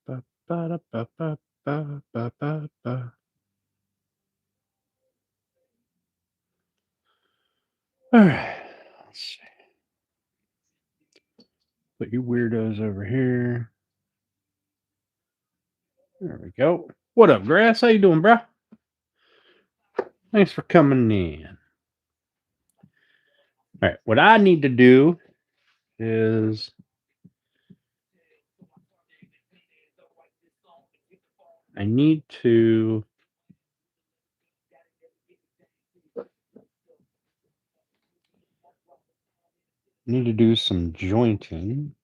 ba, ba, da, ba, ba, ba, ba, ba, ba. All right. Let's see. Put you weirdos over here. There we go. What up, Grass? How you doing, bro? Thanks for coming in. All right. What I need to do is I need to do some jointing.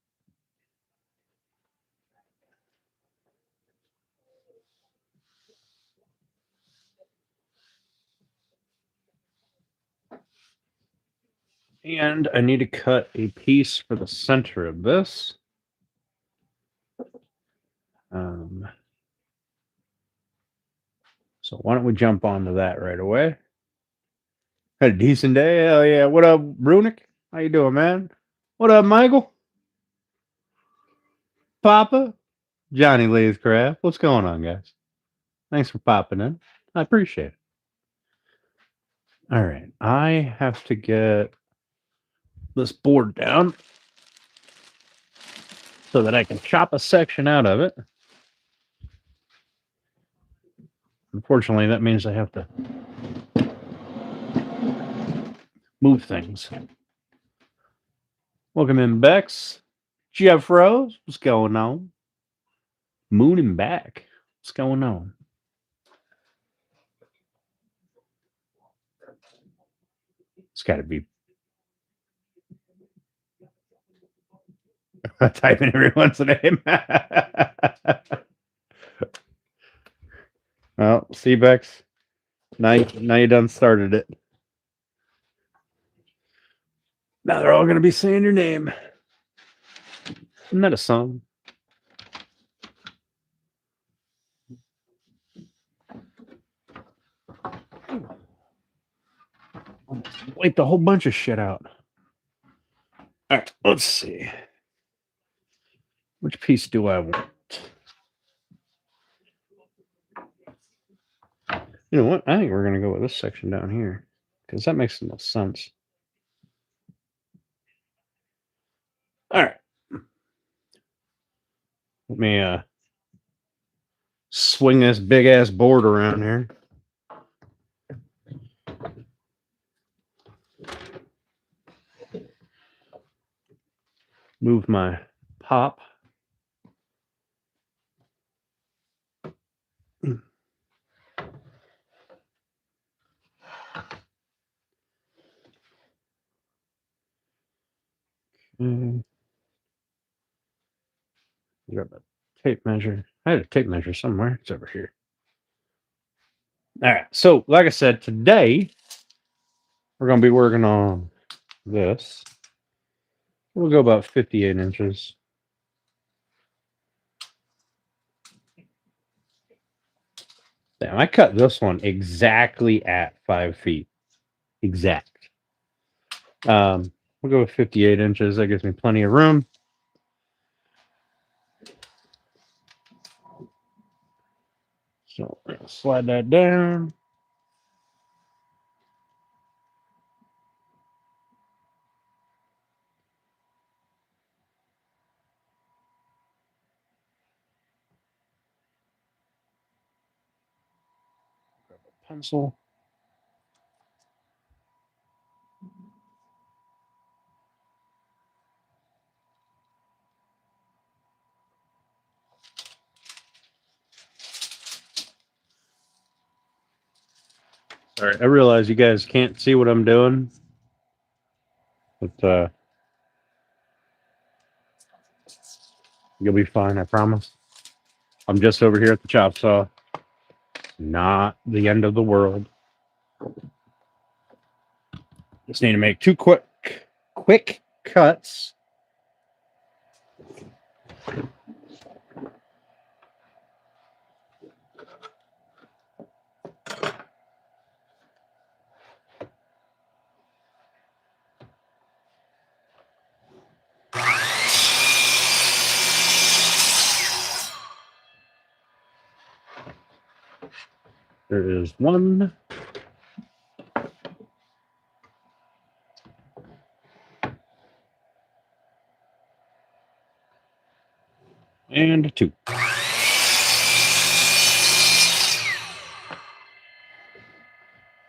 And I need to cut a piece for the center of this. So why don't we jump onto that right away? Had a decent day? Hell yeah. What up, Runic? How you doing, man? What up, Michael? Papa? Johnny Lay's Craft. What's going on, guys? Thanks for popping in. I appreciate it. All right. I have to get this board down so that I can chop a section out of it. Unfortunately, that means I have to move things. Welcome in, Bex. Jeff Rose, what's going on? Moon and back. What's going on? It's got to be typing everyone's name. Well, see, Bex. Now you done started it. Now they're all going to be saying your name. Isn't that a song? Wiped a whole bunch of shit out. All right, let's see. Which piece do I want? You know what? I think we're going to go with this section down here because that makes the most sense. All right. Let me swing this big ass board around here. Move my pop. Okay. Grab a tape measure. I had a tape measure somewhere. It's over here. All right. So, like I said, today we're going to be working on this. We'll go about 58 inches. Damn, I cut this one exactly at 5 feet. Exact. We'll go with 58 inches. That gives me plenty of room. So we're going to slide that down. Grab a pencil. All right, I realize you guys can't see what I'm doing, but you'll be fine, I promise. I'm just over here at the chop saw. Not the end of the world. Just need to make two quick cuts. There is one. And two.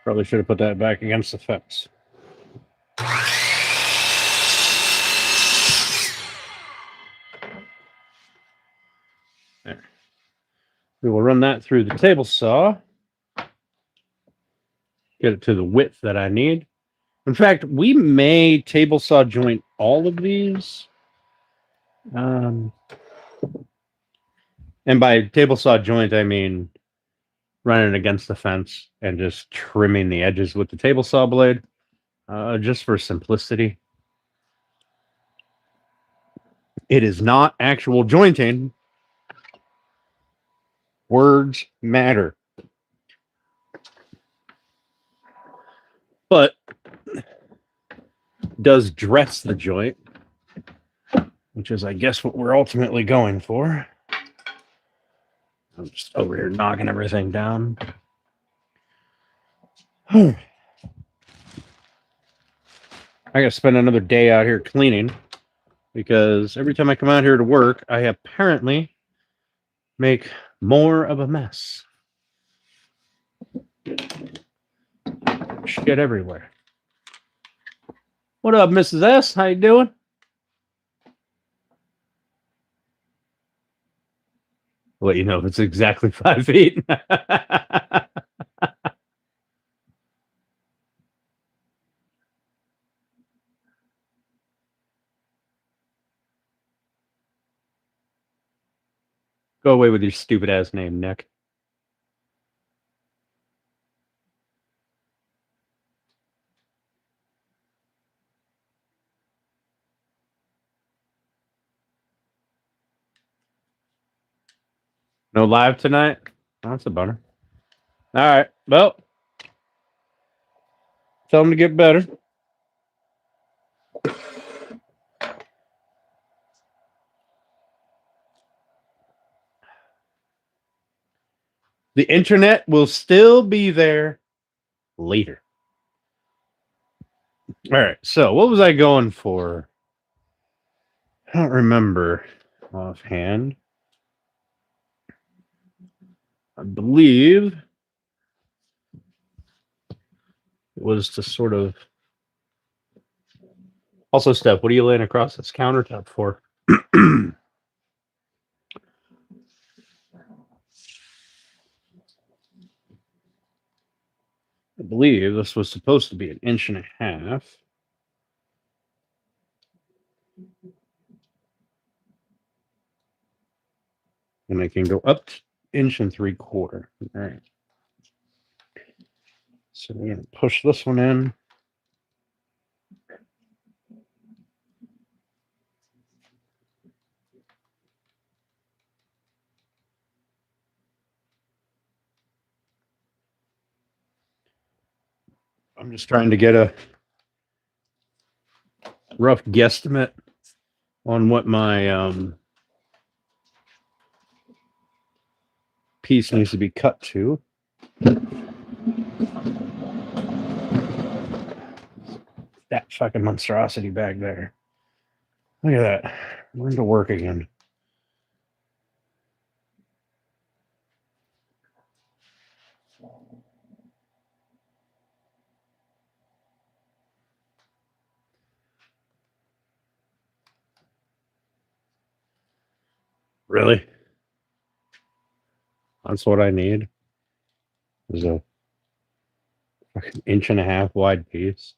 Probably should have put that back against the fence. There. We will run that through the table saw. Get it to the width that I need. In fact, we may table saw joint all of these. And by table saw joint, I mean running against the fence and just trimming the edges with the table saw blade, just for simplicity. It is not actual jointing. Words matter. But does dress the joint, which is, I guess, what we're ultimately going for. I'm just over here knocking everything down. I gotta spend another day out here cleaning because every time I come out here to work, I apparently make more of a mess. Shit everywhere. What up, Mrs. S? How you doing? Well, you know, it's exactly 5 feet. Go away with your stupid ass name, Nick. No live tonight? Oh, that's a bummer. All right. Well, tell them to get better. The internet will still be there later. All right. So, what was I going for? I don't remember offhand. I believe it was to sort of. Also, Steph, what are you laying across this countertop for? I believe this was supposed to be 1.5 inches. And I can go up to 1.75 inches. All right. So we're going to push this one in. I'm just trying to get a rough guesstimate on what my piece needs to be cut to. That fucking monstrosity back there. Look at that. We're into work again. Really? That's what I need? Is a fucking 1.5 inch wide piece.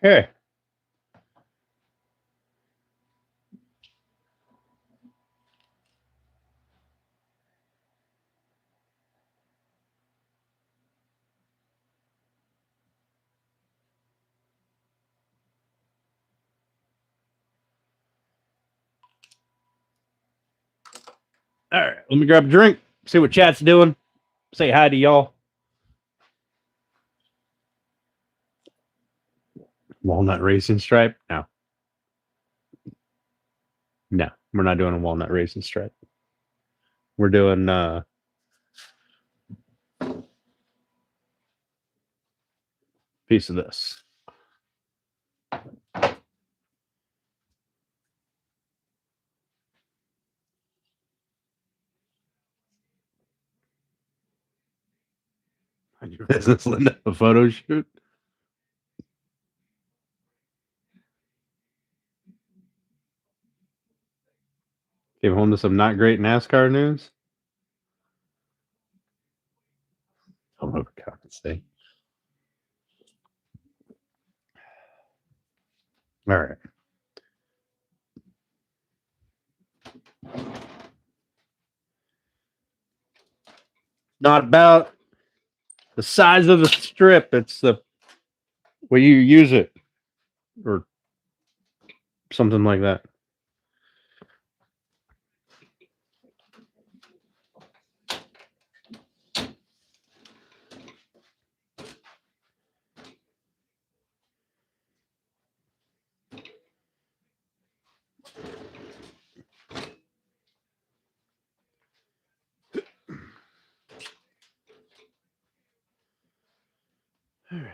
Okay. All right. Let me grab a drink, see what chat's doing. Say hi to y'all. Walnut raisin stripe? No. No, we're not doing a walnut raisin stripe. We're doing piece of this. Your business, Linda, a photo shoot. Came home to some not great NASCAR news. I'm overcompensating. All right. Not about the size of the strip. It's the way you use it, or something like that. All right.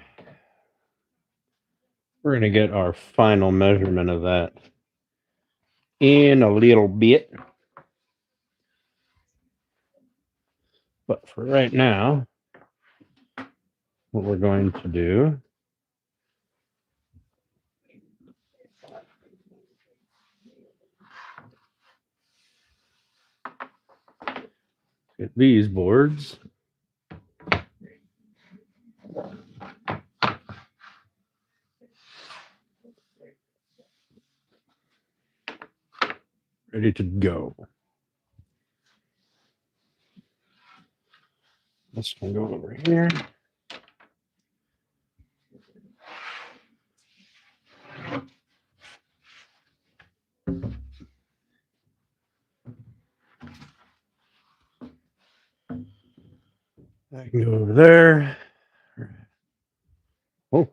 We're going to get our final measurement of that in a little bit. But for right now, what we're going to do get these boards. Ready to go. This can go over here. That can go over there. Oh.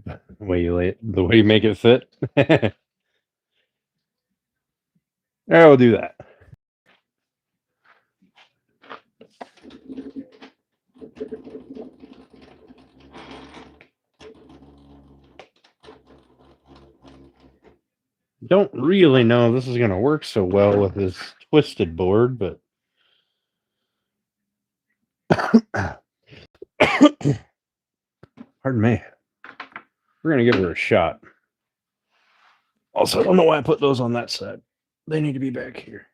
The way you lay it, the way you make it fit. Yeah, we'll do that. Don't really know if this is going to work so well with this twisted board, but pardon me. We're going to give her a shot. Also, I don't know why I put those on that side. They need to be back here.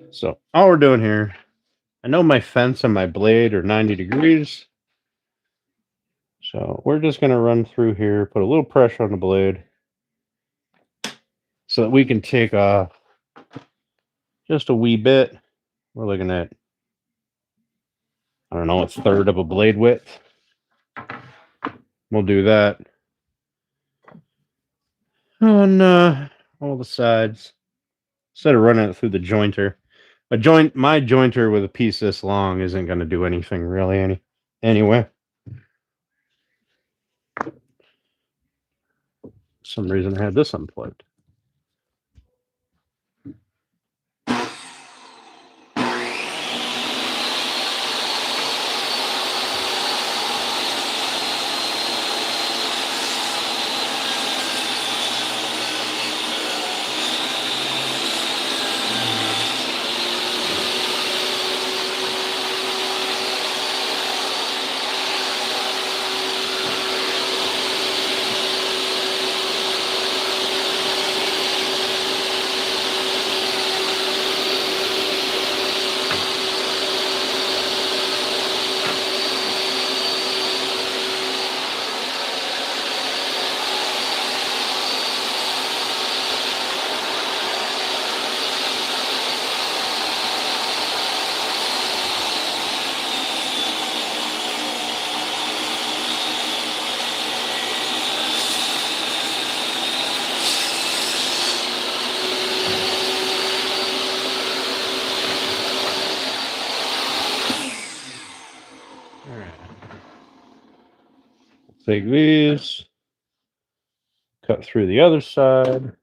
So all we're doing here, I know my fence and my blade are 90 degrees. So we're just going to run through here, put a little pressure on the blade so that we can take off just a wee bit. We're looking at, I don't know, a third of a blade width. We'll do that on all the sides instead of running it through the jointer. My jointer with a piece this long isn't going to do anything really anyway. For some reason I had this unplugged. take these, cut through the other side.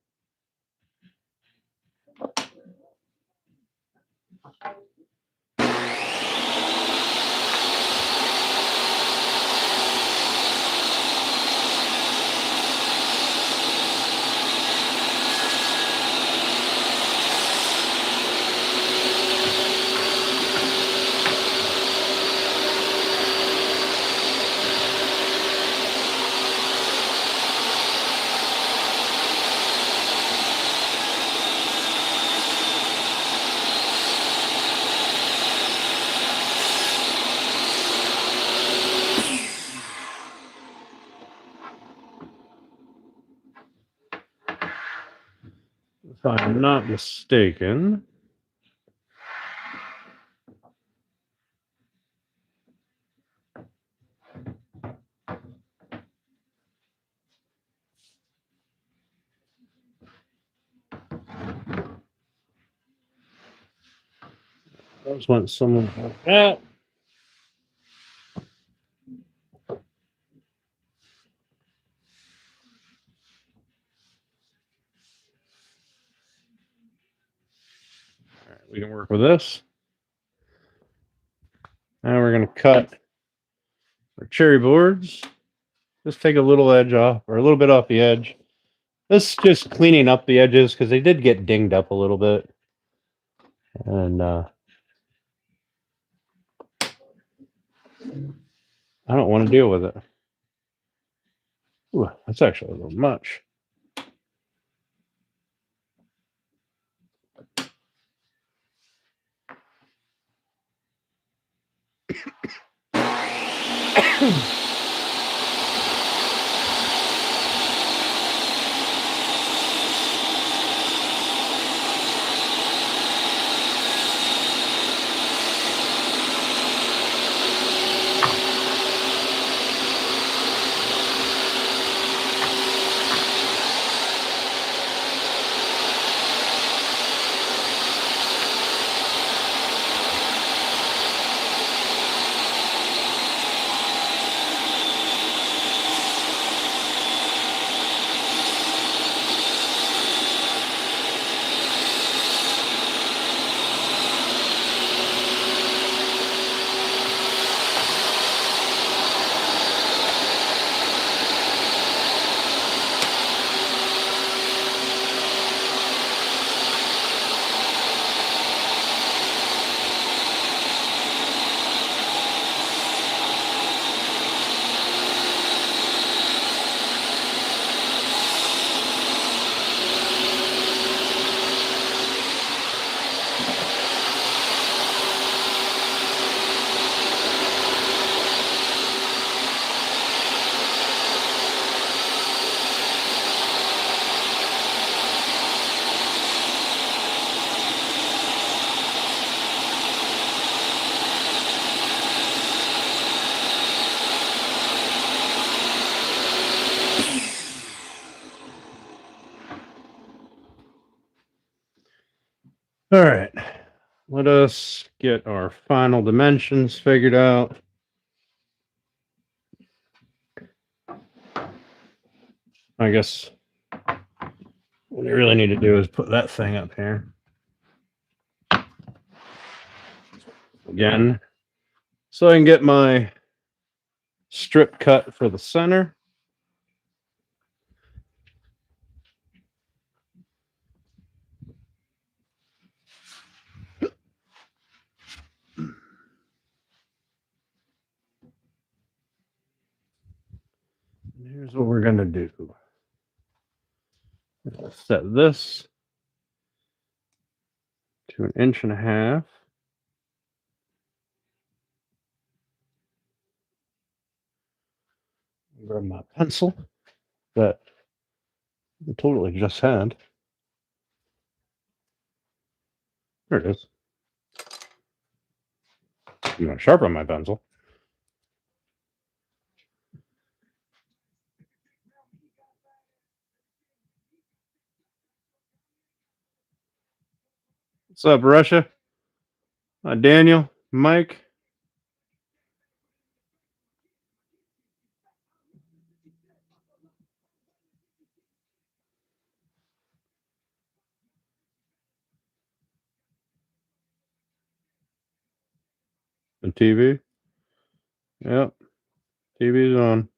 If I'm not mistaken, those went somewhere like that. All right, we can work with this. Now we're going to cut our cherry boards. Just take a little edge off, or a little bit off the edge. This is just cleaning up the edges because they did get dinged up a little bit. And I don't want to deal with it. Ooh, that's actually a little much. All right, let us get our final dimensions figured out. I guess what we really need to do is put that thing up here. Again, so I can get my strip cut for the center. Here's what we're going to do. Set this to 1.5 inches. Grab my pencil that I totally just had. There it is. I'm going to sharpen my pencil. What's up, Russia? Daniel, Mike. The TV. Yep. TV's on.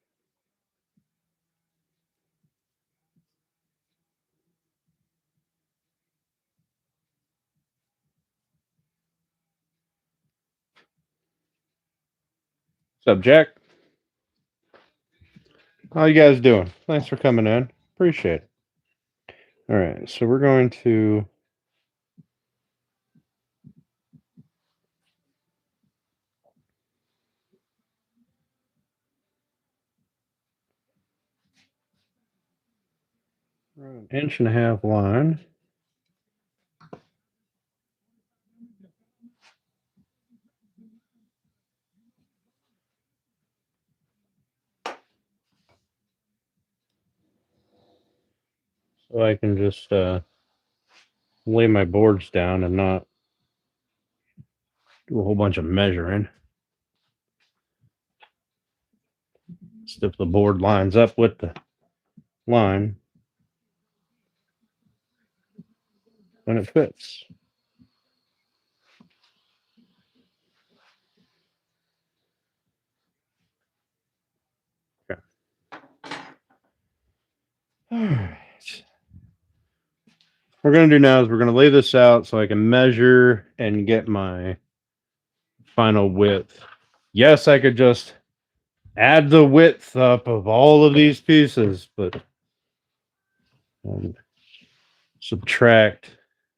What's up, Jack? How you guys doing? Thanks for coming in. Appreciate it. All right, so we're going to run an 1.5 line. So I can just lay my boards down and not do a whole bunch of measuring. Just if the board lines up with the line, then it fits. Okay. All right. What we're going to do now is we're going to lay this out so I can measure and get my final width. Yes, I could just add the width up of all of these pieces, but subtract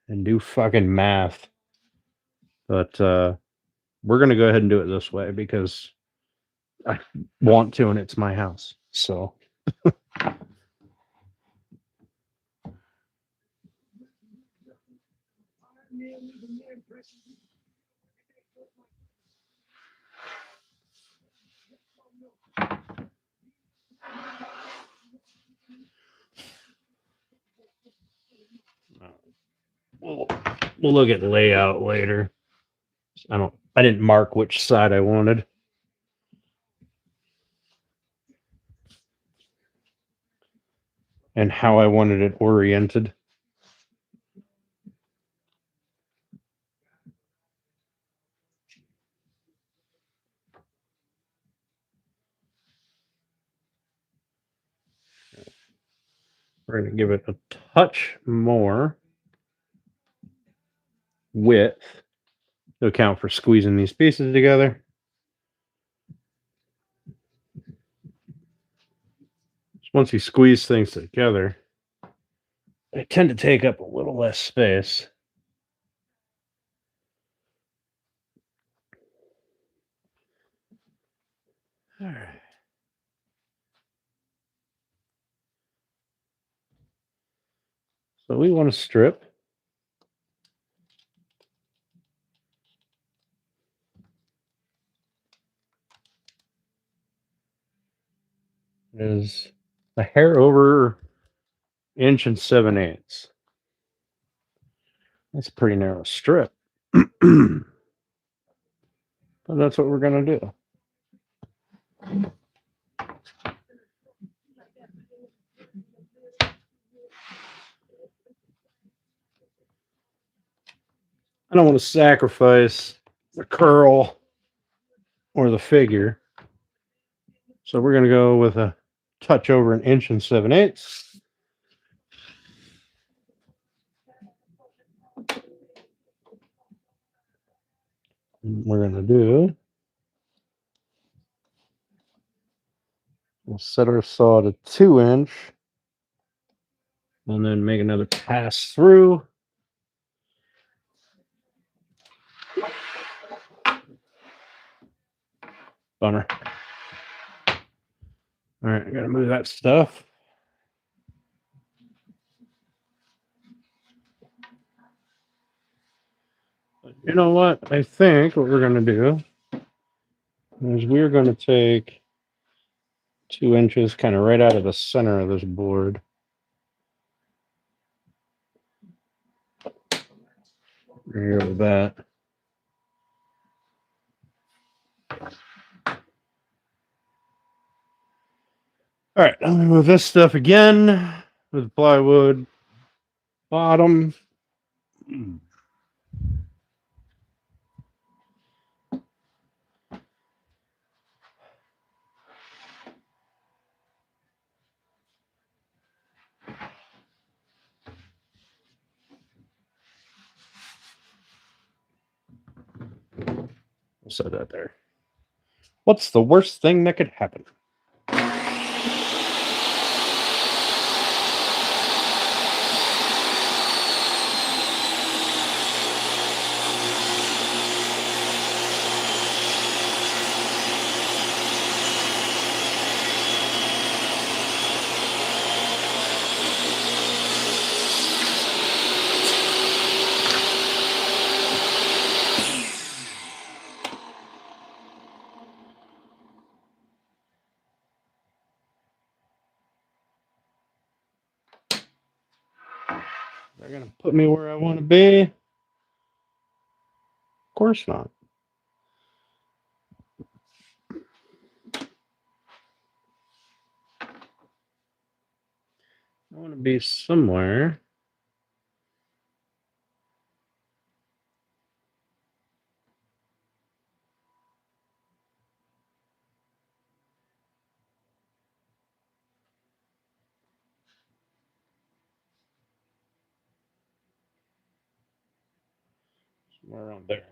and do fucking math. But we're going to go ahead and do it this way because I want to, and it's my house. So. We'll look at layout later. I didn't mark which side I wanted. And how I wanted it oriented. We're going to give it a touch more width to account for squeezing these pieces together. Once you squeeze things together, they tend to take up a little less space. All right. So we want to strip. Is a hair over 1.7 inches. That's a pretty narrow strip. But that's what we're going to do. I don't want to sacrifice the curl or the figure. So we're going to go with a touch over 1.7 inches. We're going to do, we'll set our saw to 2 inch and then make another pass through. Bummer. All right, I got to move that stuff. You know what? I think what we're going to do is we're going to take 2 inches kind of right out of the center of this board. Here with that. All right, I'm going to move this stuff again with plywood bottom. Set that there. What's the worst thing that could happen? They're going to put me where I want to be? Of course not. I want to be somewhere. Somewhere around there.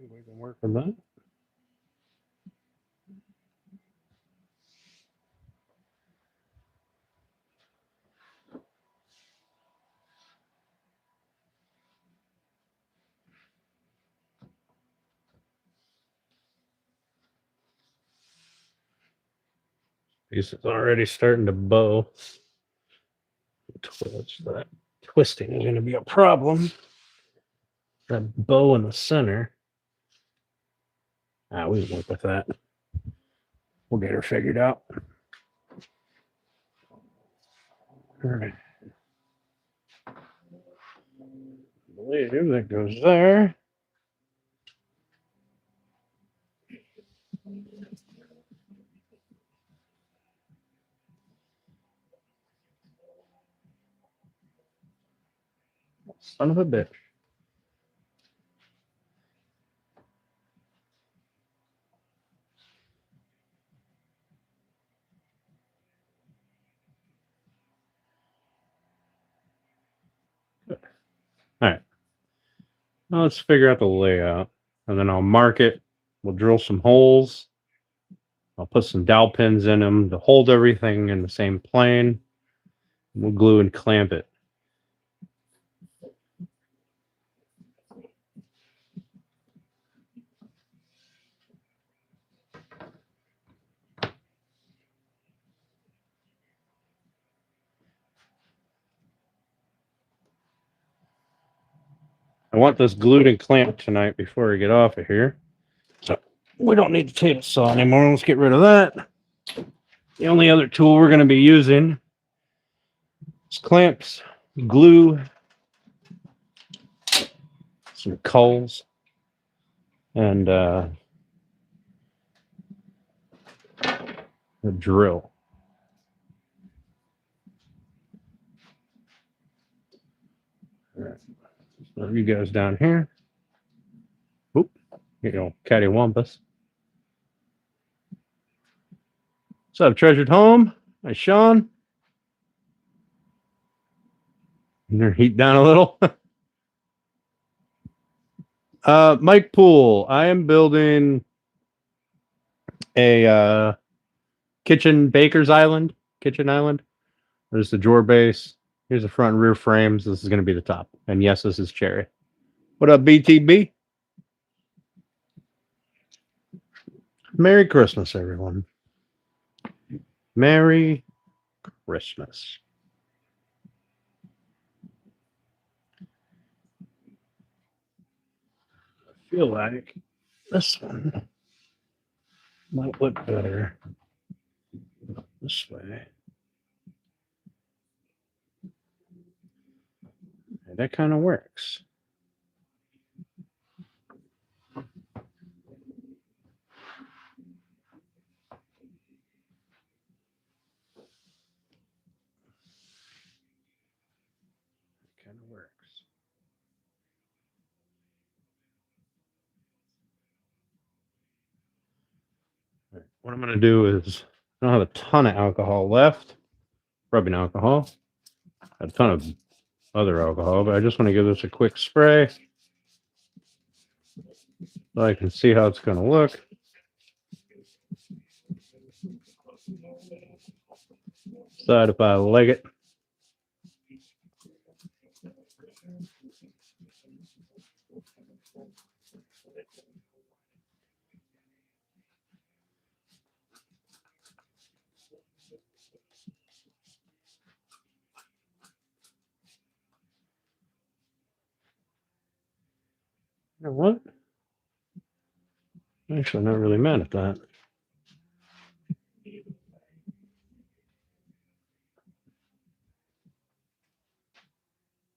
We can work on that. Piece is already starting to bow. Twist that. Twisting is going to be a problem. That bow in the center. We can work with that. We'll get her figured out. All right. I believe that goes there. Son of a bitch. All right. Now let's figure out the layout. And then I'll mark it. We'll drill some holes. I'll put some dowel pins in them to hold everything in the same plane. We'll glue and clamp it. I want this glued and clamped tonight before we get off of here. So we don't need the table saw anymore. Let's get rid of that. The only other tool we're going to be using is clamps, glue, some coals, and a drill. All right. So you guys down here. Oop, you know, cattywampus. What's up, treasured home? Hi, Sean. You're heat down a little. Mike Poole. I am building a kitchen kitchen island. There's the drawer base. Here's the front and rear frames. This is going to be the top. And yes, this is cherry. What up, BTB? Merry Christmas, everyone. Merry Christmas. I feel like this one might look better this way. And that kind of works. Kind of works. Right. What I'm going to do is, I don't have a ton of alcohol left, rubbing alcohol. A ton of other alcohol, but I just want to give this a quick spray so I can see how it's going to look. Decide if I like it. You know what? I'm actually not really mad at that.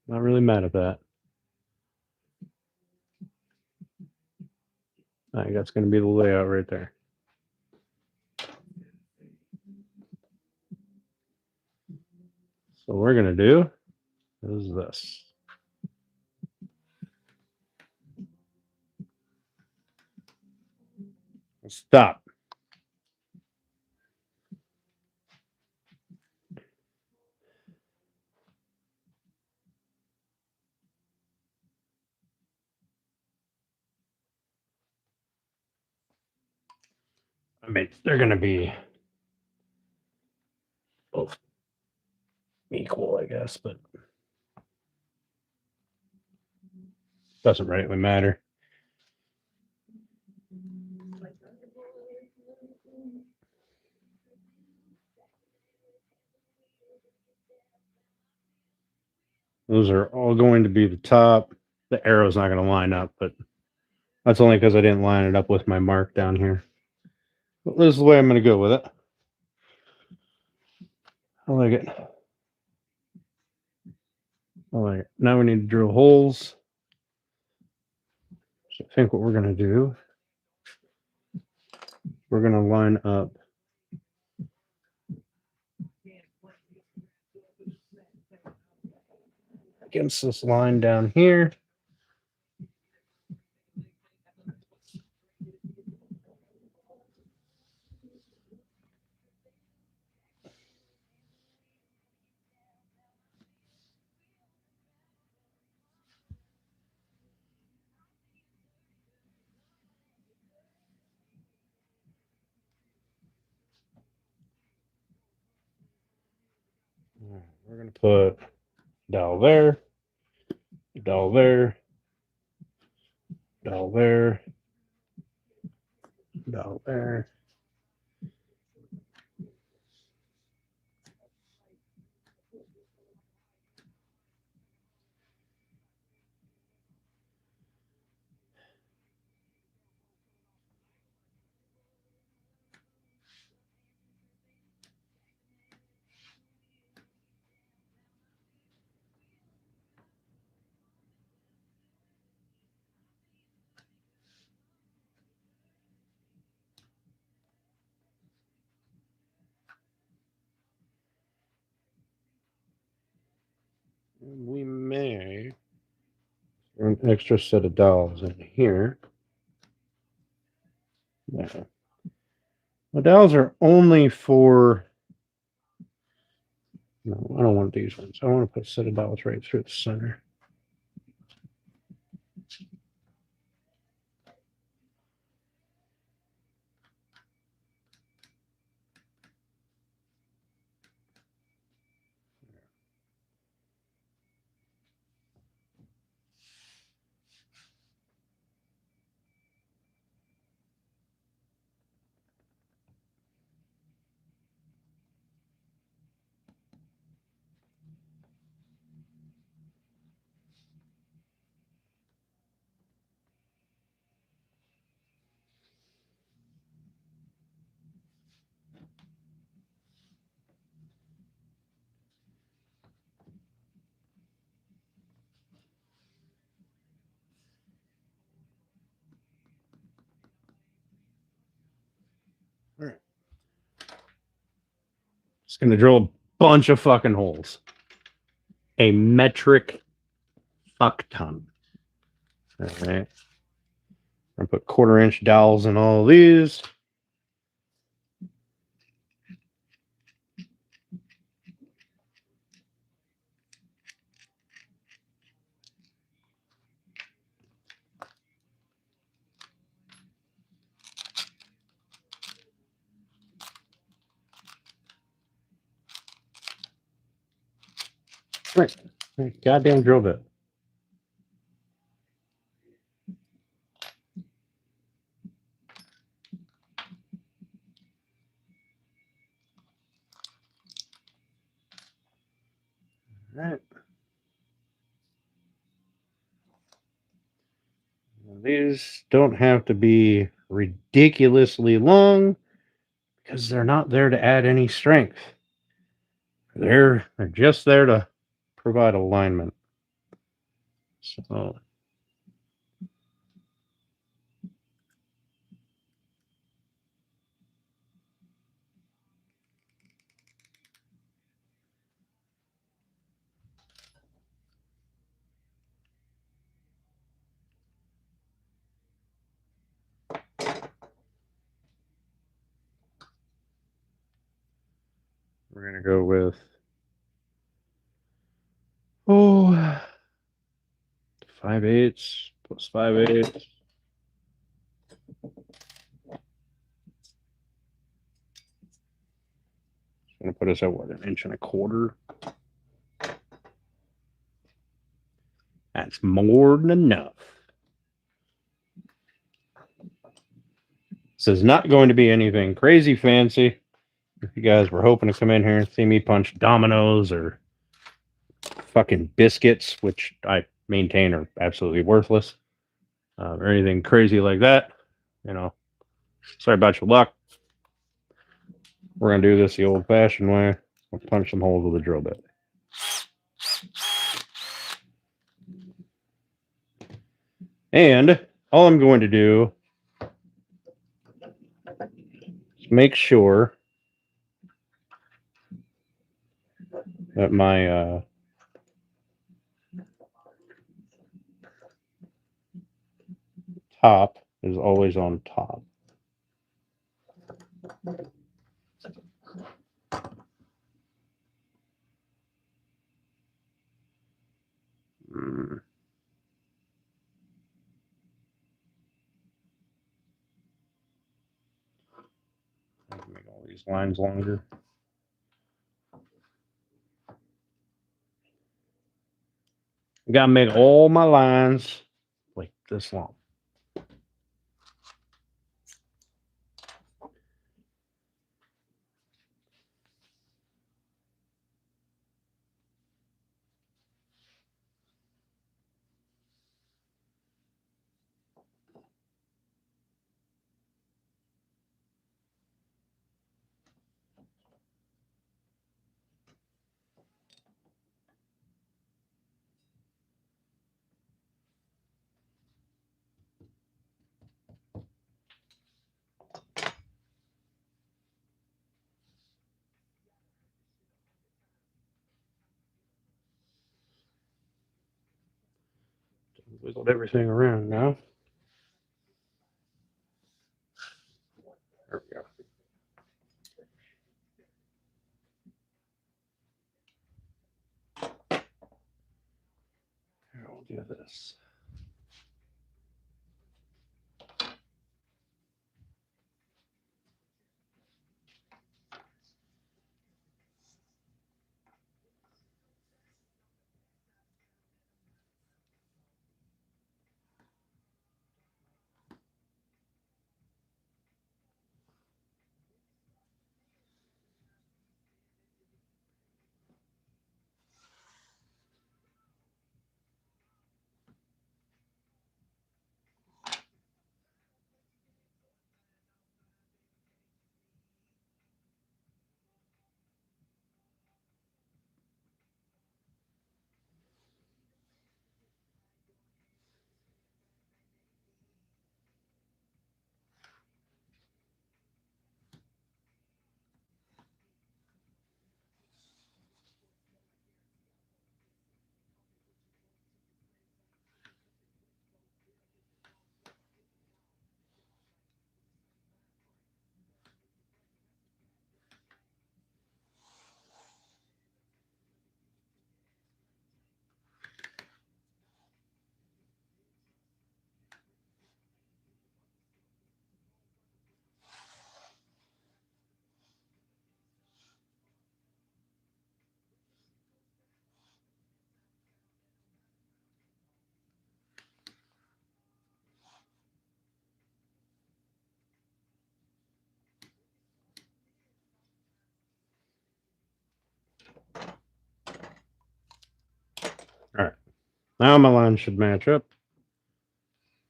Not really mad at that. I think that's going to be the layout right there. So what we're going to do is this. Stop. I mean, they're going to be both equal, I guess, but doesn't really matter. Those are all going to be the top. The arrow's not going to line up, but that's only because I didn't line it up with my mark down here. But this is the way I'm going to go with it. I like it. I like it. Now we need to drill holes. So I think what we're going to do, we're going to line up against this line down here. We're going to put dowel there, dowel there, dowel there, dowel there. And we may throw an extra set of dowels in here. Yeah. The dowels are only for. No, I don't want these ones. I want to put a set of dowels right through the center. All right. Just going to drill a bunch of fucking holes. A metric fuck ton. All right. I put 1/4 inch dowels in all of these. Right. Goddamn drill bit. All right. These don't have to be ridiculously long because they're not there to add any strength. They're just there to provide alignment. So we're gonna go with 5/8 plus 5/8. It's gonna put us at what, 1.25 inches? That's more than enough. This is not going to be anything crazy fancy. If you guys were hoping to come in here and see me punch dominoes or fucking biscuits, which I maintain are absolutely worthless, or anything crazy like that, sorry about your luck. We're going to do this the old-fashioned way. We'll punch some holes with a drill bit. And all I'm going to do is make sure that my top is always on top. Make all these lines longer. I gotta make all my lines like this long. Wiggled everything around now. There we go. Here, we'll do this. All right. Now my line should match up.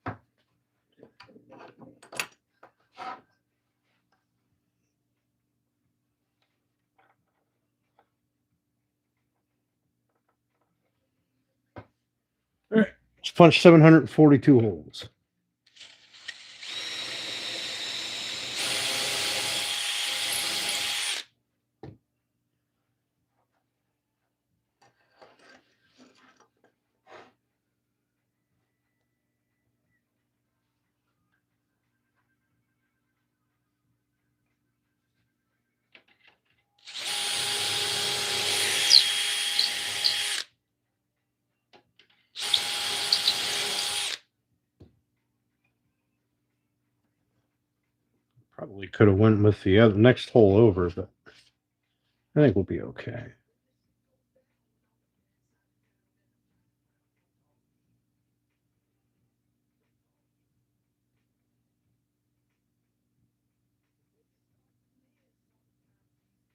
All right. Let's punch 742 holes. Probably could have went with the other next hole over, but I think we'll be okay.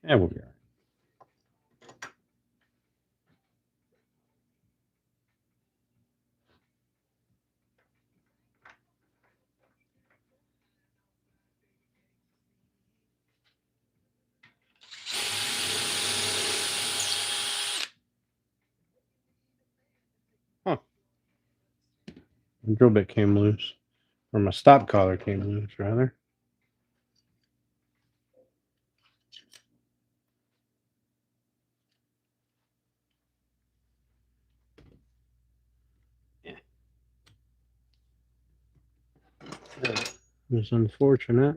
Yeah, we'll be all right. Huh. The drill bit came loose. Or my stop collar came loose, rather. It was unfortunate.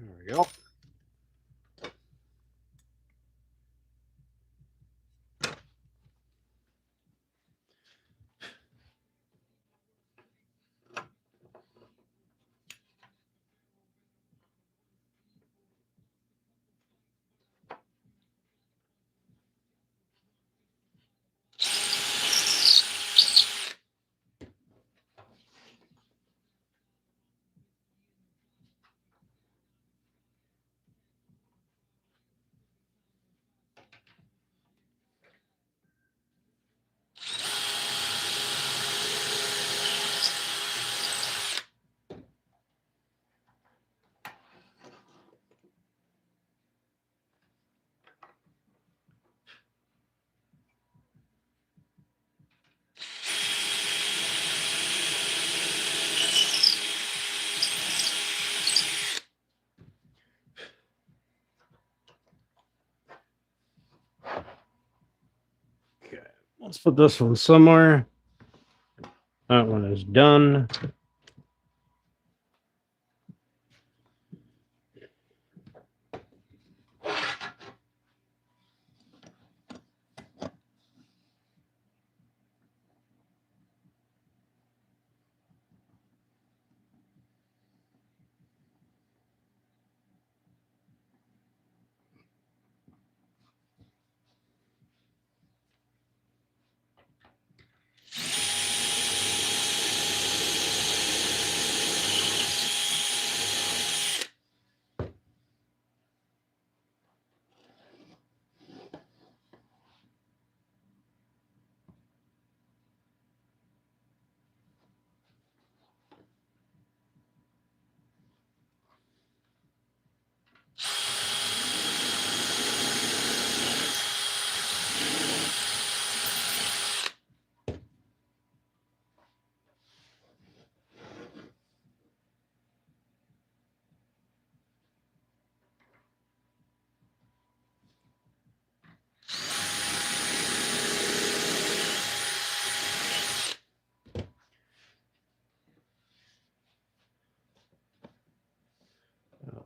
There we go. Let's put this one somewhere. That one is done.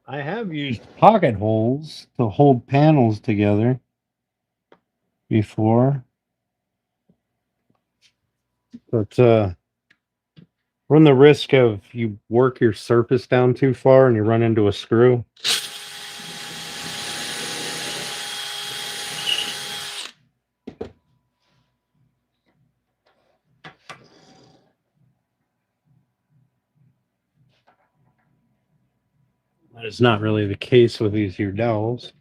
I have used pocket holes to hold panels together before, but run the risk of you work your surface down too far and you run into a screw. That is not really the case with these here dowels.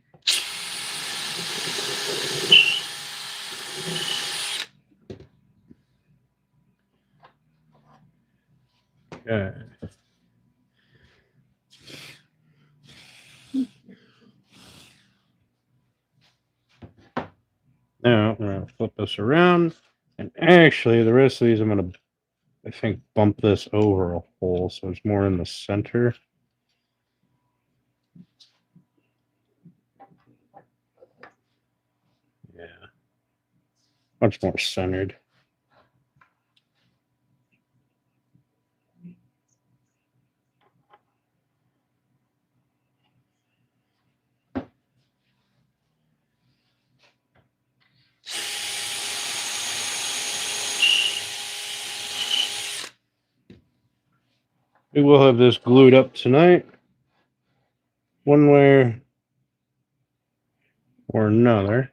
Okay. Now I'm going to flip this around, and actually the rest of these I'm going to, I think, bump this over a hole so it's more in the center. Yeah, much more centered. We will have this glued up tonight, one way or another.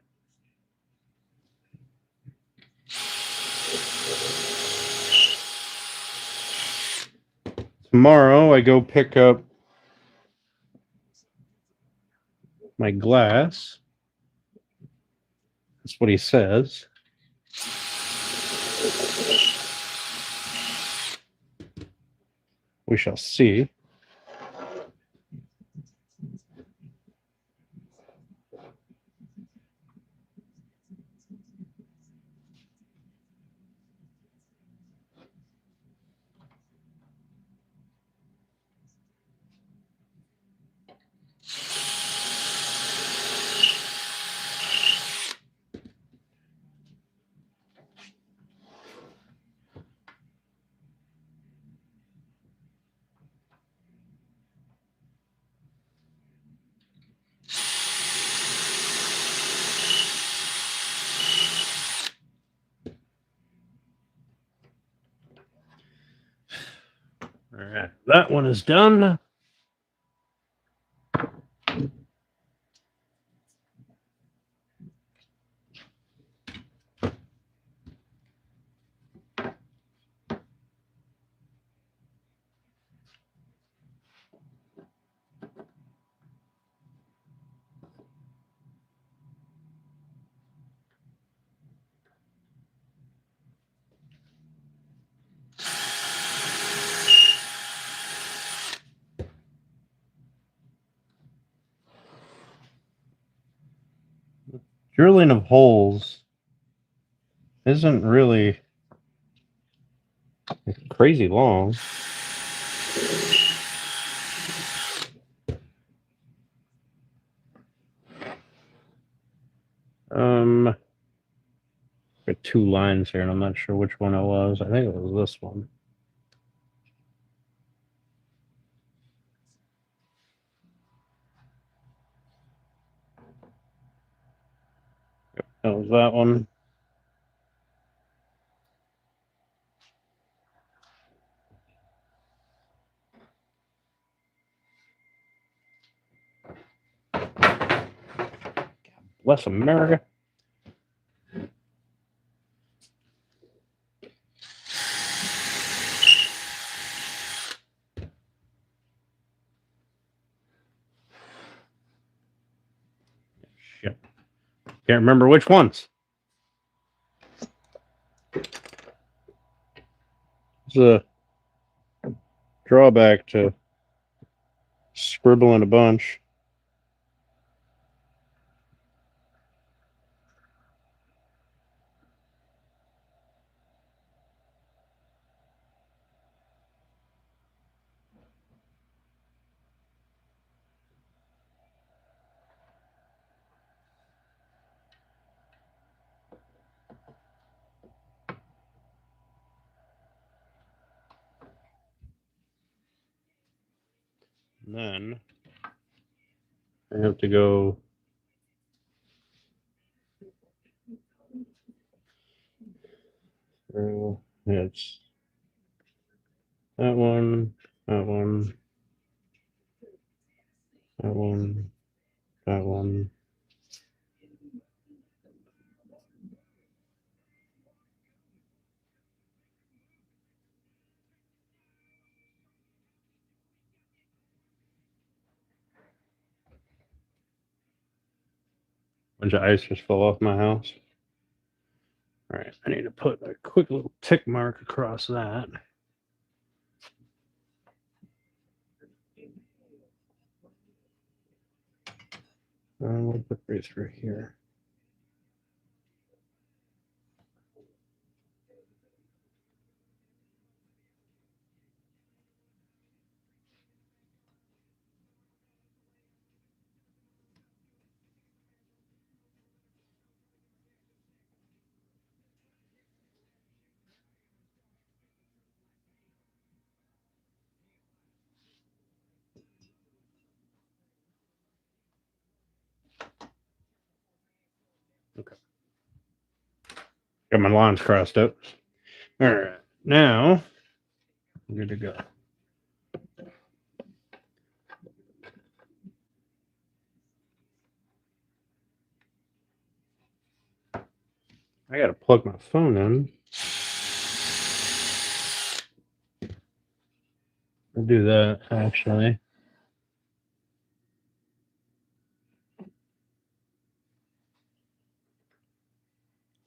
Tomorrow I go pick up my glass. That's what he says. We shall see. All right, that one is done. Drilling of holes isn't really crazy long. like 2 lines here, and I'm not sure which one it was. I think it was this one. That was that one. Bless America. Shit. Can't remember which ones. It's a drawback to scribbling a bunch. And then I have to go through. It's that one, that one, that one, that one. Bunch of ice just fell off my house. All right, I need to put a quick little tick mark across that. We'll put right through here. Okay. Got my lines crossed up. All right, now I'm good to go. I got to plug my phone in. I'll do that actually.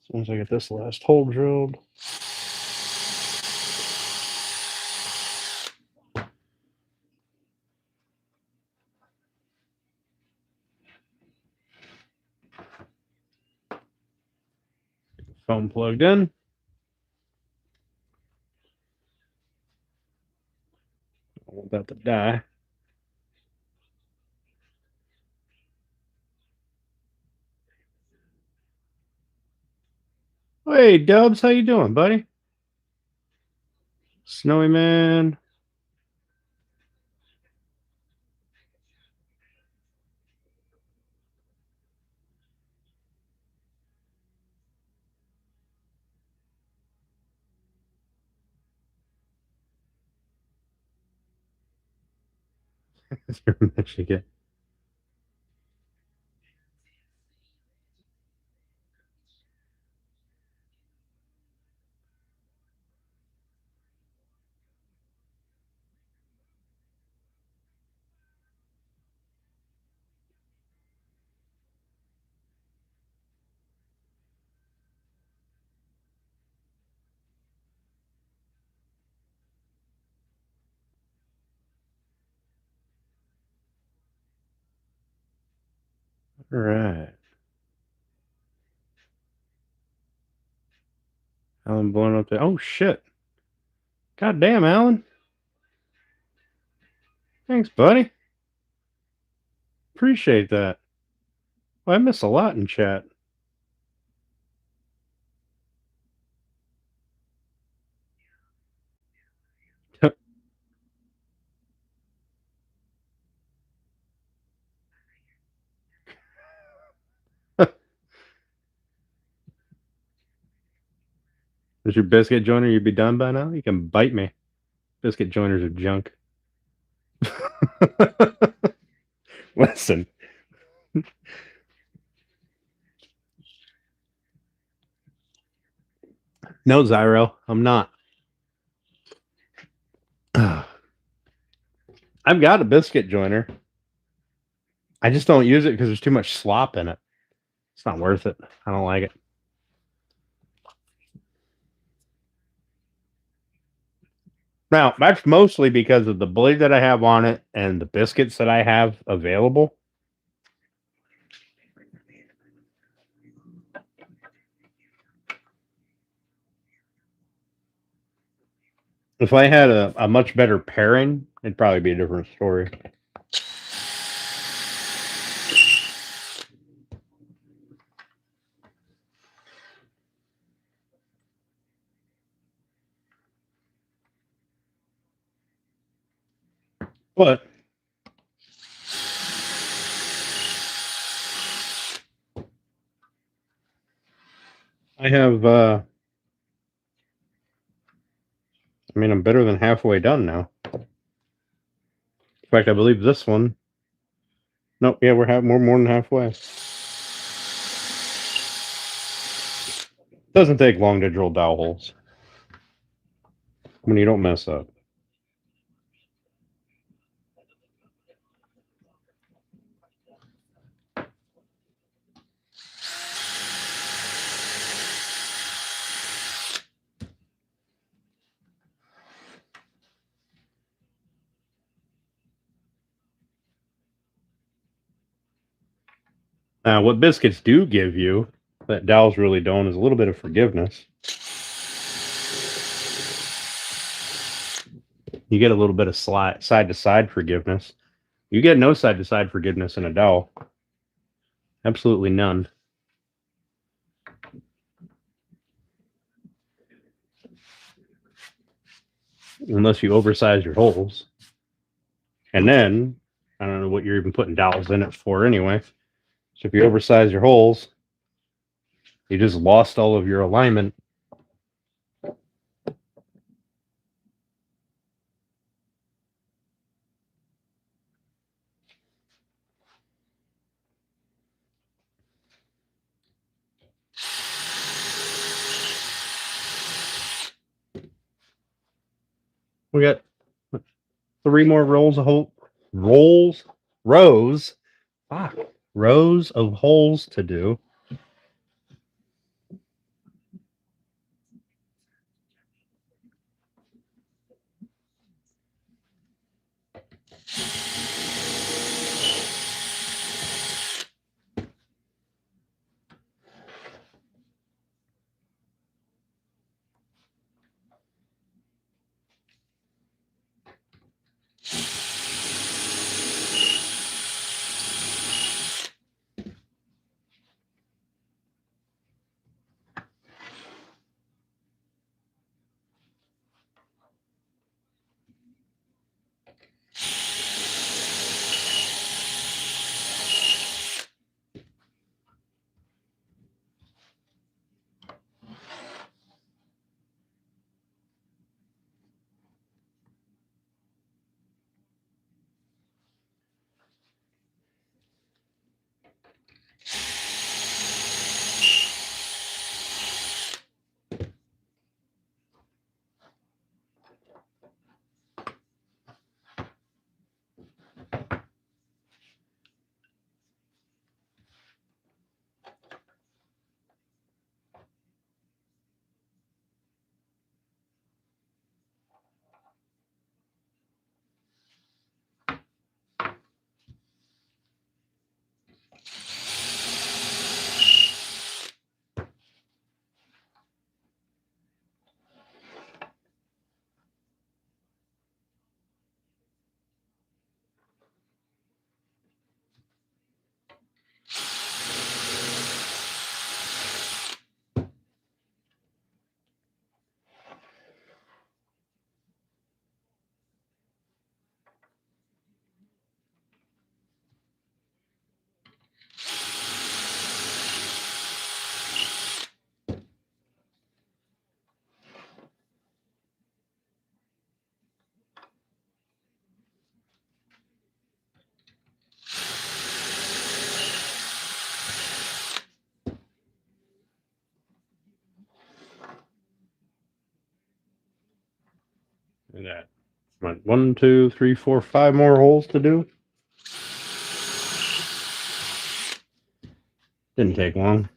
As soon as I get this last hole drilled. Get the phone plugged in. I don't want that to die. Hey, Dubs, how you doing, buddy? Snowy man. Michigan. All right. Alan blowing up there. Oh shit. God damn, Alan. Thanks, buddy. Appreciate that. Well, I miss a lot in chat. Was your biscuit joiner, you'd be done by now? You can bite me. Biscuit joiners are junk. Listen. No, Zyro, I'm not. I've got a biscuit joiner. I just don't use it because there's too much slop in it. It's not worth it. I don't like it. Now, that's mostly because of the blade that I have on it and the biscuits that I have available. If I had a much better pairing, it'd probably be a different story. But I have, I'm better than halfway done now. In fact, I believe this one. Nope, yeah, we're more than halfway. Doesn't take long to drill dowel holes when you don't mess up. Now, what biscuits do give you that dowels really don't is a little bit of forgiveness. You get a little bit of side to side forgiveness. You get no side to side forgiveness in a dowel. Absolutely none. Unless you oversize your holes. And then, I don't know what you're even putting dowels in it for anyway. So if you oversize your holes, you just lost all of your alignment. We got 3 more rows of rows of holes to do. What, 1, 2, 3, 4, 5 more holes to do? Didn't take long.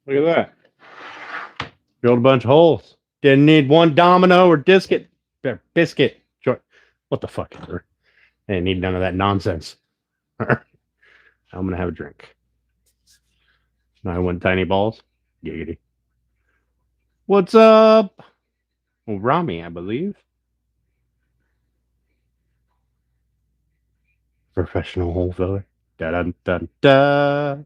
Look at that. Drilled a bunch of holes. Didn't need one domino or biscuit. What the fuck? I didn't need none of that nonsense. I'm gonna have a drink. I want tiny balls. Giggity. What's up? Well, Rami, I believe. Professional hole filler. Da da da da.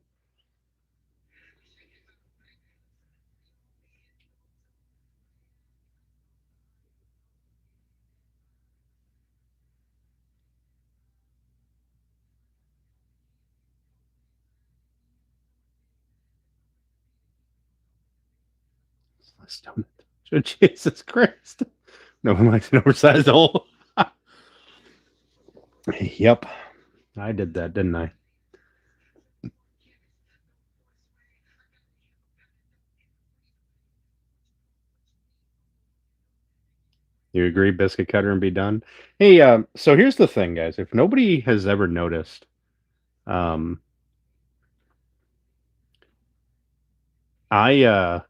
Jesus Christ. No one likes an oversized hole. Yep. I did that, didn't I? You agree, biscuit cutter and be done? Hey, so here's the thing, guys. If nobody has ever noticed, um, I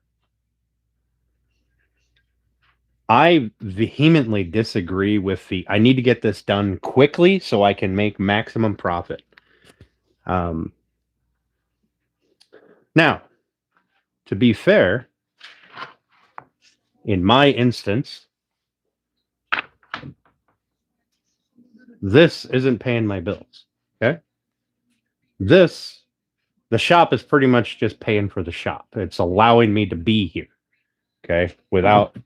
I vehemently disagree with the I need to get this done quickly so I can make maximum profit. Um, now, to be fair, in my instance, this isn't paying my bills. Okay. The shop is pretty much just paying for the shop. It's allowing me to be here. Okay. Without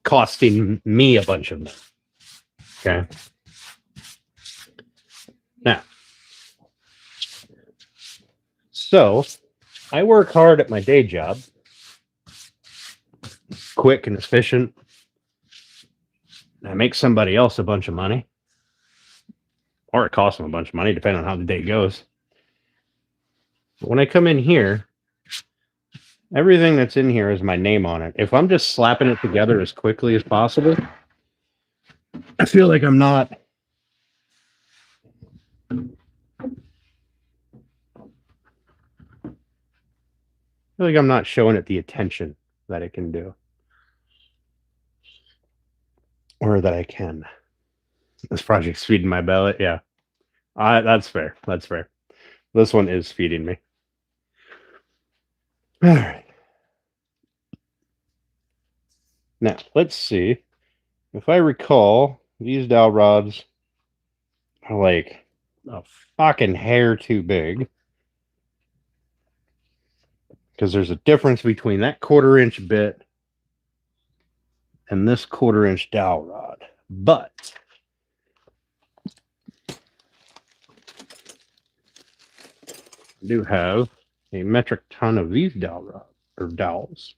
costing me a bunch of money. Okay. Now, so I work hard at my day job, quick and efficient. I make somebody else a bunch of money, or it costs them a bunch of money, depending on how the day goes. But when I come in here, everything that's in here is my name on it. If I'm just slapping it together as quickly as possible, I feel like I'm not. I feel like I'm not showing it the attention that it can do, or that I can. This project's feeding my belly. Yeah, that's fair. That's fair. This one is feeding me. All right. Now let's see. If I recall, these dowel rods are like a fucking hair too big. Because there's a difference between that 1/4 inch bit and this 1/4 inch dowel rod. But do have a metric ton of these dowels.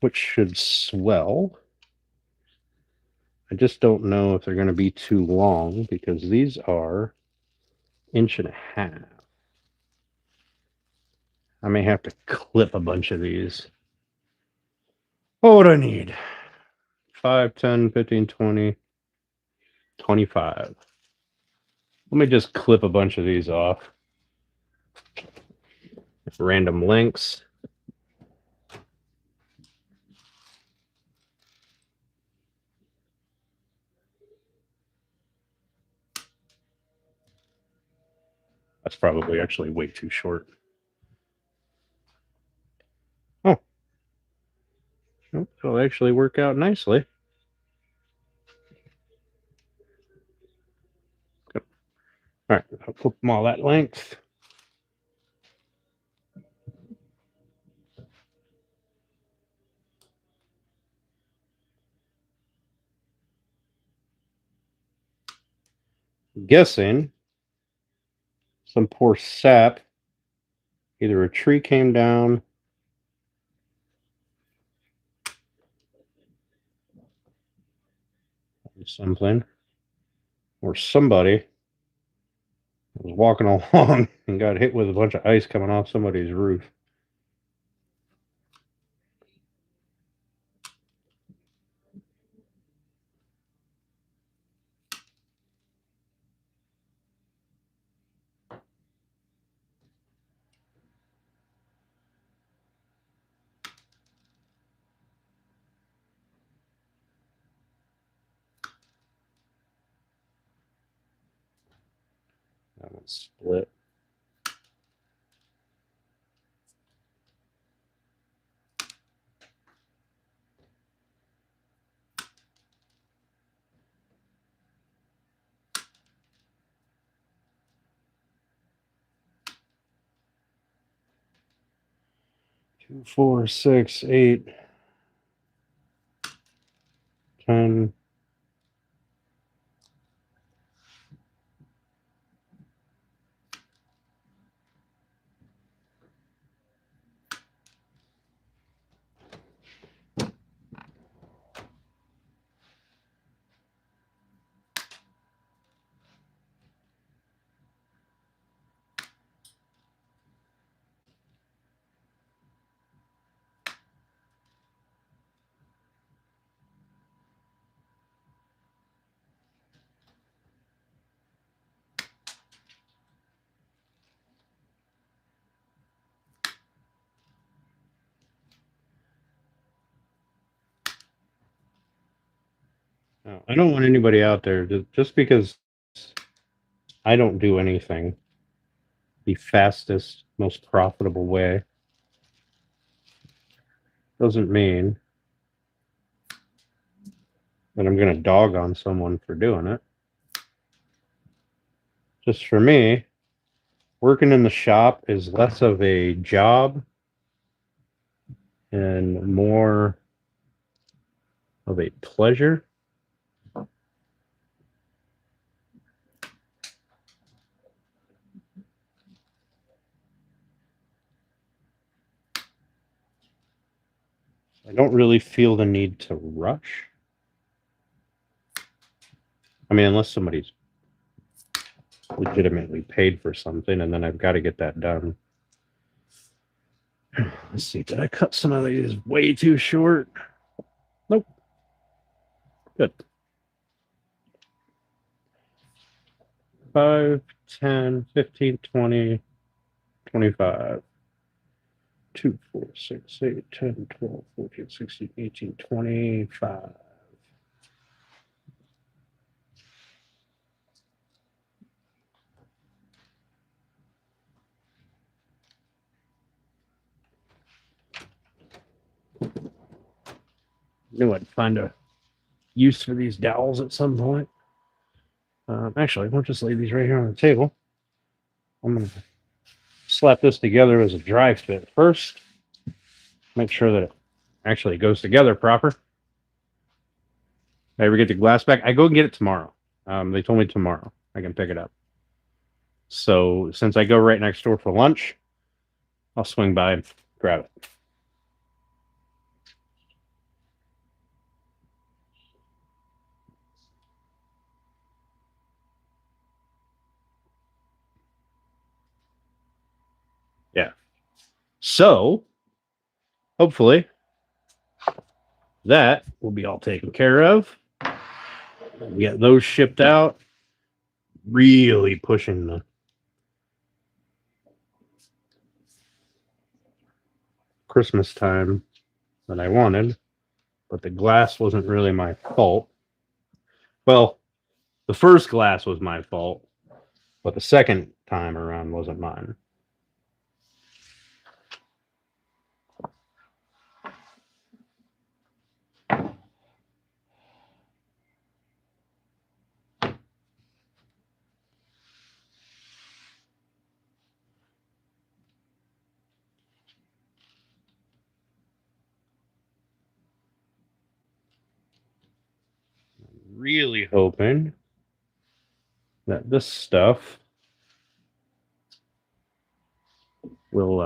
Which should swell. I just don't know if they're going to be too long because these are 1.5 inches. I may have to clip a bunch of these. What would I need? 5, 10, 15, 20, 25. Let me just clip a bunch of these off. Random lengths. That's probably actually way too short. Oh. It'll actually work out nicely. Good. All right, I'll clip them all that length. I'm guessing some poor sap. Either a tree came down or something, or somebody was walking along and got hit with a bunch of ice coming off somebody's roof. That one split. Two, 4, 6, 8, 10. Now, I don't want anybody out there just because I don't do anything the fastest, most profitable way doesn't mean that I'm going to dog on someone for doing it. Just for me, working in the shop is less of a job and more of a pleasure. I don't really feel the need to rush. I mean, unless somebody's legitimately paid for something, and then I've got to get that done. Let's see, did I cut some of these way too short? Nope. Good. 5, 10, 15, 20, 25. 2, 4, 6, 8, 10, 12, 14, 16, 18, 25. Knew I'd find a use for these dowels at some point. Actually, we'll just lay these right here on the table. I'm going to slap this together as a dry fit first. Make sure that it actually goes together proper. If I ever get the glass back, I go and get it tomorrow. They told me tomorrow I can pick it up. So since I go right next door for lunch, I'll swing by and grab it. Yeah. So hopefully that will be all taken care of. Get those shipped out. Really pushing the Christmas time that I wanted, but the glass wasn't really my fault. Well, the first glass was my fault, but the second time around wasn't mine. Really hoping that this stuff will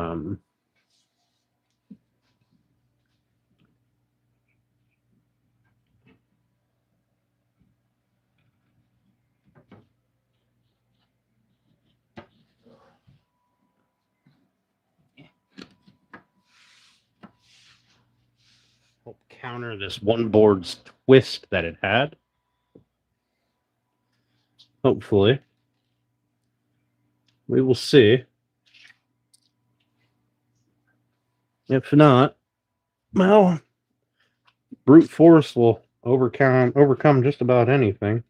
help counter this one board's twist that it had. Hopefully. We will see. If not, well, brute force will overcome just about anything.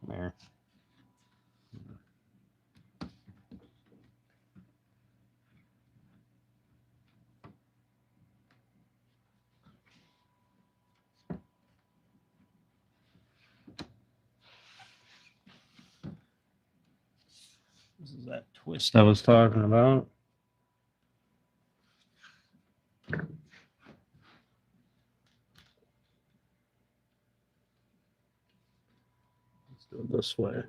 There. This is that twist I was talking about. Let's do it this way.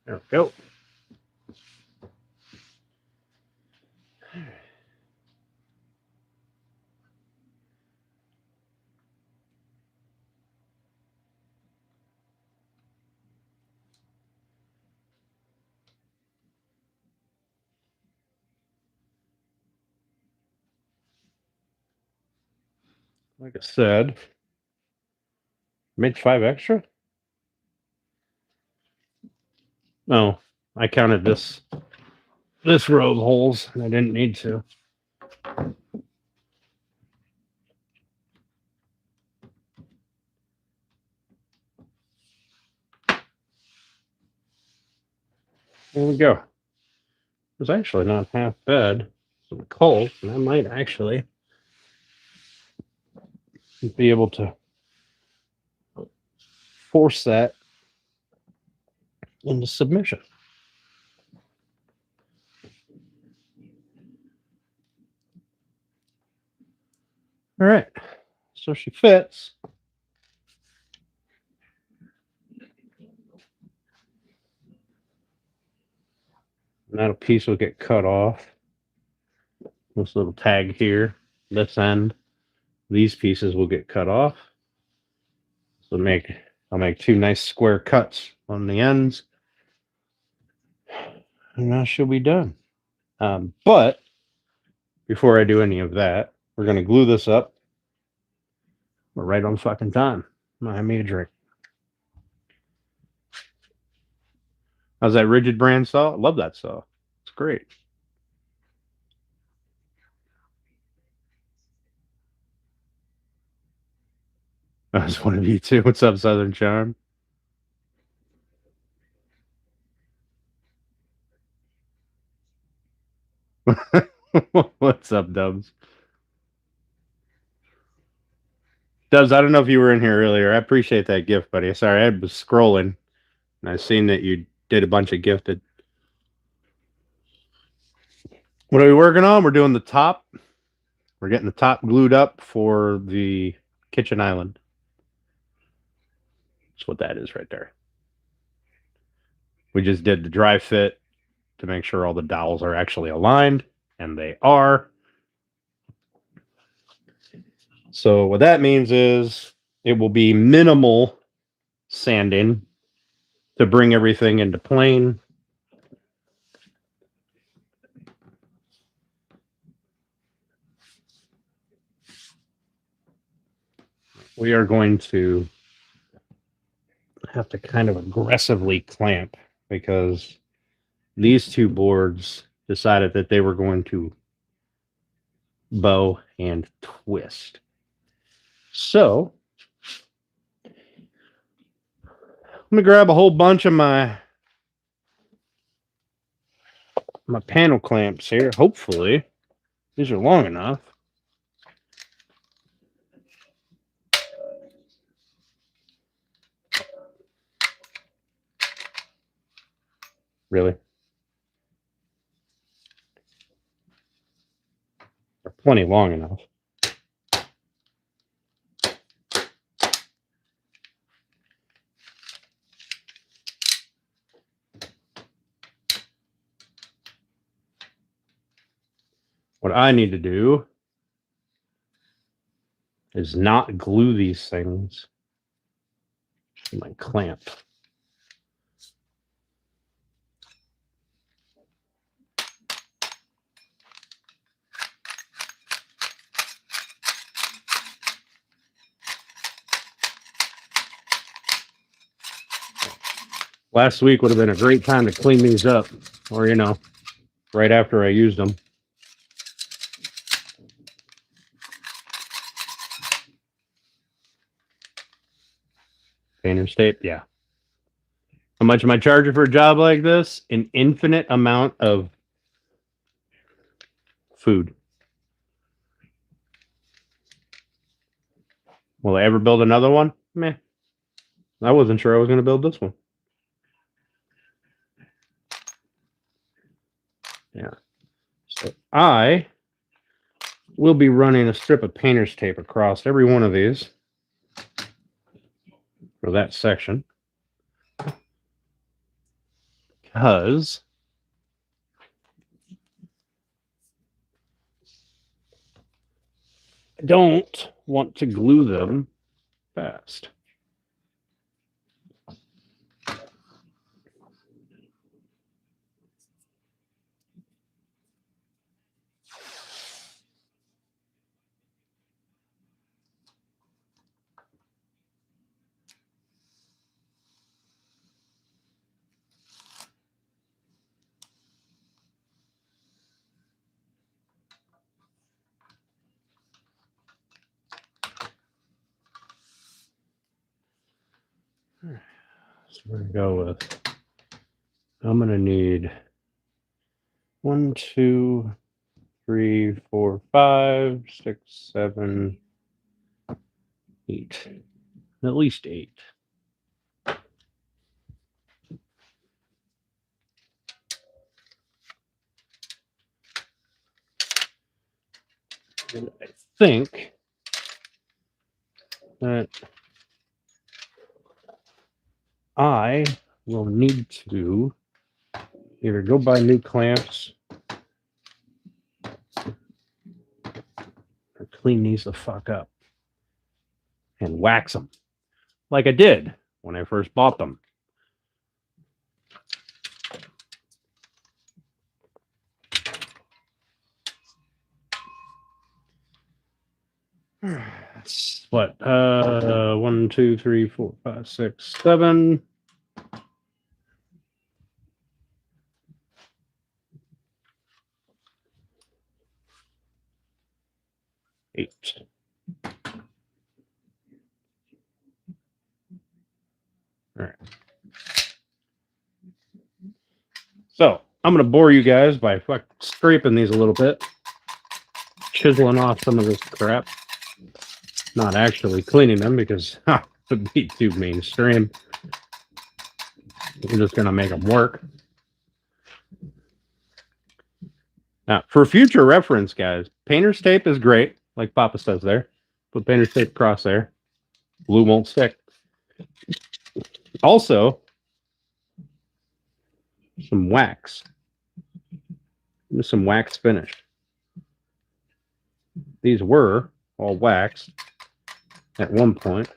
There we go. Like I said, made 5 extra? No, I counted this row of holes and I didn't need to. There we go. It was actually not half bad. Some coal, and I might actually be able to force that into submission. All right, so she fits. And that piece will get cut off. This little tag here, this end, these pieces will get cut off. So I'll make 2 nice square cuts on the ends, and that should be done. But before I do any of that, we're gonna glue this up. We're right on fucking time. I made a drink. How's that rigid brand saw? I love that saw. It's great. I just want to be too. What's up, Southern Charm? What's up, Dubs? Dubs, I don't know if you were in here earlier. I appreciate that gift, buddy. Sorry, I was scrolling and I seen that you did a bunch of gifted. What are we working on? We're doing the top. We're getting the top glued up for the kitchen island. That's what that is right there. We just did the dry fit to make sure all the dowels are actually aligned, and they are. So what that means is it will be minimal sanding to bring everything into plane. We are going to have to kind of aggressively clamp because these two boards decided that they were going to bow and twist. So let me grab a whole bunch of my panel clamps here. Hopefully these are long enough. Really? They're plenty long enough. What I need to do is not glue these things to my clamp. Last week would have been a great time to clean these up, or, you know, right after I used them. Painter's tape, yeah. How much am I charging for a job like this? An infinite amount of food. Will I ever build another one? Meh. I wasn't sure I was going to build this one. Yeah. So I will be running a strip of painter's tape across every one of these for that section. Because I don't want to glue them fast. So we're going to go with, I'm going to need 1, 2, 3, 4, 5, 6, 7, 8. At least 8. And I think that I will need to either go buy new clamps or clean these the fuck up and wax them like I did when I first bought them. What? 1, 2, 3, 4, 5, 6, 7. 8. All right. So I'm going to bore you guys by scraping these a little bit, chiseling off some of this crap. Not actually cleaning them because it would be too mainstream. We're just going to make them work. Now, for future reference, guys, painter's tape is great, like Papa says there. Put painter's tape across there. Glue won't stick. Also, some wax. Just some wax finish. These were all waxed at one point.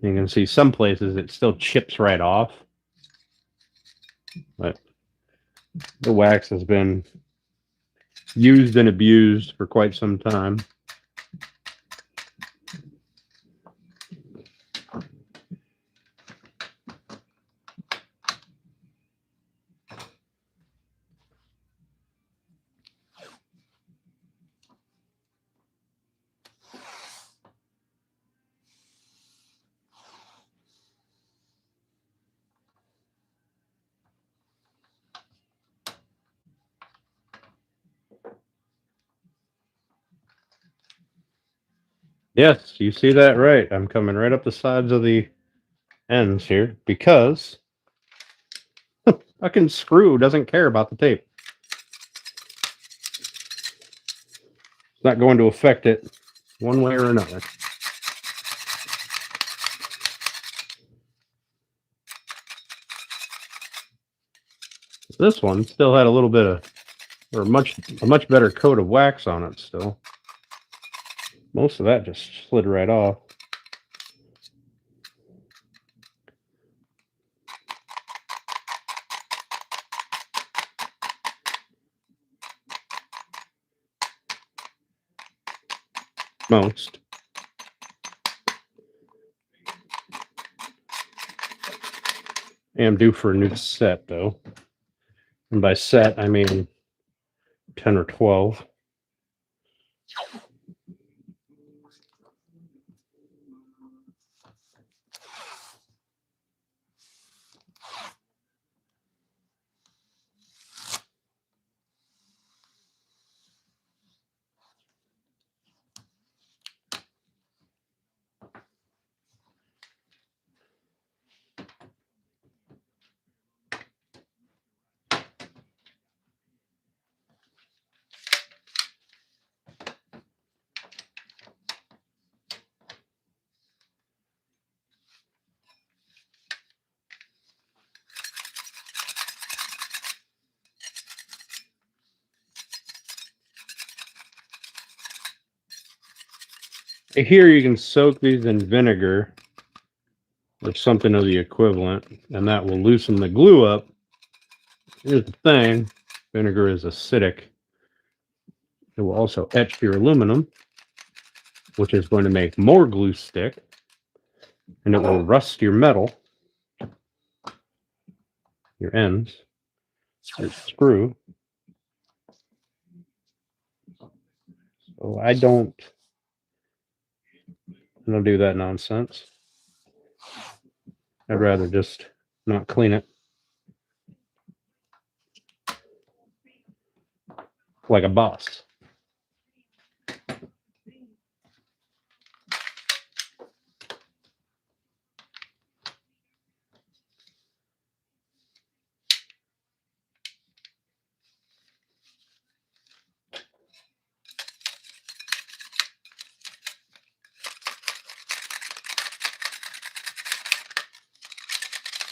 You can see some places it still chips right off. But the wax has been used and abused for quite some time. Yes, you see that right. I'm coming right up the sides of the ends here because fucking screw doesn't care about the tape. It's not going to affect it one way or another. This one still had a little bit of, or a much better coat of wax on it still. Most of that just slid right off. Most. I am due for a new set though. And by set, I mean 10 or 12. Here you can soak these in vinegar or something of the equivalent, and that will loosen the glue up. Here's the thing, vinegar is acidic. It will also etch your aluminum, which is going to make more glue stick, and it will rust your metal, your ends, your screw. So I don't do that nonsense. I'd rather just not clean it. Like a boss.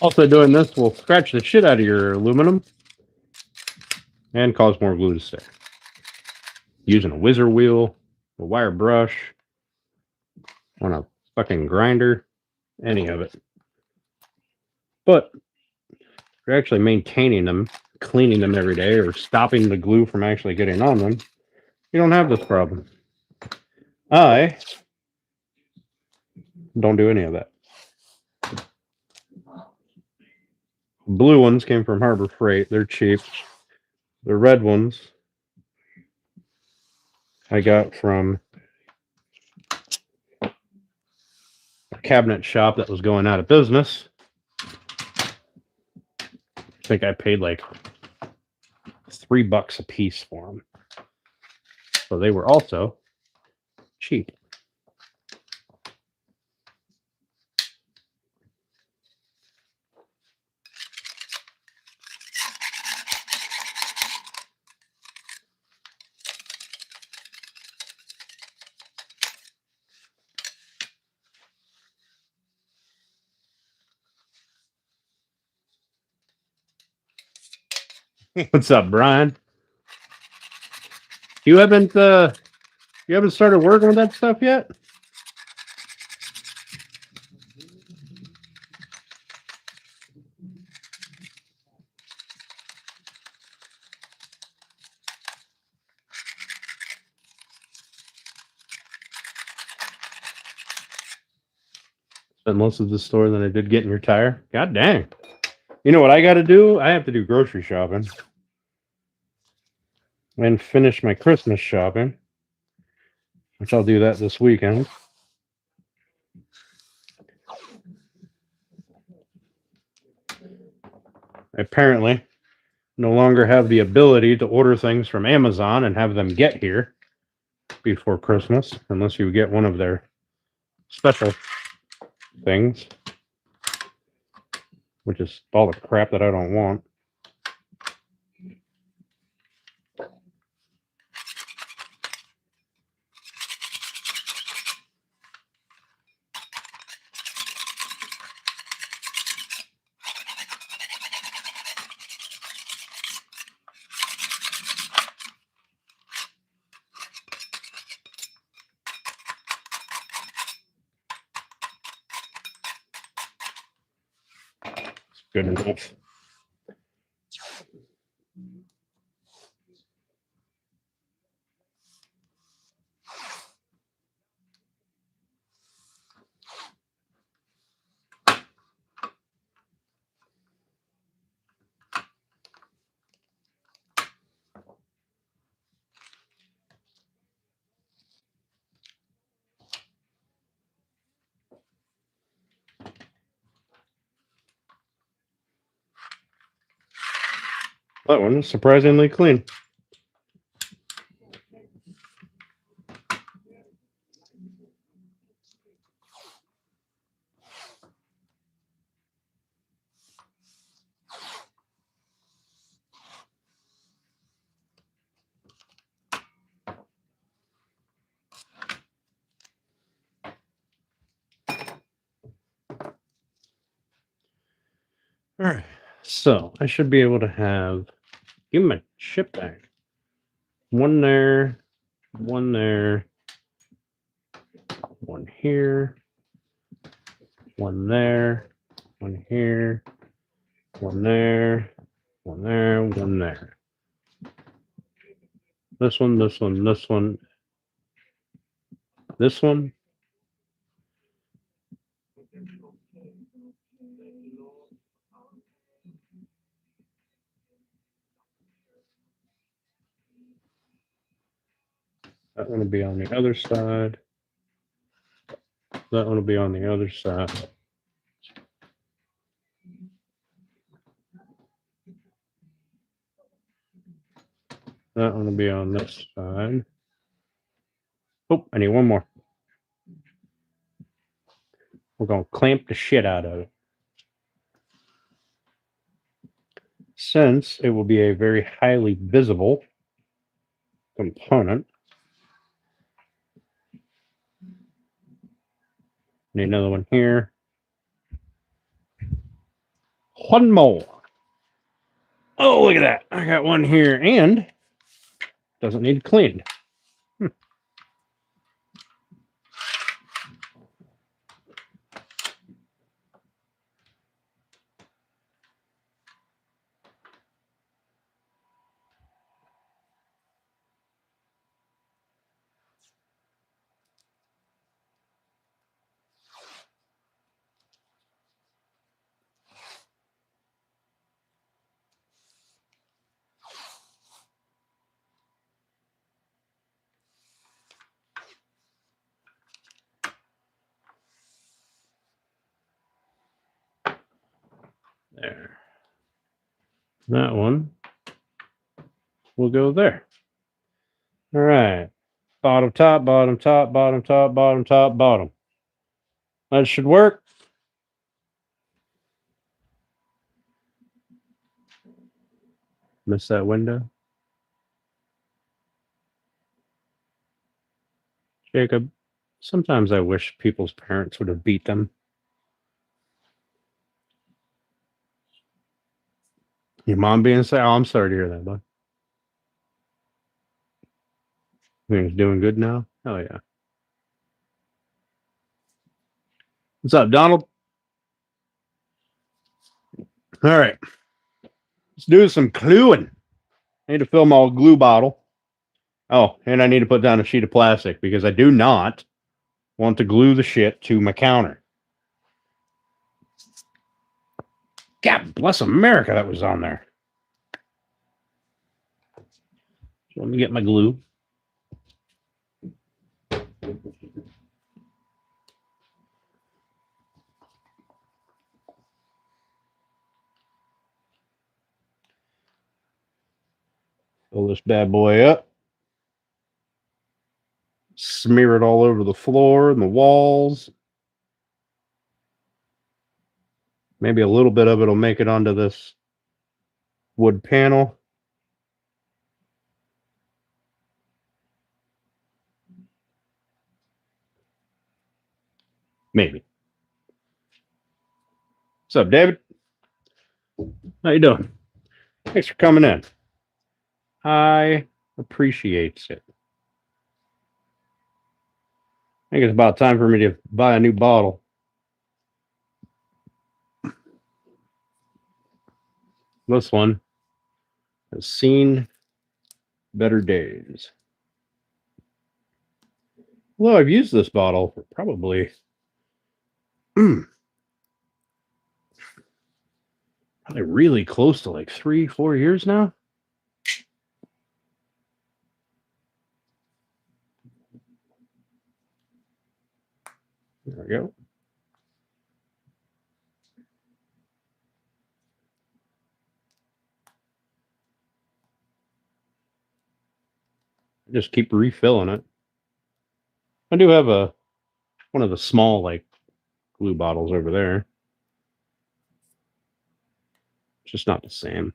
Also, doing this will scratch the shit out of your aluminum and cause more glue to stick. Using a whizzer wheel, a wire brush, on a fucking grinder, any of it. But if you're actually maintaining them, cleaning them every day, or stopping the glue from actually getting on them, you don't have this problem. I don't do any of that. Blue ones came from Harbor Freight. They're cheap. The red ones I got from a cabinet shop that was going out of business. think I paid like $3 a piece for them. So they were also cheap. What's up, Brian? You haven't started working with that stuff yet? Spent most of the store than I did getting your tire. God dang. You know what I got to do? I have to do grocery shopping and finish my Christmas shopping, which I'll do that this weekend. I apparently no longer have the ability to order things from Amazon and have them get here before Christmas, unless you get one of their special things, which is all the crap that I don't want. It's good enough. That one is surprisingly clean. All right, so I should be able to have give me my chip bag. One there, one there, one here, one there, one here, one there, one there, one there. This one, this one, this one, this one. That one will be on the other side. That one will be on the other side. That one will be on this side. Oh, I need one more. We're going to clamp the shit out of it. Since it will be a very highly visible component. Need another one here. One more. Oh, look at that. I got one here and doesn't need cleaned. There. That one will go there. All right. Bottom, top, bottom, top, bottom, top, bottom, top, bottom. That should work. Miss that window. Jacob, sometimes I wish people's parents would have beat them. Your mom being sad? Oh, I'm sorry to hear that, bud. Things doing good now? Oh, yeah. What's up, Donald? All right. Let's do some gluing. I need to fill my glue bottle. Oh, and I need to put down a sheet of plastic because I do not want to glue the shit to my counter. God bless America, that was on there. So let me get my glue. Fill this bad boy up. Smear it all over the floor and the walls. Maybe a little bit of it will make it onto this wood panel. Maybe. What's up, David? How you doing? Thanks for coming in. I appreciate it. I think it's about time for me to buy a new bottle. This one has seen better days. Well, I've used this bottle for probably really close to like 3-4 years now. There we go. Just keep refilling it. I do have one of the small like glue bottles over there. It's just not the same.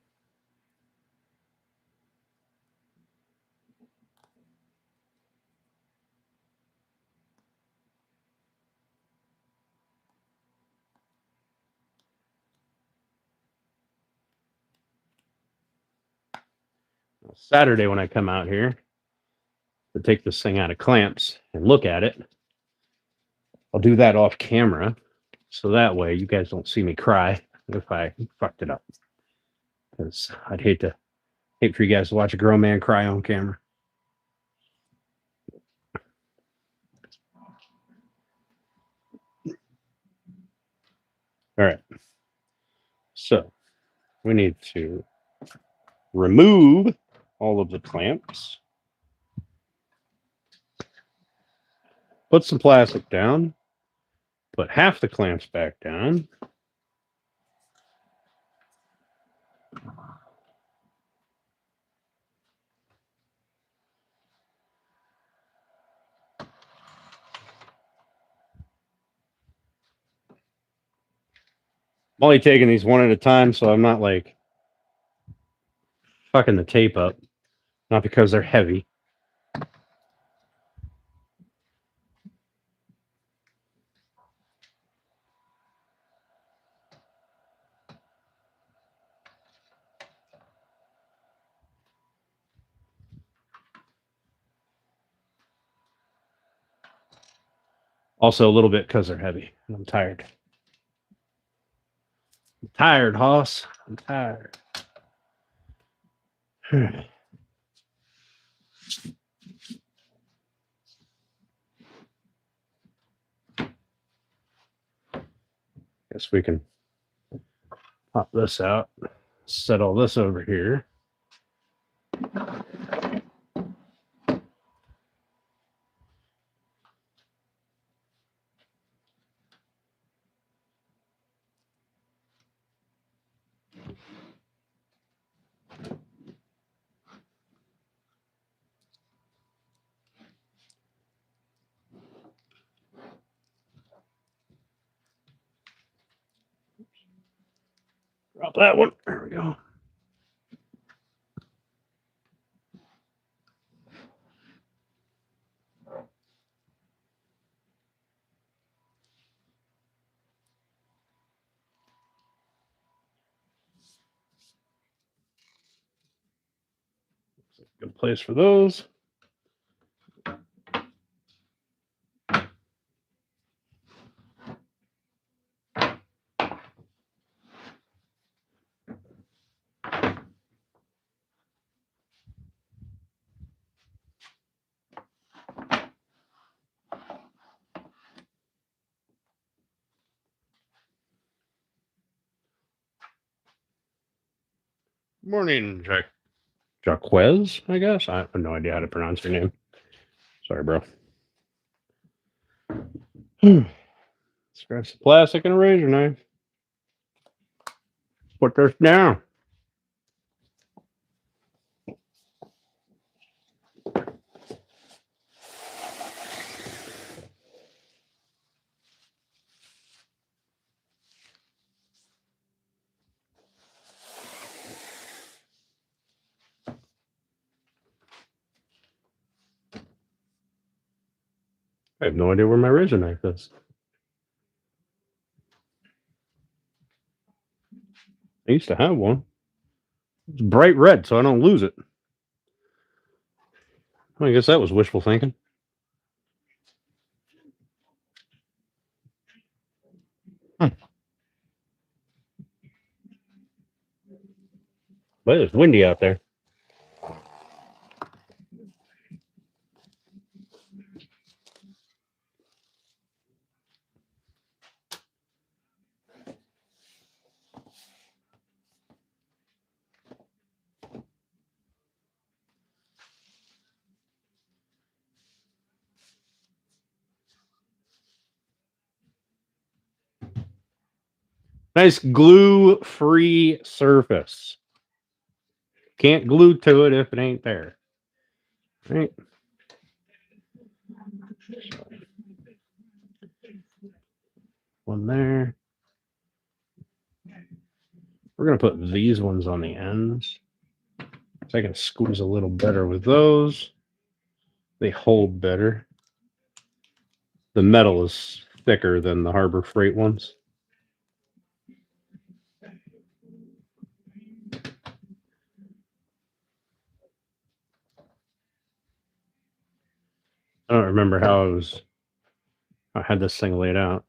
Saturday when I come out here to take this thing out of clamps and look at it, I'll do that off camera, so that way you guys don't see me cry if I fucked it up. Because I'd hate for you guys to watch a grown man cry on camera. All right. So we need to remove all of the clamps. Put some plastic down. Put half the clamps back down. I'm only taking these one at a time, so I'm not like fucking the tape up. Not because they're heavy. Also a little bit because they're heavy. I'm tired. I'm tired, Hoss. I'm tired. Guess we can pop this out. Set all this over here. Drop that one. There we go. Good place for those. Morning, Jaquez, I guess. I have no idea how to pronounce your name. Sorry, bro. Scratch the plastic and a razor knife. Put this down. I have no idea where my razor knife is. I used to have one. It's bright red, so I don't lose it. I guess that was wishful thinking. But it's windy out there. Nice glue-free surface. Can't glue to it if it ain't there. Right? One there. We're going to put these ones on the ends. So I can squeeze a little better with those. They hold better. The metal is thicker than the Harbor Freight ones. I don't remember how I had this thing laid out.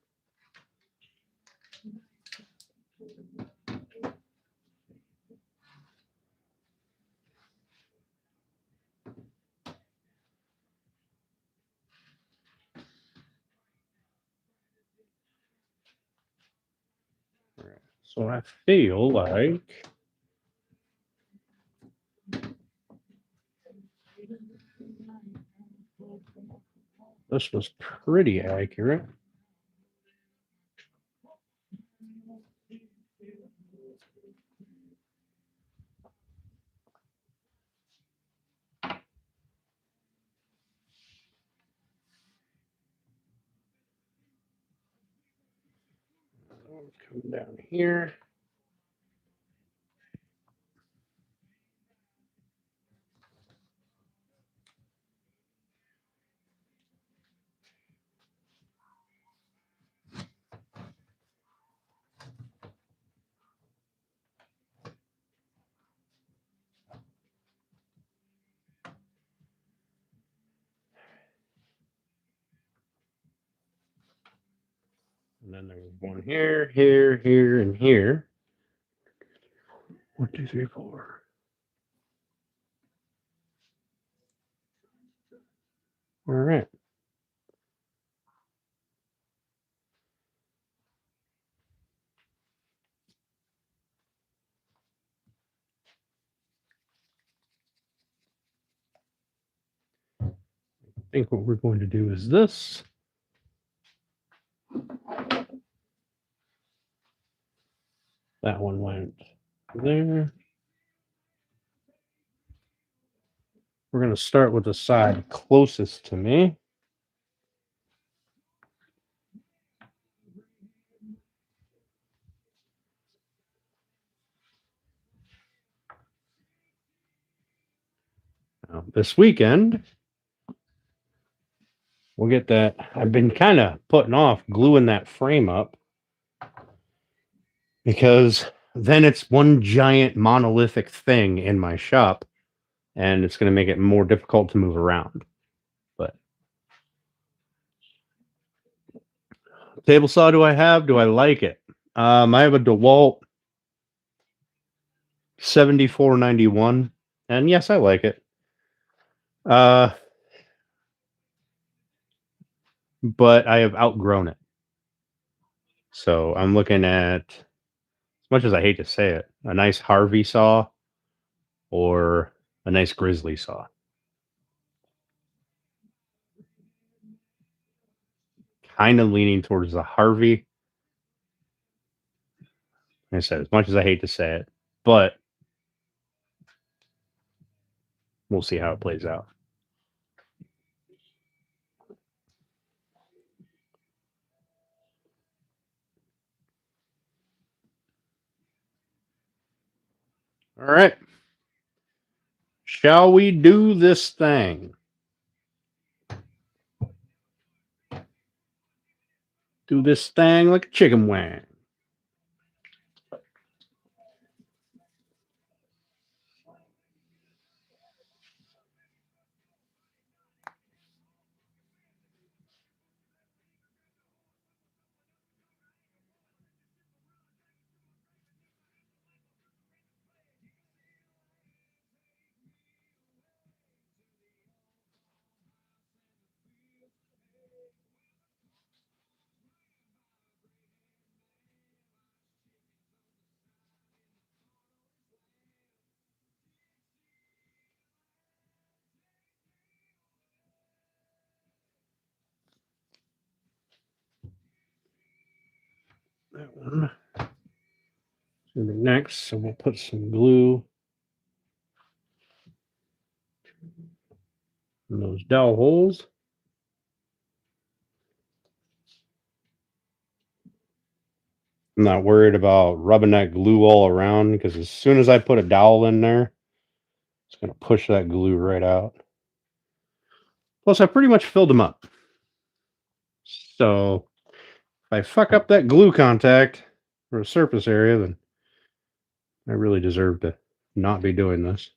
So I feel like this was pretty accurate. Come down here. And then there's one here, here, and here. 1, 2, 3, 4. All right. I think what we're going to do is this. That one went there. We're going to start with the side closest to me. This weekend, we'll get that. I've been kind of putting off gluing that frame up because then it's one giant monolithic thing in my shop and it's going to make it more difficult to move around. But table saw do I have? Do I like it? I have a DeWalt 7491, and yes, I like it. But I have outgrown it. So I'm looking at, as much as I hate to say it, a nice Harvey saw or a nice Grizzly saw. Kind of leaning towards the Harvey. Like I said, as much as I hate to say it, but we'll see how it plays out. All right. Shall we do this thing? Do this thing like a chicken wing. That one. Gonna be next, so we'll put some glue in those dowel holes. I'm not worried about rubbing that glue all around because as soon as I put a dowel in there, it's going to push that glue right out. Plus, I pretty much filled them up. So if I fuck up that glue contact or a surface area, then I really deserve to not be doing this.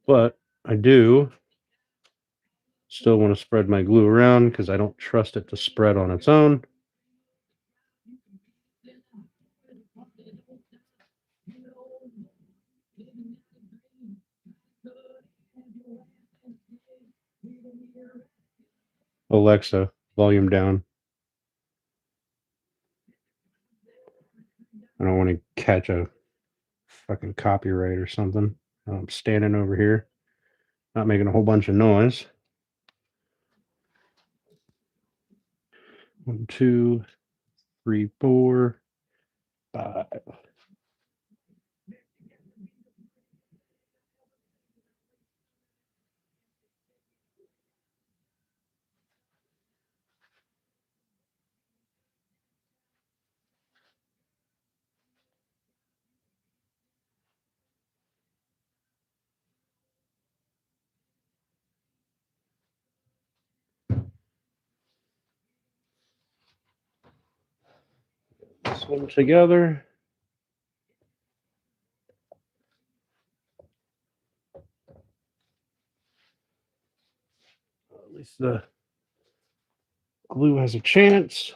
But I do still want to spread my glue around because I don't trust it to spread on its own. Alexa, volume down. I don't want to catch a fucking copyright or something. I'm standing over here, not making a whole bunch of noise. 1, 2, 3, 4, 5. This one together. At least the glue has a chance.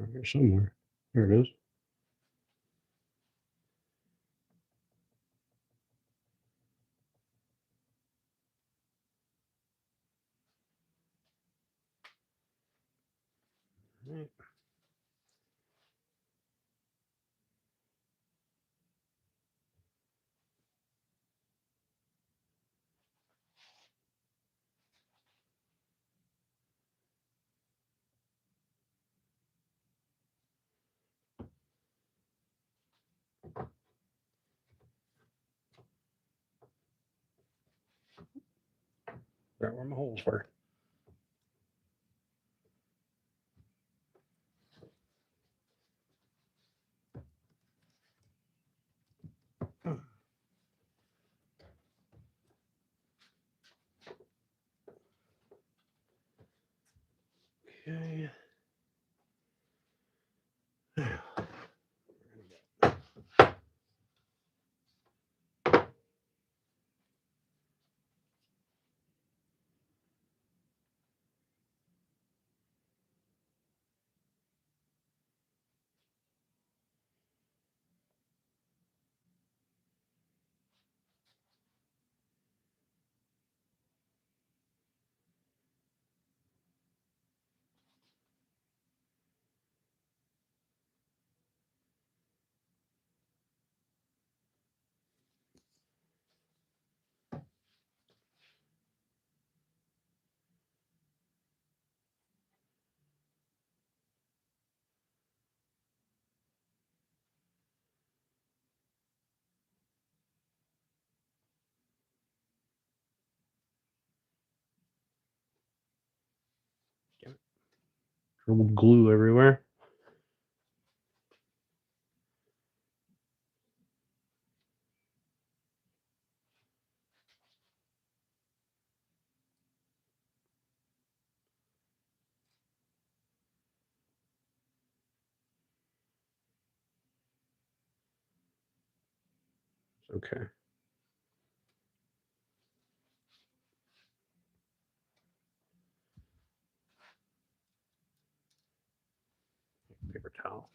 Right here somewhere. Here it is. Right. Right where my holes were. Okay. Dribbled glue everywhere. Okay. Paper towel.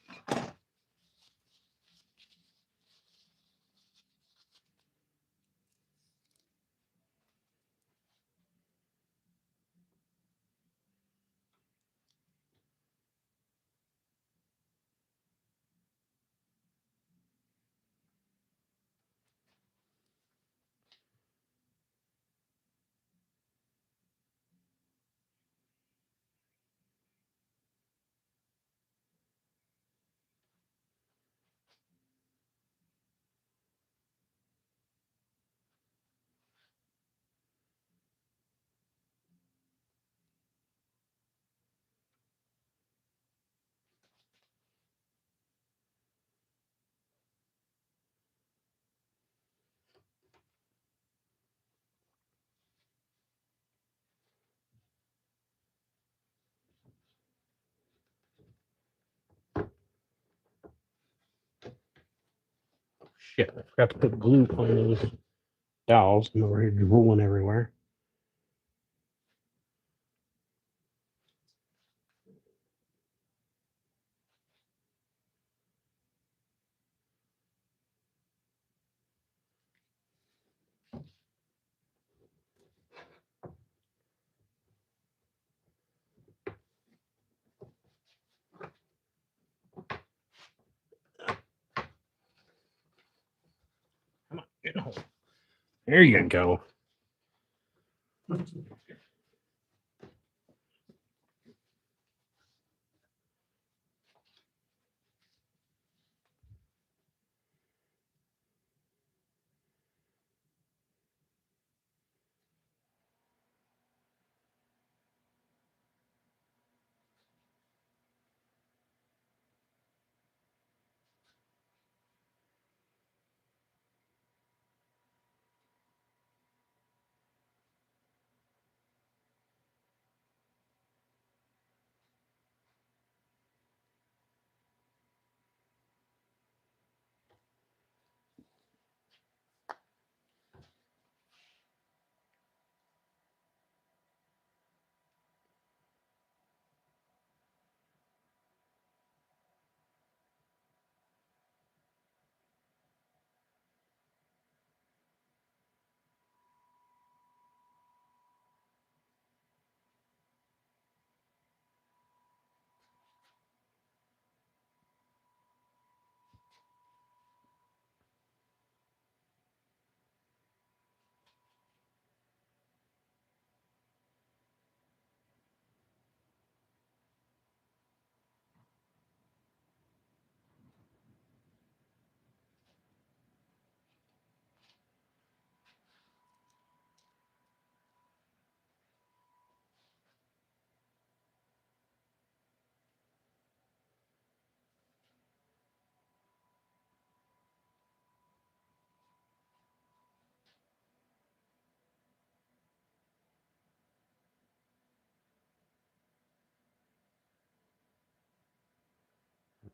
Shit, I forgot to put glue on those dowels and over here drooling everywhere. Come on, get in the hole. There you go.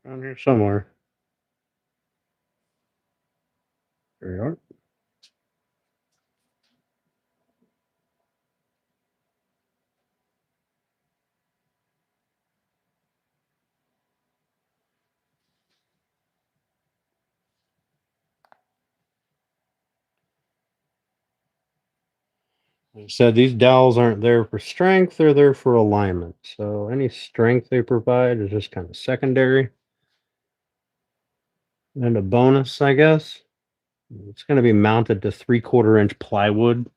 Down here somewhere. There you are. Like I said, these dowels aren't there for strength, they're there for alignment. So any strength they provide is just kind of secondary and a bonus, I guess. It's going to be mounted to 3/4 inch plywood.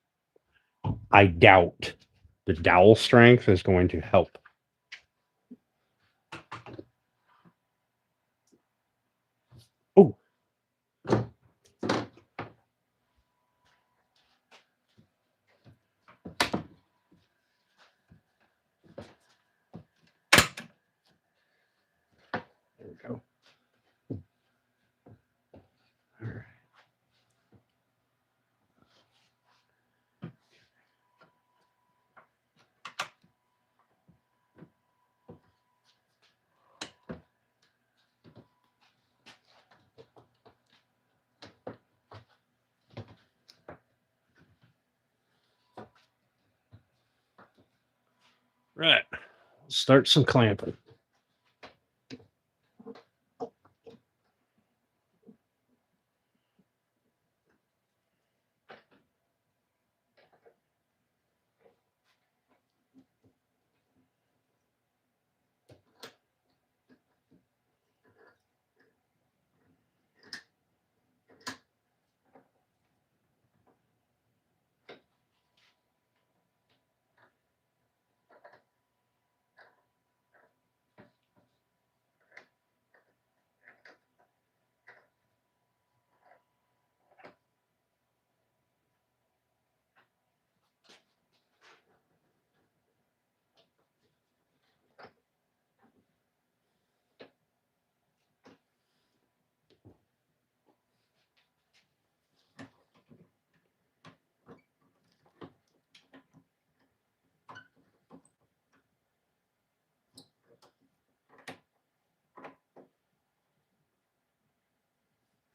I doubt the dowel strength is going to help. Oh, there we go. All right. Right. Start some clamping.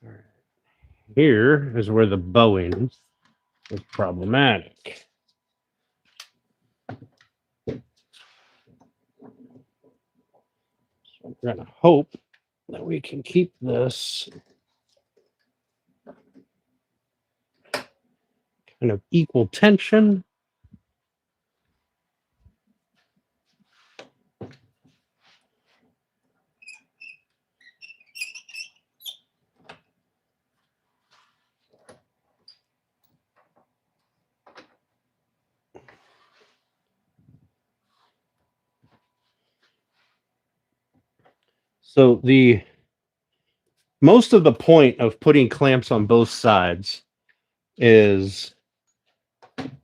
All right. Here is where the bowing is problematic. So I'm going to hope that we can keep this kind of equal tension. So the most of the point of putting clamps on both sides is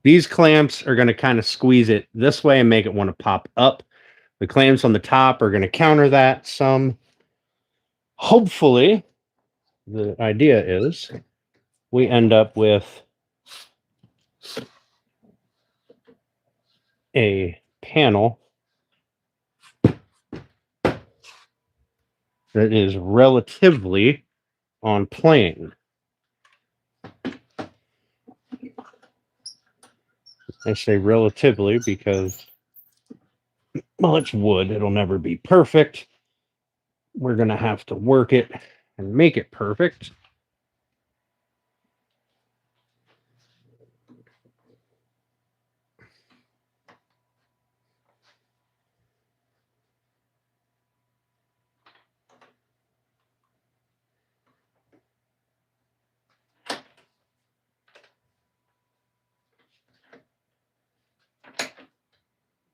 these clamps are going to kind of squeeze it this way and make it want to pop up. The clamps on the top are going to counter that some. Hopefully, the idea is we end up with a panel that is relatively on plane. I say relatively because, well, it's wood. It'll never be perfect. We're going to have to work it and make it perfect.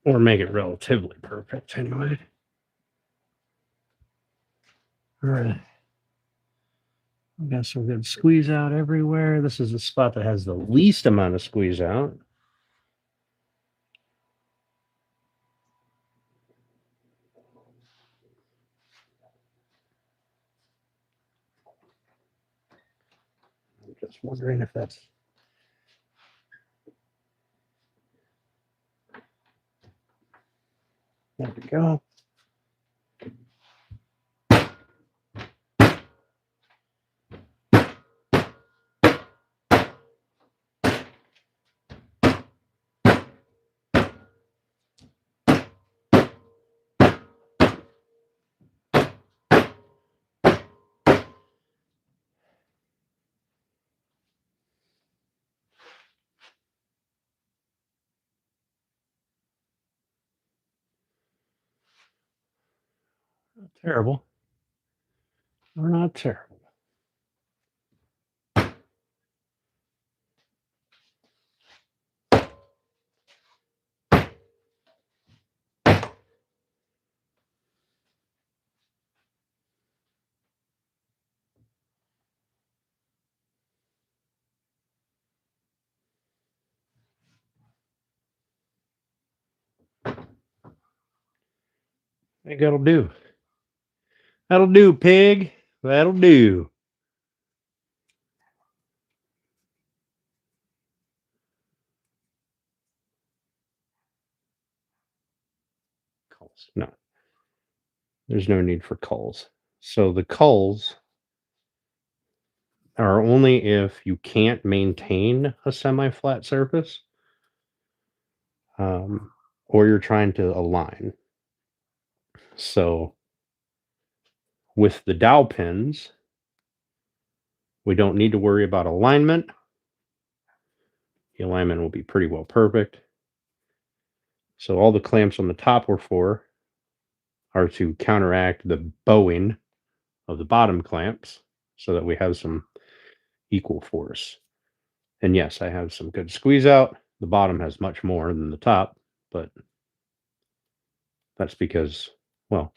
Or make it relatively perfect, anyway. All right. I got some good squeeze out everywhere. This is the spot that has the least amount of squeeze out. I'm just wondering if that's... There we go. Not terrible. We're not terrible. I think that'll do. That'll do, pig. That'll do. Culls. No. There's no need for culls. So the culls are only if you can't maintain a semi-flat surface, or you're trying to align. So with the dowel pins, we don't need to worry about alignment. The alignment will be pretty well perfect. So all the clamps on the top were for are to counteract the bowing of the bottom clamps so that we have some equal force. And yes, I have some good squeeze out. The bottom has much more than the top, but that's because, well,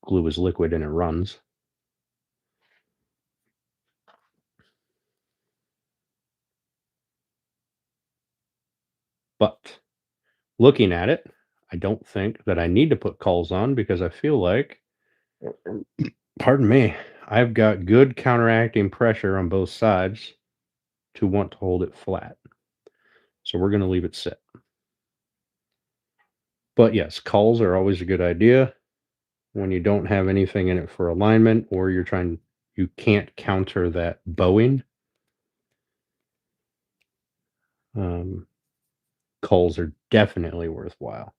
glue is liquid and it runs. But looking at it, I don't think that I need to put culls on because I feel like, pardon me, I've got good counteracting pressure on both sides to want to hold it flat. So we're going to leave it sit. But yes, culls are always a good idea when you don't have anything in it for alignment or you can't counter that bowing. Culls are definitely worthwhile.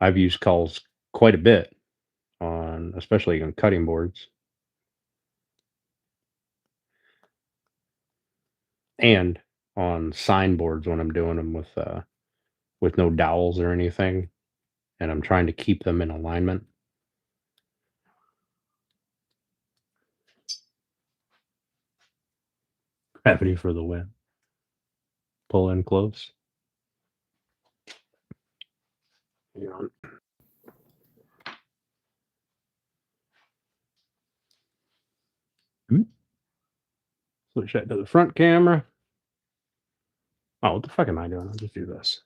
I've used culls quite a bit especially on cutting boards. And on sign boards when I'm doing them with no dowels or anything, and I'm trying to keep them in alignment. Gravity for the win. Pull in close. Switch that to the front camera. Oh, what the fuck am I doing? I'll just do this.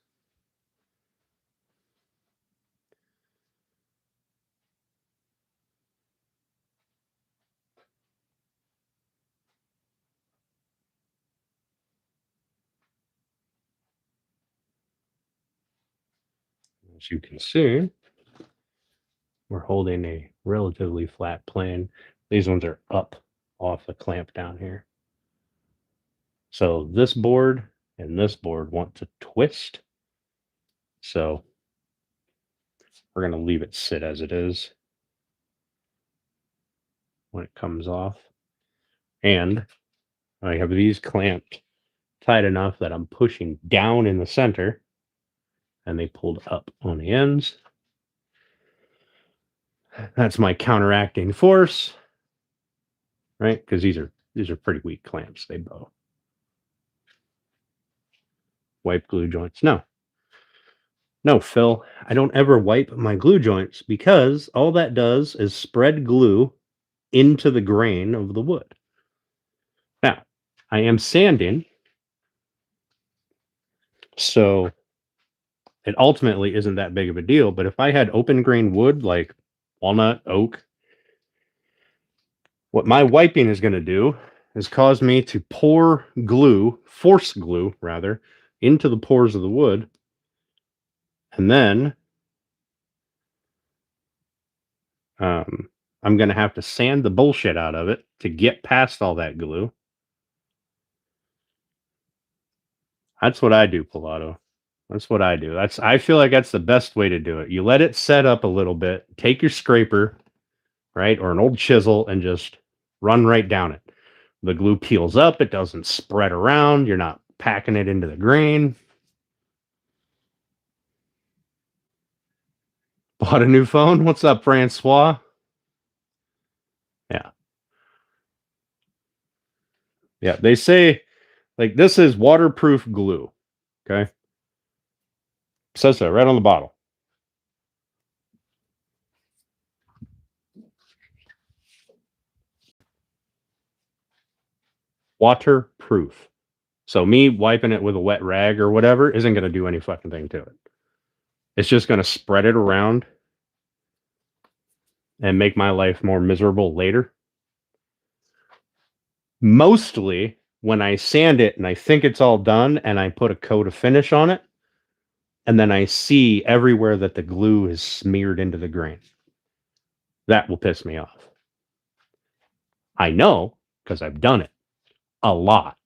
As you can see, we're holding a relatively flat plane. These ones are up off the clamp down here. So this board and this board want to twist. So we're going to leave it sit as it is when it comes off. And I have these clamped tight enough that I'm pushing down in the center and they pulled up on the ends. That's my counteracting force, right? Because these are pretty weak clamps. They bow. Wipe glue joints. No, Phil, I don't ever wipe my glue joints because all that does is spread glue into the grain of the wood. Now, I am sanding, so it ultimately isn't that big of a deal. But if I had open grain wood like walnut, oak, what my wiping is going to do is cause me to force glue rather, into the pores of the wood. And then I'm going to have to sand the bullshit out of it to get past all that glue. That's what I do, Pilato. That's what I do. I feel like that's the best way to do it. You let it set up a little bit, take your scraper, right, or an old chisel, and just run right down it. The glue peels up. It doesn't spread around. You're not packing it into the grain. Bought a new phone. What's up, Francois? Yeah. Yeah. They say, like, this is waterproof glue. Okay. Says so right on the bottle. Waterproof. So me wiping it with a wet rag or whatever isn't going to do any fucking thing to it. It's just going to spread it around and make my life more miserable later. Mostly when I sand it and I think it's all done and I put a coat of finish on it, and then I see everywhere that the glue is smeared into the grain. That will piss me off. I know because I've done it a lot.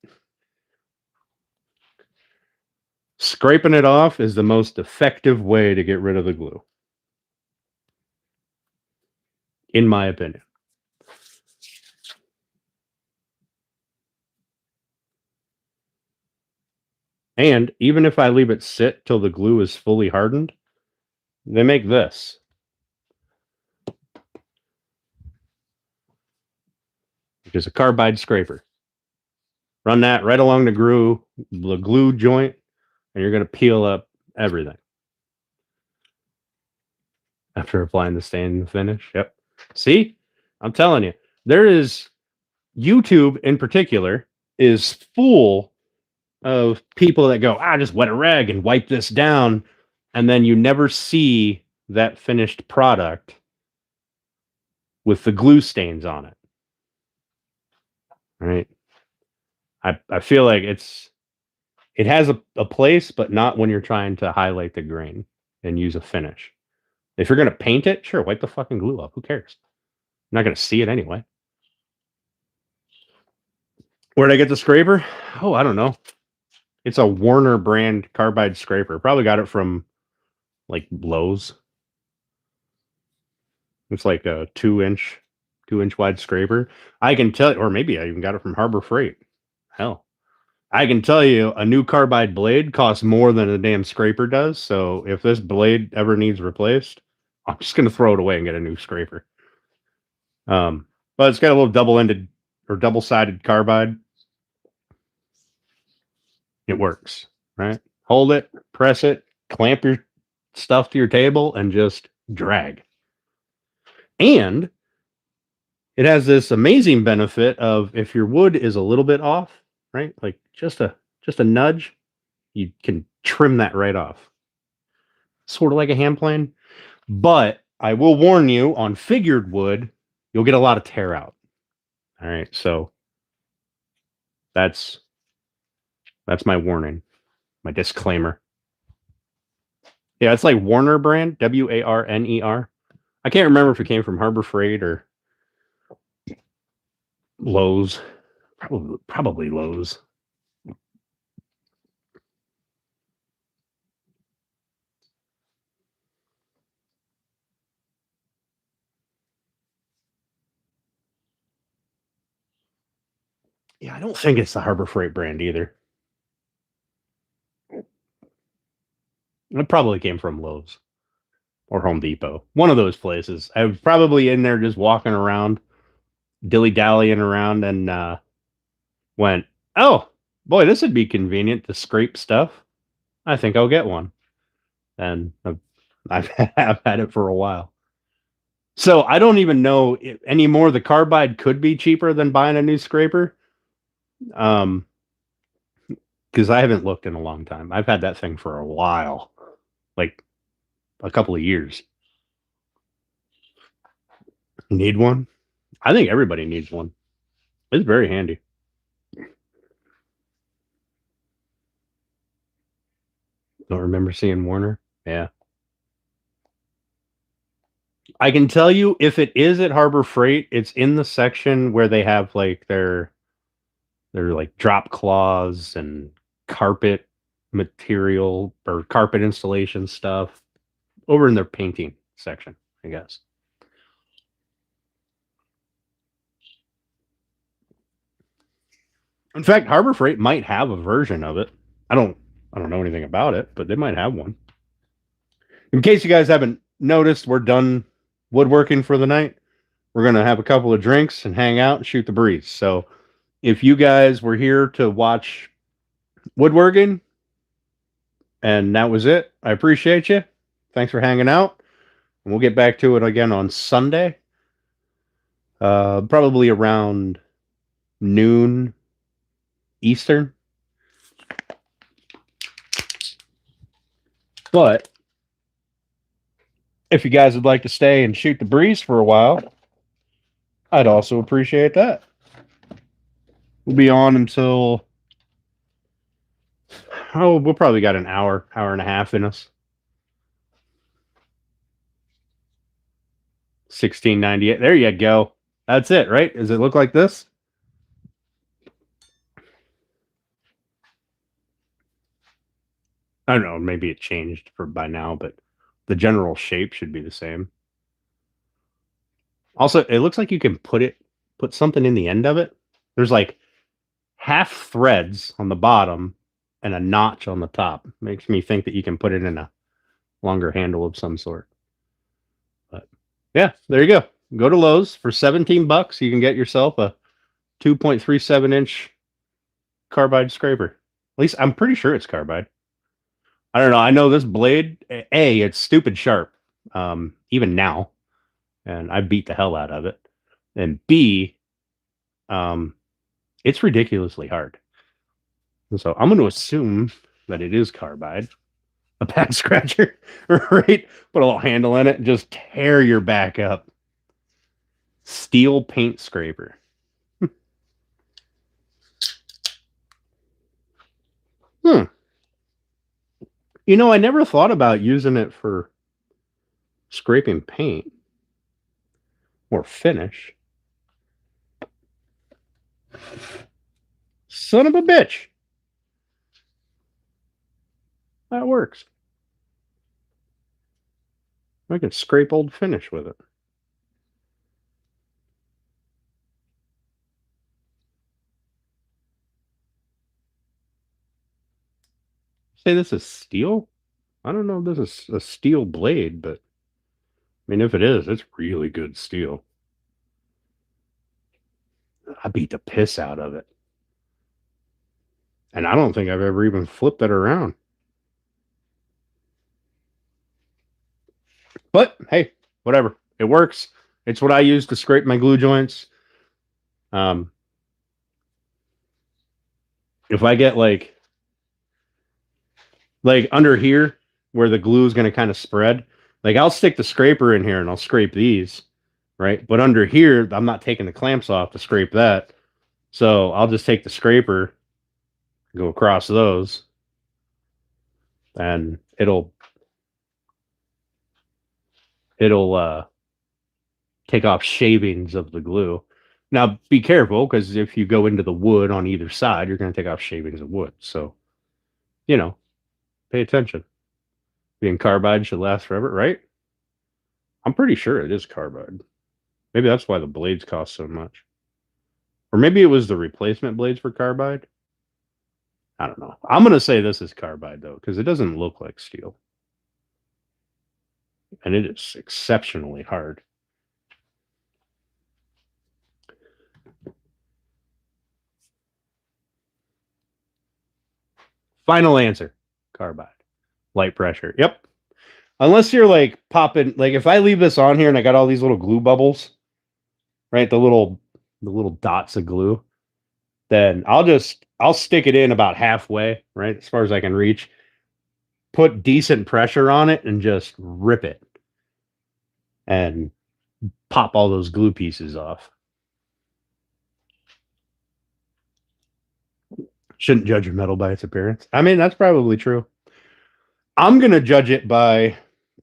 Scraping it off is the most effective way to get rid of the glue, in my opinion. And even if I leave it sit till the glue is fully hardened, they make this. Which is a carbide scraper. Run that right along the glue joint, and you're going to peel up everything. After applying the stain finish. Yep. See? I'm telling you. There is YouTube in particular is full of people that go, just wet a rag and wipe this down, and then you never see that finished product with the glue stains on it. Right? I feel like it has a place, but not when you're trying to highlight the grain and use a finish. If you're going to paint it, sure, wipe the fucking glue up. Who cares? I'm not going to see it anyway. Where'd I get the scraper? Oh, I don't know. It's a Warner brand carbide scraper. Probably got it from like Lowe's. It's like a 2-inch wide scraper. I can tell, or maybe I even got it from Harbor Freight. Hell, I can tell you a new carbide blade costs more than a damn scraper does. So if this blade ever needs replaced, I'm just going to throw it away and get a new scraper. But it's got a little double-ended or double-sided carbide. It works, right? Hold it, press it, clamp your stuff to your table, and just drag. And it has this amazing benefit of if your wood is a little bit off, right? Like just a nudge, you can trim that right off. Sort of like a hand plane. But I will warn you, on figured wood, you'll get a lot of tear out. All right, so that's my warning, my disclaimer. Yeah, it's like Warner brand, Warner. I can't remember if it came from Harbor Freight or Lowe's. Probably Lowe's. Yeah, I don't think it's the Harbor Freight brand either. It probably came from Lowe's or Home Depot. One of those places. I was probably in there just walking around, dilly-dallying around, and went, oh, boy, this would be convenient to scrape stuff. I think I'll get one. And I've had it for a while. So I don't even know anymore. The carbide could be cheaper than buying a new scraper. Because I haven't looked in a long time. I've had that thing for a while, like a couple of years. Need one? I think everybody needs one. It's very handy. Don't remember seeing Warner? Yeah. I can tell you if it is at Harbor Freight, it's in the section where they have like their like drop cloths and carpet material or carpet installation stuff over in their painting section, I guess. In fact, Harbor Freight might have a version of it. I don't know anything about it, but they might have one. In case you guys haven't noticed we're done woodworking for the night. We're going to have a couple of drinks and hang out and shoot the breeze. So if you guys were here to watch woodworking and that was it, I appreciate you. Thanks for hanging out. And we'll get back to it again on Sunday. Probably around noon Eastern. But if you guys would like to stay and shoot the breeze for a while, I'd also appreciate that. We'll be on until, we'll probably got an hour and a half in us. 1698. There you go. That's it, right? Does it look like this? I don't know. Maybe it changed for by now, but the general shape should be the same. Also, it looks like you can put something in the end of it. There's like half threads on the bottom and a notch on the top. Makes me think that you can put it in a longer handle of some sort. But yeah, there you go. Go to Lowe's for $17. You can get yourself a 2.37 inch carbide scraper. At least I'm pretty sure it's carbide. I don't know. I know this blade, A, it's stupid sharp, even now, and I beat the hell out of it. And B, it's ridiculously hard. And so I'm going to assume that it is carbide, a back scratcher, right? Put a little handle in it and just tear your back up. Steel paint scraper. You know, I never thought about using it for scraping paint or finish. Son of a bitch. That works. I can scrape old finish with it. Say this is steel? I don't know if this is a steel blade, but I mean, if it is, it's really good steel. I beat the piss out of it. And I don't think I've ever even flipped it around. But hey, whatever. It works. It's what I use to scrape my glue joints. If I get like under here where the glue is going to kind of spread, like I'll stick the scraper in here and I'll scrape these, right? But under here, I'm not taking the clamps off to scrape that. So I'll just take the scraper, go across those, and it'll take off shavings of the glue. Now, be careful, because if you go into the wood on either side, you're going to take off shavings of wood. So, you know, pay attention. Being carbide should last forever, right? I'm pretty sure it is carbide. Maybe that's why the blades cost so much. Or maybe it was the replacement blades for carbide. I don't know. I'm going to say this is carbide, though, because it doesn't look like steel. And it is exceptionally hard. Final answer, carbide. Light pressure. Yep. Unless you're like popping, like if I leave this on here and I got all these little glue bubbles, right? The little dots of glue, then I'll stick it in about halfway, right? As far as I can reach, put decent pressure on it and just rip it and pop all those glue pieces off. Shouldn't judge a metal by its appearance. I mean, that's probably true. I'm going to judge it by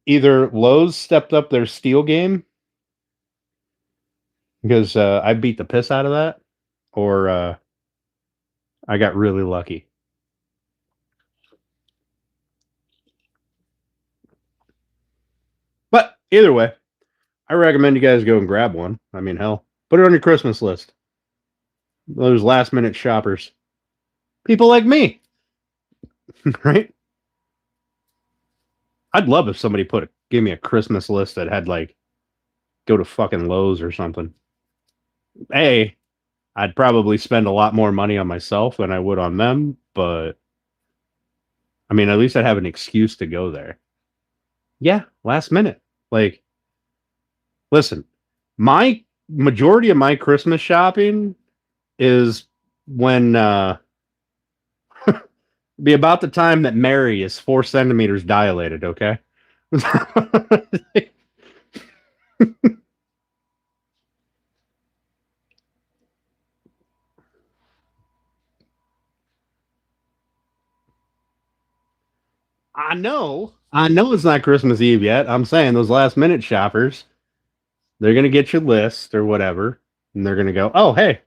either Lowe's stepped up their steel game because I beat the piss out of that, or I got really lucky. But either way, I recommend you guys go and grab one. I mean, hell, put it on your Christmas list. Those last minute shoppers. People like me. Right? I'd love if somebody put gave me a Christmas list that had like go to fucking Lowe's or something. I'd probably spend a lot more money on myself than I would on them, but I mean, at least I'd have an excuse to go there. Yeah, last minute. Like, listen, my majority of my Christmas shopping is when be about the time that Mary is 4 centimeters dilated, okay? I know it's not Christmas Eve yet. I'm saying those last minute shoppers, they're gonna get your list or whatever, and they're gonna go, "Oh, hey,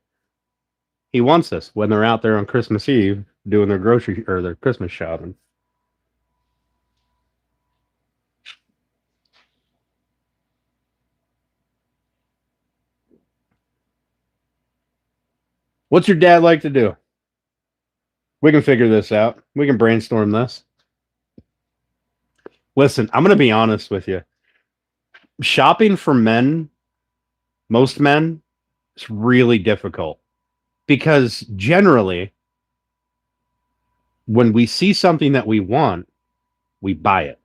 he wants this." When they're out there on Christmas Eve doing their grocery or their Christmas shopping. What's your dad like to do? We can figure this out. We can brainstorm this. Listen, I'm gonna be honest with you. Shopping for men, most men, is really difficult because generally when we see something that we want, we buy it.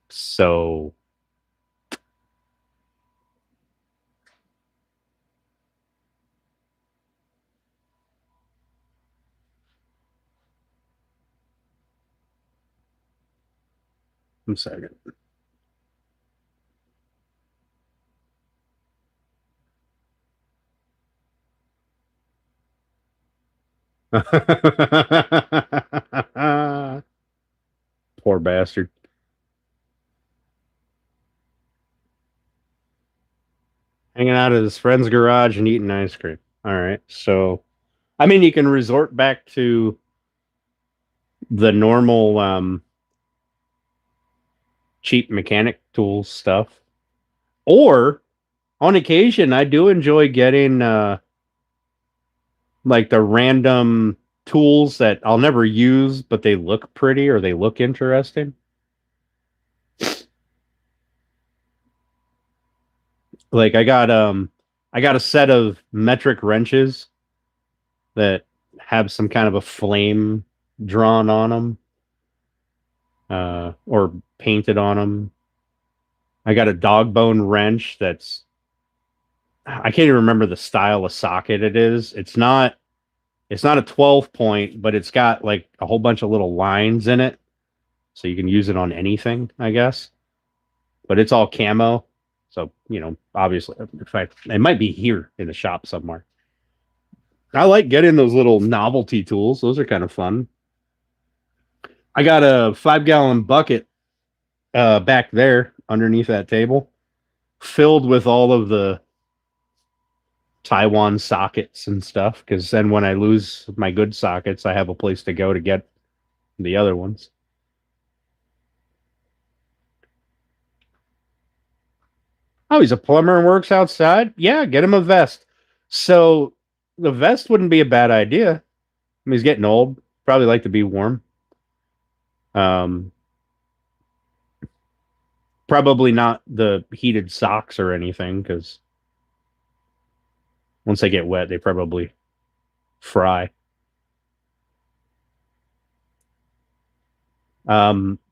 So, 1 second. Poor bastard. Hanging out at his friend's garage and eating ice cream. All right. So, I mean, you can resort back to the normal cheap mechanic tools stuff. Or on occasion, I do enjoy getting like the random tools that I'll never use, but they look pretty or they look interesting. Like I got a set of metric wrenches that have some kind of a flame drawn on them or painted on them. I got a dog bone wrench that's I can't even remember the style of socket it is. It's not a 12 point, but it's got like a whole bunch of little lines in it. So you can use it on anything, I guess. But it's all camo. So, you know, obviously, in fact, it might be here in the shop somewhere. I like getting those little novelty tools. Those are kind of fun. I got a 5 gallon bucket back there underneath that table filled with all of the Taiwan sockets and stuff. Because then when I lose my good sockets, I have a place to go to get the other ones. Oh, he's a plumber and works outside? Yeah, get him a vest. So the vest wouldn't be a bad idea. I mean, he's getting old. Probably like to be warm. Um, Probably not the heated socks or anything because once they get wet, they probably fry.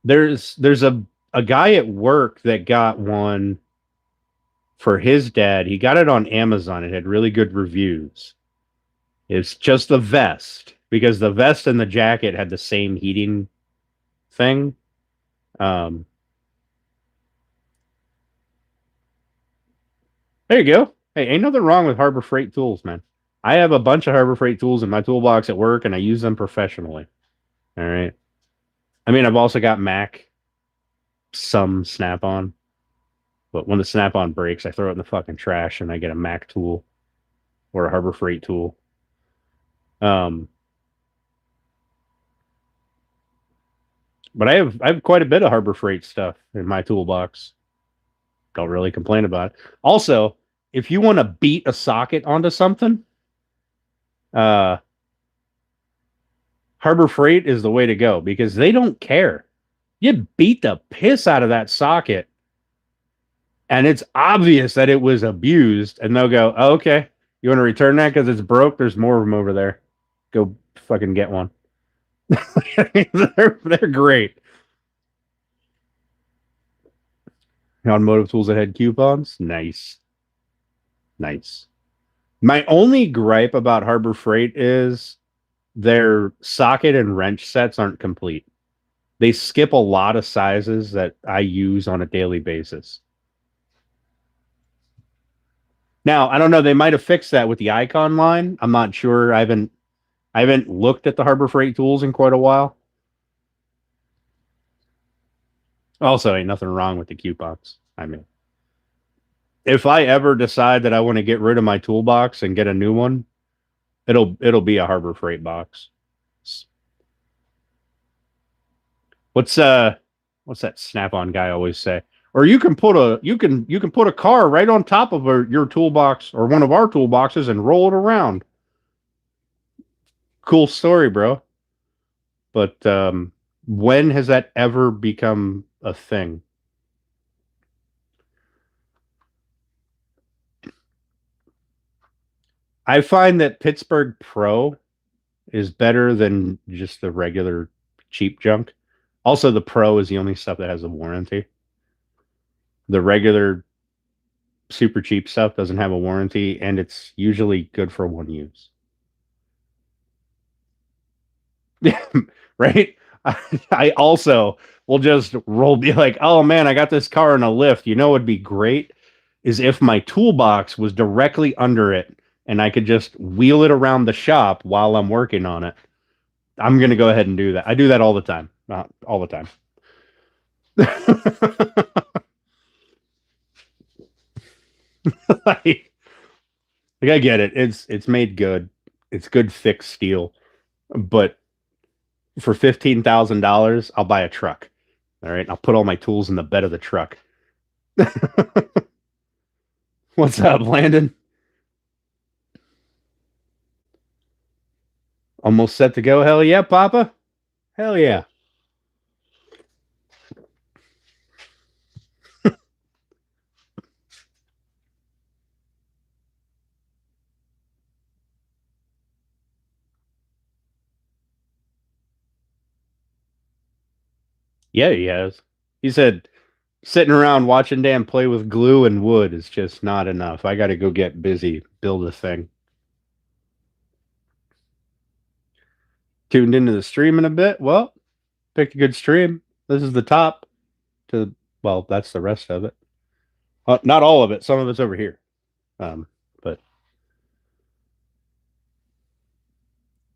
There's a guy at work that got one for his dad. He got it on Amazon. It had really good reviews. It's just the vest because the vest and the jacket had the same heating thing. Um, there you go. Hey, ain't nothing wrong with Harbor Freight tools, man. I have a bunch of Harbor Freight tools in my toolbox at work, and I use them professionally. All right. I mean, I've also got Mac, some Snap-on, but when the Snap-on breaks, I throw it in the fucking trash, and I get a Mac tool or a Harbor Freight tool. Um, but I have quite a bit of Harbor Freight stuff in my toolbox. Don't really complain about it. Also, if you want to beat a socket onto something, uh, Harbor Freight is the way to go because they don't care. You beat the piss out of that socket, and it's obvious that it was abused, and they'll go, oh, okay, you want to return that because it's broke? There's more of them over there. Go fucking get one. they're great. Automotive tools that had coupons? Nice. Nice. My only gripe about Harbor Freight is their socket and wrench sets aren't complete. They skip a lot of sizes that I use on a daily basis. Now, I don't know, they might have fixed that with the Icon line. I'm not sure. I haven't looked at the Harbor Freight tools in quite a while. Also, ain't nothing wrong with the coupons. I mean, if I ever decide that I want to get rid of my toolbox and get a new one, it'll be a Harbor Freight box. What's that Snap-on guy always say? Or you can put a car right on top of your toolbox or one of our toolboxes and roll it around. Cool story, bro. But when has that ever become a thing? I find that Pittsburgh Pro is better than just the regular cheap junk. Also, the Pro is the only stuff that has a warranty. The regular super cheap stuff doesn't have a warranty, and it's usually good for one use. Yeah, right? I also will just be like, oh man, I got this car in a lift. You know, it'd be great is if my toolbox was directly under it and I could just wheel it around the shop while I'm working on it. I'm going to go ahead and do that. I do that all the time. Not all the time. like, I get it. It's made good. It's good thick steel. But for $15,000, I'll buy a truck. All right. I'll put all my tools in the bed of the truck. What's up, Landon? Almost set to go. Hell yeah, Papa. Hell yeah. Yeah, he has. He said sitting around watching Dan play with glue and wood is just not enough. I got to go get busy, build a thing. Tuned into the stream in a bit. Well, picked a good stream. This is the top to, well, that's the rest of it. Not all of it. Some of it's over here. But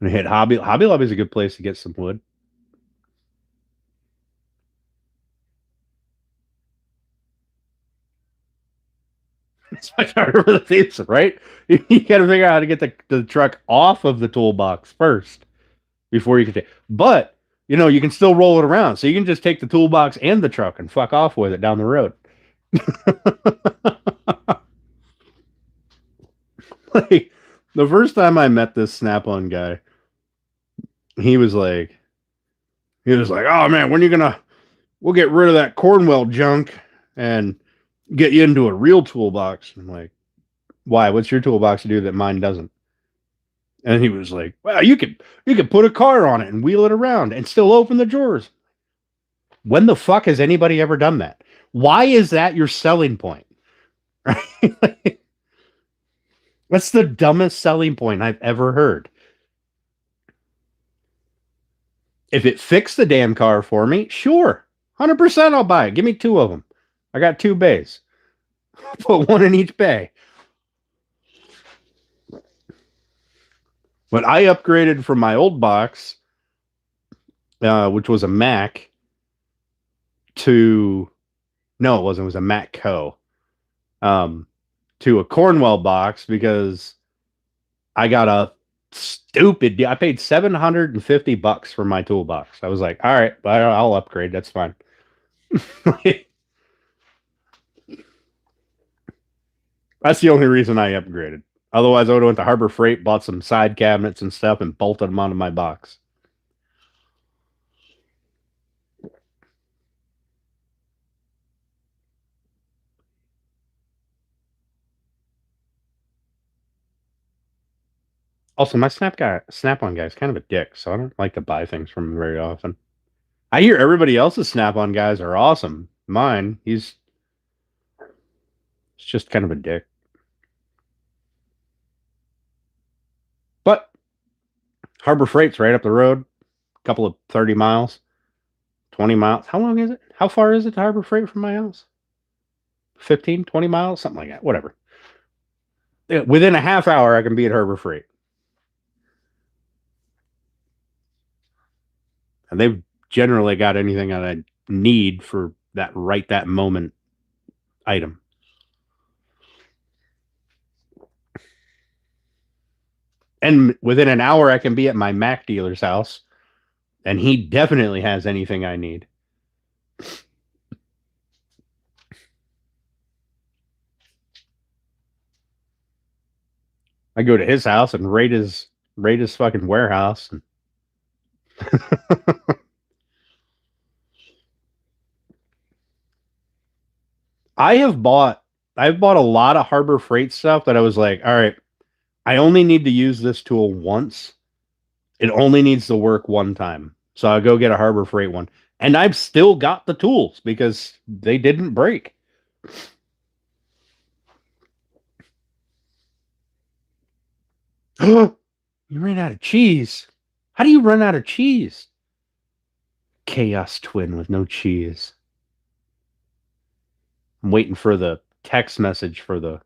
I hit Hobby Lobby is a good place to get some wood. It's much harder for the thieves, right? You got to figure out how to get the truck off of the toolbox first before you can take. But you can still roll it around, so you can just take the toolbox and the truck and fuck off with it down the road. Like the first time I met this Snap-on guy, he was like, "Oh man, when are you gonna? We'll get rid of that Cornwell junk and get you into a real toolbox." I'm like, "Why? What's your toolbox to do that mine doesn't?" And he was like, "Well, you could put a car on it and wheel it around and still open the drawers." When the fuck has anybody ever done that? Why is that your selling point? That's the dumbest selling point I've ever heard. If it fixed the damn car for me, sure. 100% I'll buy it. Give me 2 of them. I got 2 bays. Put 1 in each bay. But I upgraded from my old box, which was a Mac, to... No, it wasn't. It was a Mac Co. To a Cornwell box because I got a stupid deal. I paid $750 for my toolbox. I was like, all right, I'll upgrade. That's fine. That's the only reason I upgraded. Otherwise, I would have went to Harbor Freight, bought some side cabinets and stuff, and bolted them onto my box. Also, my Snap-on guy is kind of a dick, so I don't like to buy things from him very often. I hear everybody else's Snap-on guys are awesome. Mine, he's just kind of a dick. But Harbor Freight's right up the road, a couple of 30 miles, 20 miles. How long is it? How far is it to Harbor Freight from my house? 15, 20 miles, something like that. Whatever. Within a half hour, I can be at Harbor Freight. And they've generally got anything that I need for that moment item. And within an hour, I can be at my Mac dealer's house, and he definitely has anything I need. I go to his house and raid his fucking warehouse. I've bought a lot of Harbor Freight stuff that I was like, all right, I only need to use this tool once. It only needs to work one time. So I'll go get a Harbor Freight one. And I've still got the tools because they didn't break. You ran out of cheese. How do you run out of cheese? Chaos twin with no cheese. I'm waiting for the text message from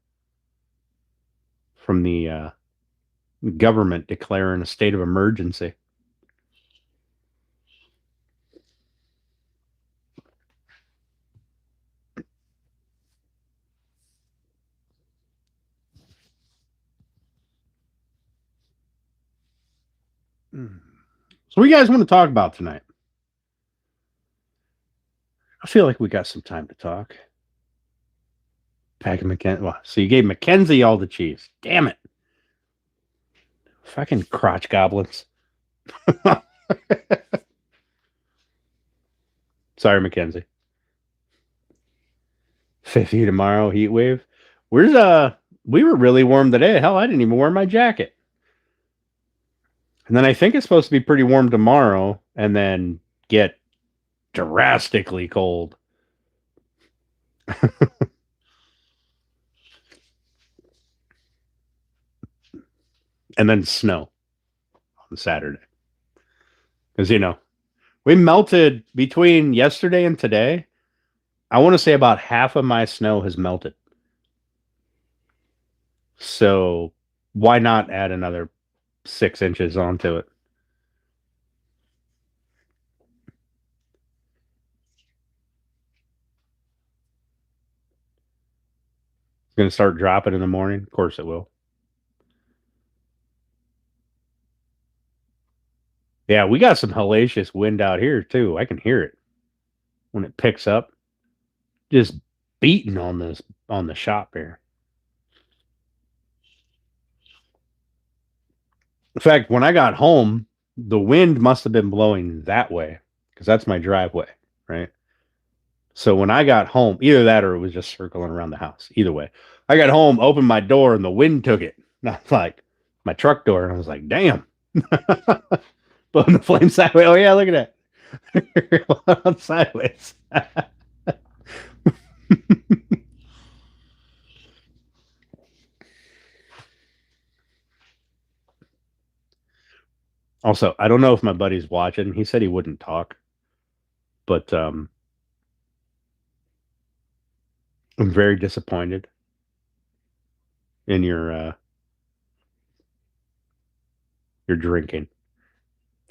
the government declaring a state of emergency. So what do you guys want to talk about tonight? I feel like we got some time to talk. Packing Mackenzie. Well, so you gave Mackenzie all the cheese. Damn it. Fucking crotch goblins. Sorry, Mackenzie. 50 tomorrow, heat wave. We were really warm today. Hell, I didn't even wear my jacket. And then I think it's supposed to be pretty warm tomorrow and then get drastically cold. And then snow on Saturday. Because, we melted between yesterday and today. I want to say about half of my snow has melted. So why not add another 6 inches onto it? It's going to start dropping in the morning. Of course it will. Yeah, we got some hellacious wind out here too. I can hear it when it picks up. Just beating on the shop here. In fact, when I got home, the wind must have been blowing that way because that's my driveway, right? So when I got home, either that or it was just circling around the house. Either way, I got home, opened my door, and the wind took it. Not like my truck door, and I was like, "Damn!" Blowing the flame sideways. Oh yeah, look at that. Sideways. Also, I don't know if my buddy's watching. He said he wouldn't talk, but I'm very disappointed in your drinking.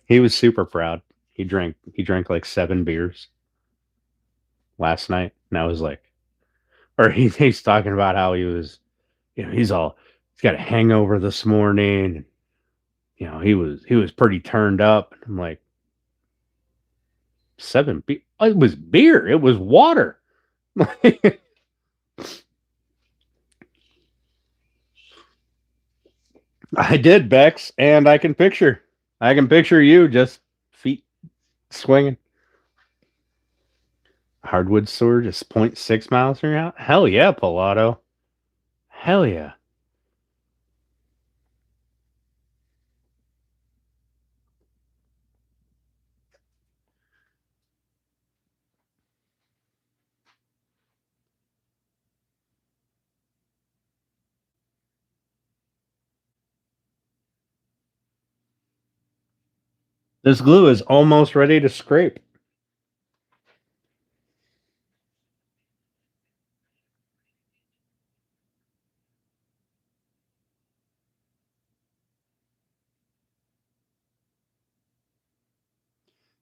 He was super proud. He drank like 7 beers last night, and I was like, or he's talking about how he was, he's got a hangover this morning. He was pretty turned up. I'm like, 7 beer. It was beer. It was water. I did, Bex, and I can picture you just feet swinging. Hardwood store just 0.6 miles from your house. Hell yeah, Pilato. Hell yeah. This glue is almost ready to scrape.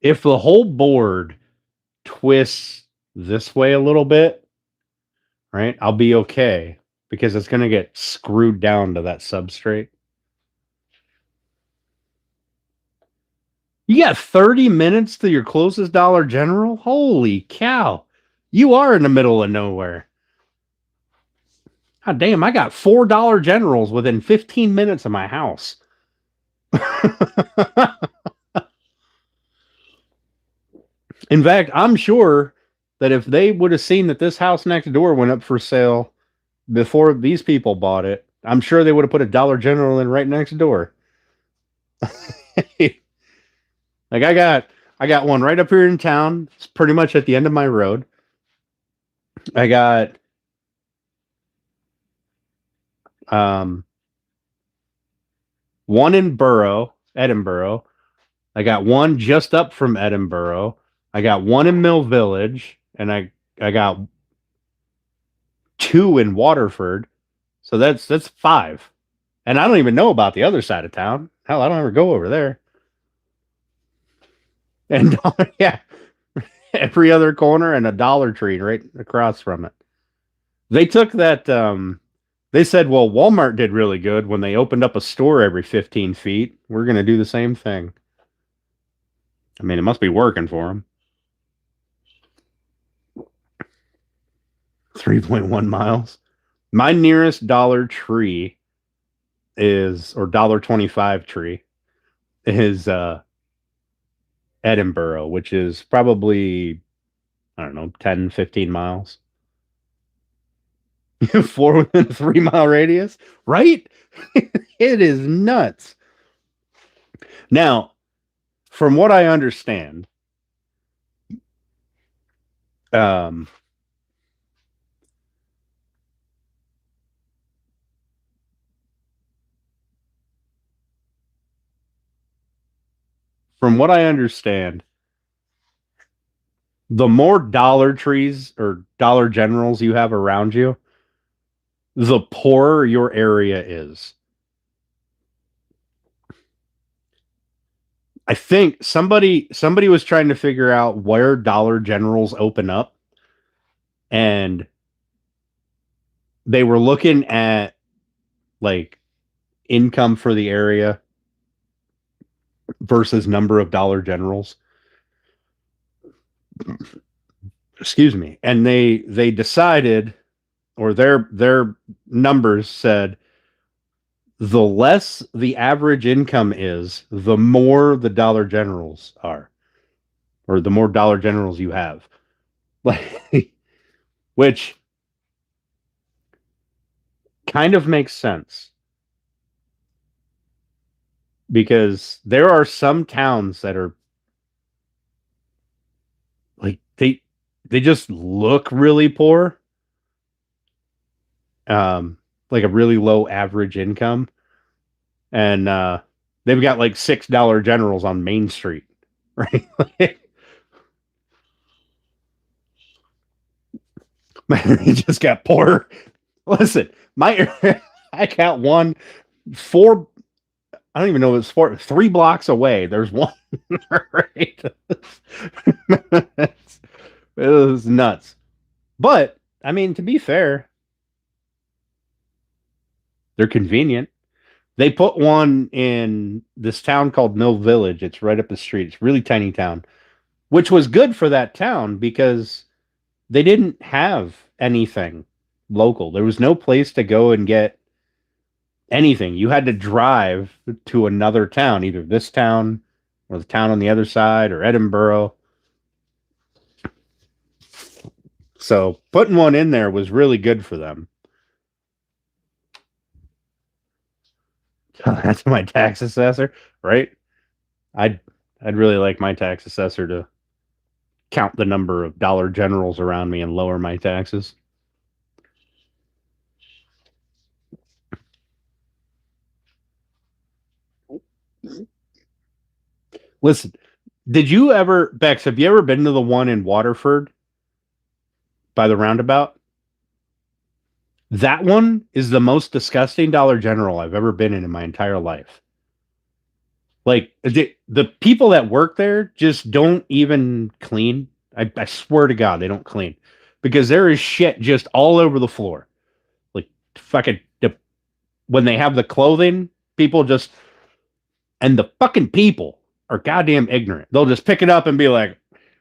If the whole board twists this way a little bit, right, I'll be okay because it's going to get screwed down to that substrate. You got 30 minutes to your closest Dollar General? Holy cow. You are in the middle of nowhere. God damn, I got $4 Generals within 15 minutes of my house. In fact, I'm sure that if they would have seen that this house next door went up for sale before these people bought it, I'm sure they would have put a Dollar General in right next door. Like I got one right up here in town. It's pretty much at the end of my road. I got um one in Edinburgh. I got one just up from Edinburgh. I got one in Mill Village, and I got two in Waterford. So that's five. And I don't even know about the other side of town. Hell, I don't ever go over there. And yeah, every other corner and a Dollar Tree right across from it. They took that. They said, well, Walmart did really good when they opened up a store every 15 feet. We're going to do the same thing. I mean, it must be working for them. 3.1 miles. My nearest Dollar Tree is, or $1.25 tree is Edinburgh, which is probably, I don't know, 10, 15 miles. Four within a 3 mile radius, right? It is nuts. Now, from what I understand, um, from what I understand, the more Dollar Trees or Dollar Generals you have around you, the poorer your area is. I think somebody was trying to figure out where Dollar Generals open up, and they were looking at like income for the area versus number of Dollar Generals. Excuse me. And they decided, or their numbers said, the less the average income is, the more the Dollar Generals are, or the more Dollar Generals you have. Like, which kind of makes sense because there are some towns that are like they just look really poor, like a really low average income, and they've got like $6 Generals on Main Street, right? They just got poor. Listen, my I got one four. I don't even know if it's 3 blocks away. There's one. Right. It was nuts. But I mean, to be fair, they're convenient. They put one in this town called Mill Village. It's right up the street. It's a really tiny town, which was good for that town because they didn't have anything local. There was no place to go and get anything. You had to drive to another town, either this town or the town on the other side or Edinburgh. So putting one in there was really good for them. That's my tax assessor, right? I'd I'd really like my tax assessor to count the number of Dollar Generals around me and lower my taxes. Listen, did you ever, Bex, have you ever been to the one in Waterford by the roundabout? That one is the most disgusting Dollar General I've ever been in my entire life. Like the people that work there just don't even clean. I swear to God, they don't clean because there is shit just all over the floor. Like fucking when they have the clothing, people just and the fucking people are goddamn ignorant. They'll just pick it up and be like,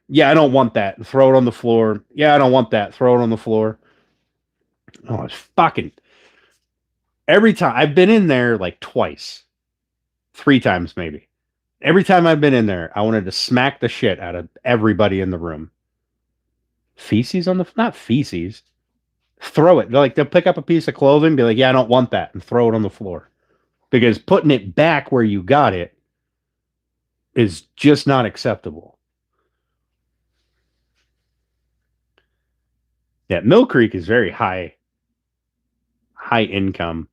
"Yeah, I don't want that," and throw it on the floor. Yeah, I don't want that. Throw it on the floor. Oh, it's fucking every time I've been in there like twice, three times maybe. Every time I've been in there, I wanted to smack the shit out of everybody in the room. Feces on the not feces. Throw it. They'll pick up a piece of clothing, be like, "Yeah, I don't want that," and throw it on the floor. Because putting it back where you got it is just not acceptable. Yeah, Mill Creek is very high income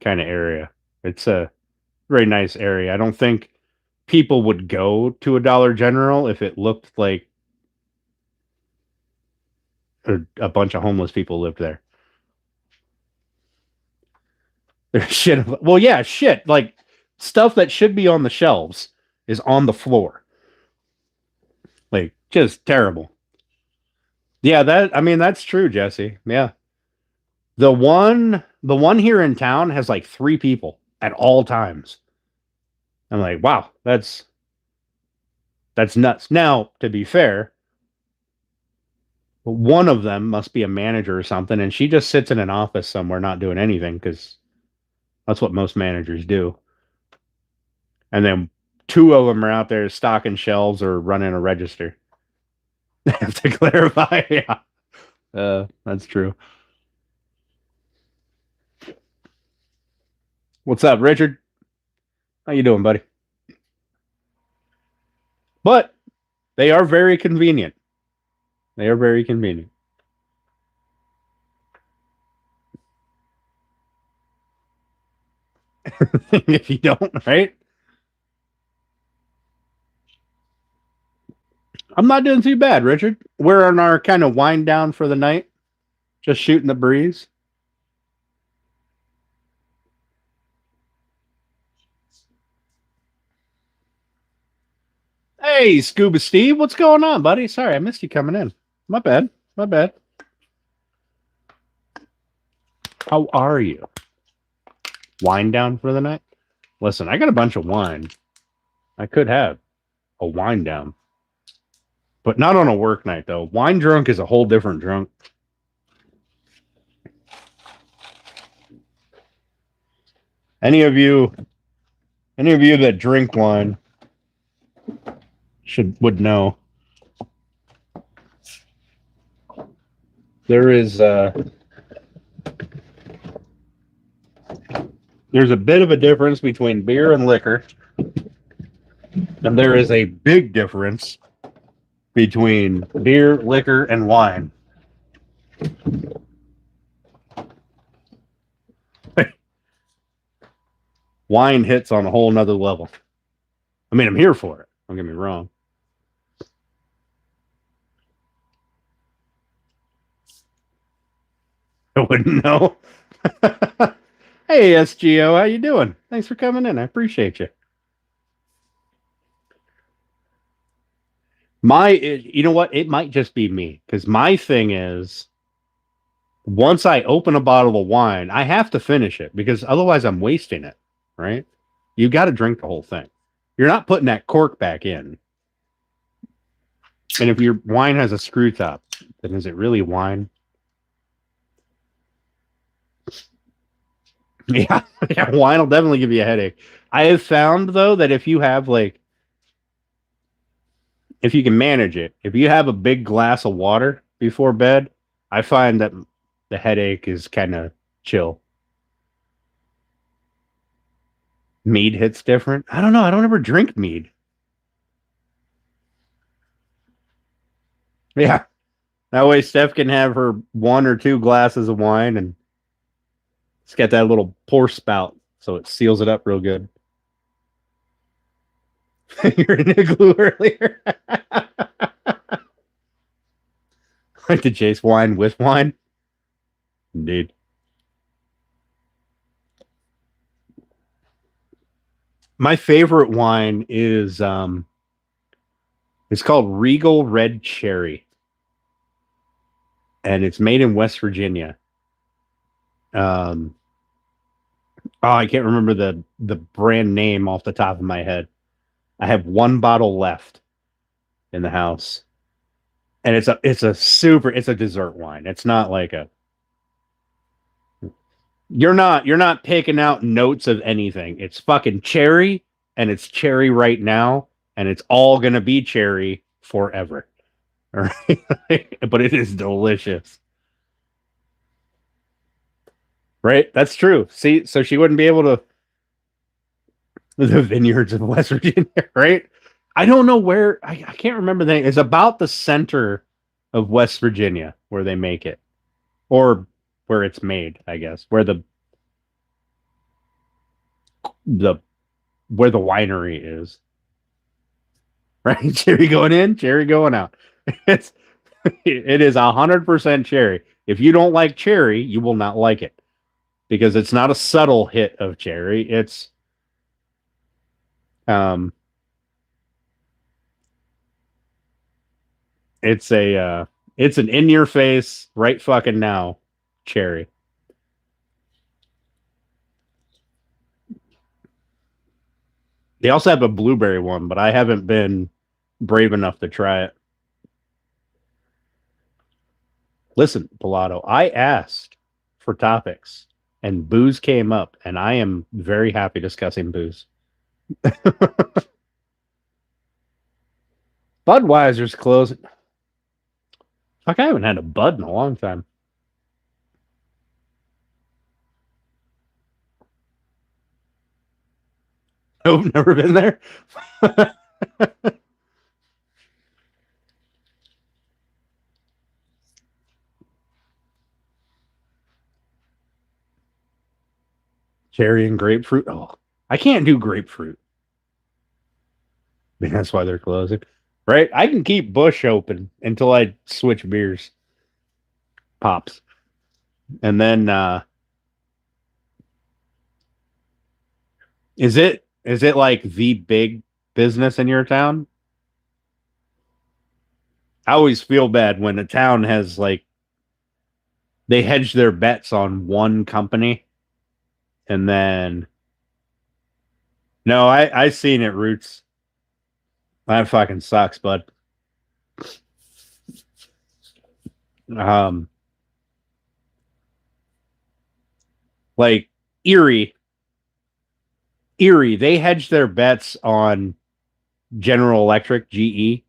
kind of area. It's a very nice area. I don't think people would go to a Dollar General if it looked like a bunch of homeless people lived there. There's shit. Well, yeah, shit. Like stuff that should be on the shelves is on the floor. Like just terrible. Yeah, that's true, Jesse. Yeah. The one here in town has like 3 people at all times. I'm like, wow, that's nuts. Now, to be fair, one of them must be a manager or something, and she just sits in an office somewhere not doing anything because that's what most managers do. And then 2 of them are out there stocking shelves or running a register. I have to clarify. Yeah, that's true. What's up, Richard? How you doing, buddy? But they are very convenient. They are very convenient. If you don't, right? I'm not doing too bad, Richard. We're on our kind of wind down for the night, just shooting the breeze. Hey, Scuba Steve, what's going on, buddy? Sorry, I missed you coming in. My bad. My bad. How are you? Wind down for the night? Listen, I got a bunch of wine. I could have a wind down, but not on a work night, though. Wine drunk is a whole different drunk. Any of you that drink wine would know. There's a bit of a difference between beer and liquor, and there is a big difference between beer, liquor, and wine. Wine hits on a whole nother level. I mean, I'm here for it. Don't get me wrong. I wouldn't know. Hey, SGO, how you doing? Thanks for coming in. I appreciate you. You know what? It might just be me because my thing is once I open a bottle of wine, I have to finish it because otherwise I'm wasting it, right? You got to drink the whole thing. You're not putting that cork back in. And if your wine has a screw top, then is it really wine? Yeah, yeah, wine will definitely give you a headache. I have found though that if you have if you can manage it, if you have a big glass of water before bed, I find that the headache is kind of chill. Mead hits different. I don't know. I don't ever drink mead. Yeah. That way Steph can have her 1 or 2 glasses of wine and it's got that little pour spout so it seals it up real good. You're in igloo earlier. Like to chase wine with wine. Indeed. My favorite wine is it's called Regal Red Cherry, and it's made in West Virginia. Um, oh, I can't remember the brand name off the top of my head. I have one bottle left in the house, and it's a dessert wine. It's not like a you're not picking out notes of anything. It's fucking cherry, and it's cherry right now, and it's all gonna be cherry forever. All right, but it is delicious. Right? That's true. See, so she wouldn't be able to the vineyards of West Virginia, right? I don't know where I can't remember the name. It's about the center of West Virginia where they make it. Or where it's made, I guess. The where the winery is. Right? Cherry going in, cherry going out. It's it is 100% cherry. If you don't like cherry, you will not like it because it's not a subtle hit of cherry. Um it's a it's an in your face right fucking now cherry. They also have a blueberry one, but I haven't been brave enough to try it. Listen, Pilato, I asked for topics and booze came up, and I am very happy discussing booze. Budweiser's closing. Fuck, I haven't had a Bud in a long time. Nope, never been there. Cherry and grapefruit. Oh, I can't do grapefruit. I mean, that's why they're closing. Right? I can keep Bush open until I switch beers. Pops. And then is it like the big business in your town? I always feel bad when a town has like they hedge their bets on one company and then no, I seen it Roots. That fucking sucks, bud. Um like Erie, they hedged their bets on General Electric, GE.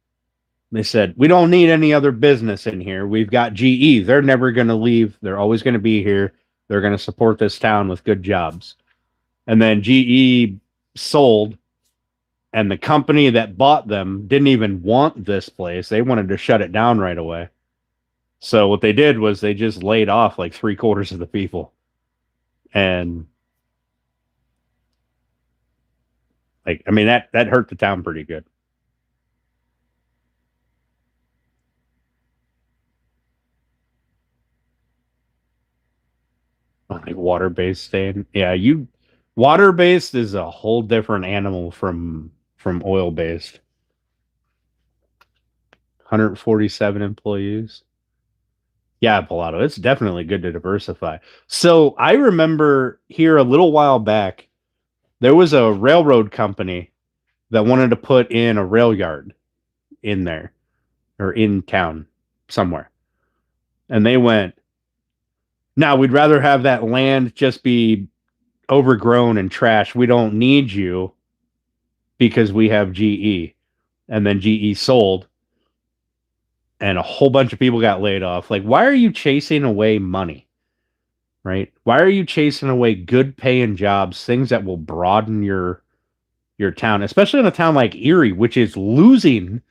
They said, we don't need any other business in here. We've got GE. They're never going to leave. They're always going to be here. They're going to support this town with good jobs. And then GE sold, and the company that bought them didn't even want this place. They wanted to shut it down right away. So what they did was they just laid off like 3/4 of the people. And like, I mean, that hurt the town pretty good. Like water based stain. Yeah, you water based is a whole different animal from oil based. 147 employees. Yeah, Pilato. It's definitely good to diversify. So I remember here a little while back, there was a railroad company that wanted to put in a rail yard in there or in town somewhere. And they went, now we'd rather have that land just be overgrown and trash. We don't need you because we have GE. And then GE sold and a whole bunch of people got laid off. Like, why are you chasing away money? Right? Why are you chasing away good paying jobs, things that will broaden your town, especially in a town like Erie, which is losing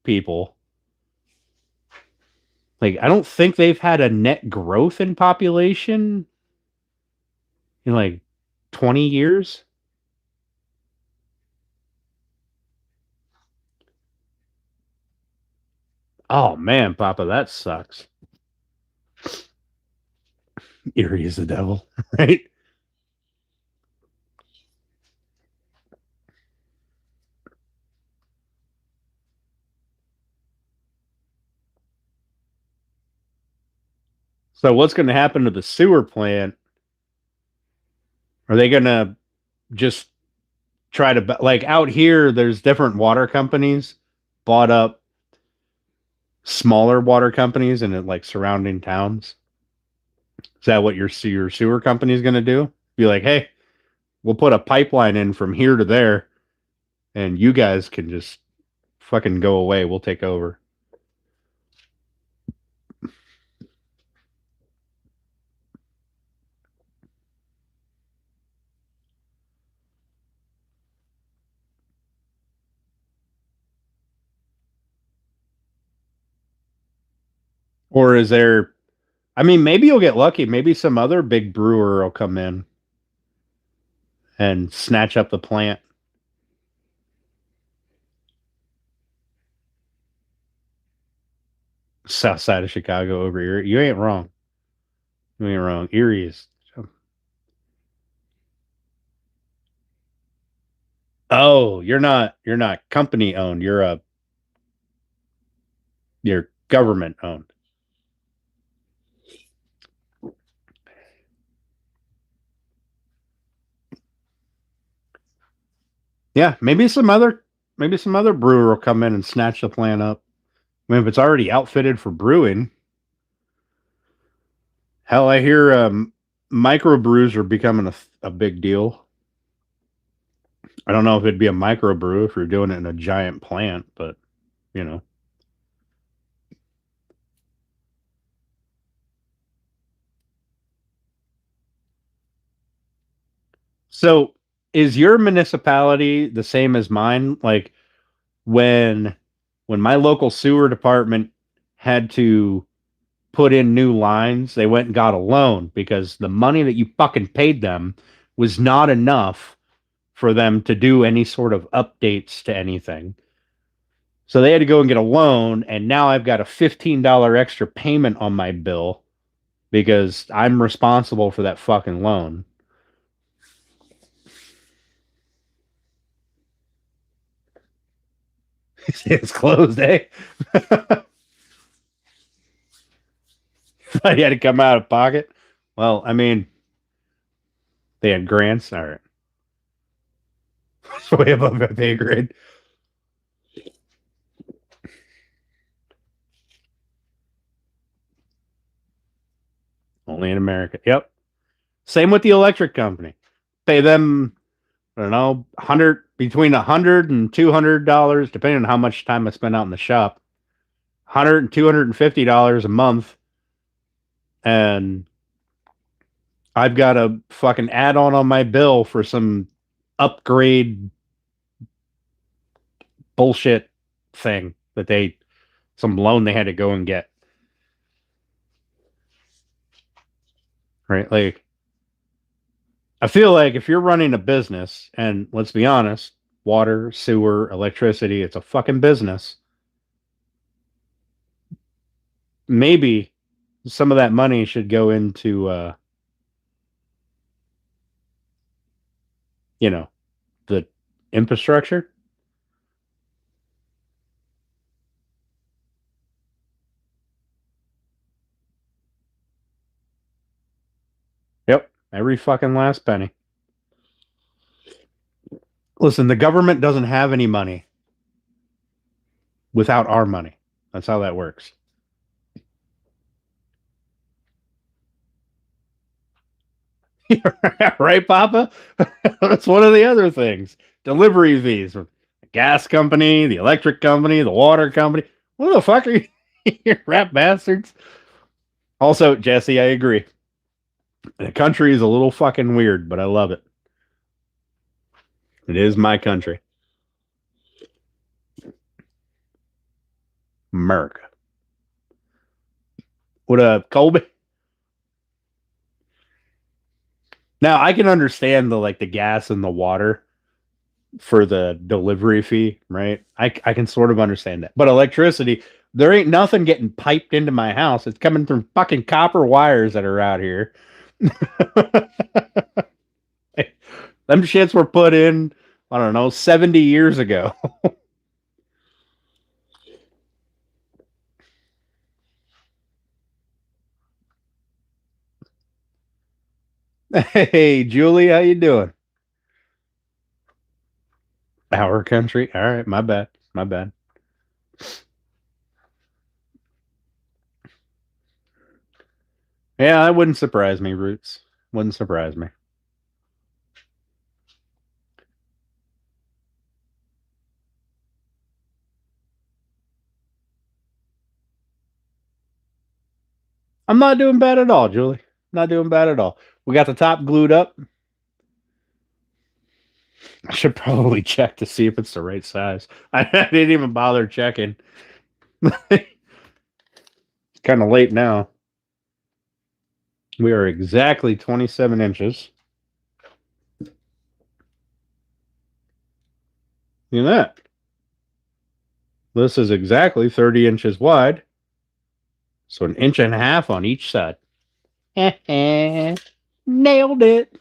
people. Like, I don't think they've had a net growth in population in like 20 years. Oh man, Papa, that sucks. Erie is the devil, right? So what's going to happen to the sewer plant? Are they going to just try to like out here? There's different water companies bought up smaller water companies in like surrounding towns. Is that what your sewer company is going to do? Be like, hey, we'll put a pipeline in from here to there, and you guys can just fucking go away. We'll take over. Or is there? I mean, maybe you'll get lucky. Maybe some other big brewer will come in and snatch up the plant. South side of Chicago over here. You ain't wrong. You ain't wrong. Erie is. Oh, you're not company owned. You're government owned. Yeah, maybe some other brewer will come in and snatch the plant up. I mean, if it's already outfitted for brewing, hell, I hear microbrews are becoming a big deal. I don't know if it'd be a microbrew if you're doing it in a giant plant, but you know. So, is your municipality the same as mine? Like when when my local sewer department had to put in new lines, they went and got a loan because the money that you fucking paid them was not enough for them to do any sort of updates to anything. So they had to go and get a loan, and now I've got a $15 extra payment on my bill because I'm responsible for that fucking loan. It's closed, eh? You had to come out of pocket. Well, I mean, they had grants. All right. It's way above my pay grade. Only in America. Yep. Same with the electric company. Pay them, I don't know, 100 between $100 and $200, depending on how much time I spend out in the shop. 100 and $250 a month, and I've got a fucking add-on on my bill for some upgrade bullshit thing that they some loan they had to go and get. Right? Like I feel like if you're running a business, and let's be honest, water, sewer, electricity, it's a fucking business. Maybe some of that money should go into you know, the infrastructure. Yep, every fucking last penny. Listen, the government doesn't have any money without our money. That's how that works. Right, Papa? That's one of the other things. Delivery fees. The gas company, the electric company, the water company. What the fuck are you, you rat bastards? Also, Jesse, I agree. The country is a little fucking weird, but I love it. It is my country. America. What up, Colby? Now I can understand the gas and the water for the delivery fee, right? I can sort of understand that. But electricity, There ain't nothing getting piped into my house. It's coming from fucking copper wires that are out here. Them shits were put in, I don't know, 70 years ago. Hey, Julie, how you doing? Our country. All right, my bad. My bad. Yeah, that wouldn't surprise me, Roots. Wouldn't surprise me. I'm not doing bad at all, Julie. Not doing bad at all. We got the top glued up. I should probably check to see if it's the right size. I didn't even bother checking. It's kind of late now. We are exactly 27 inches. Look at that. This is exactly 30 inches wide. So an inch and a half on each side. Nailed it.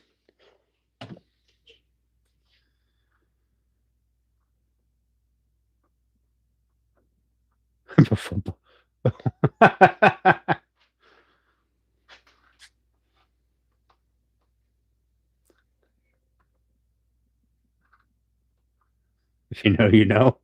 If you know, you know.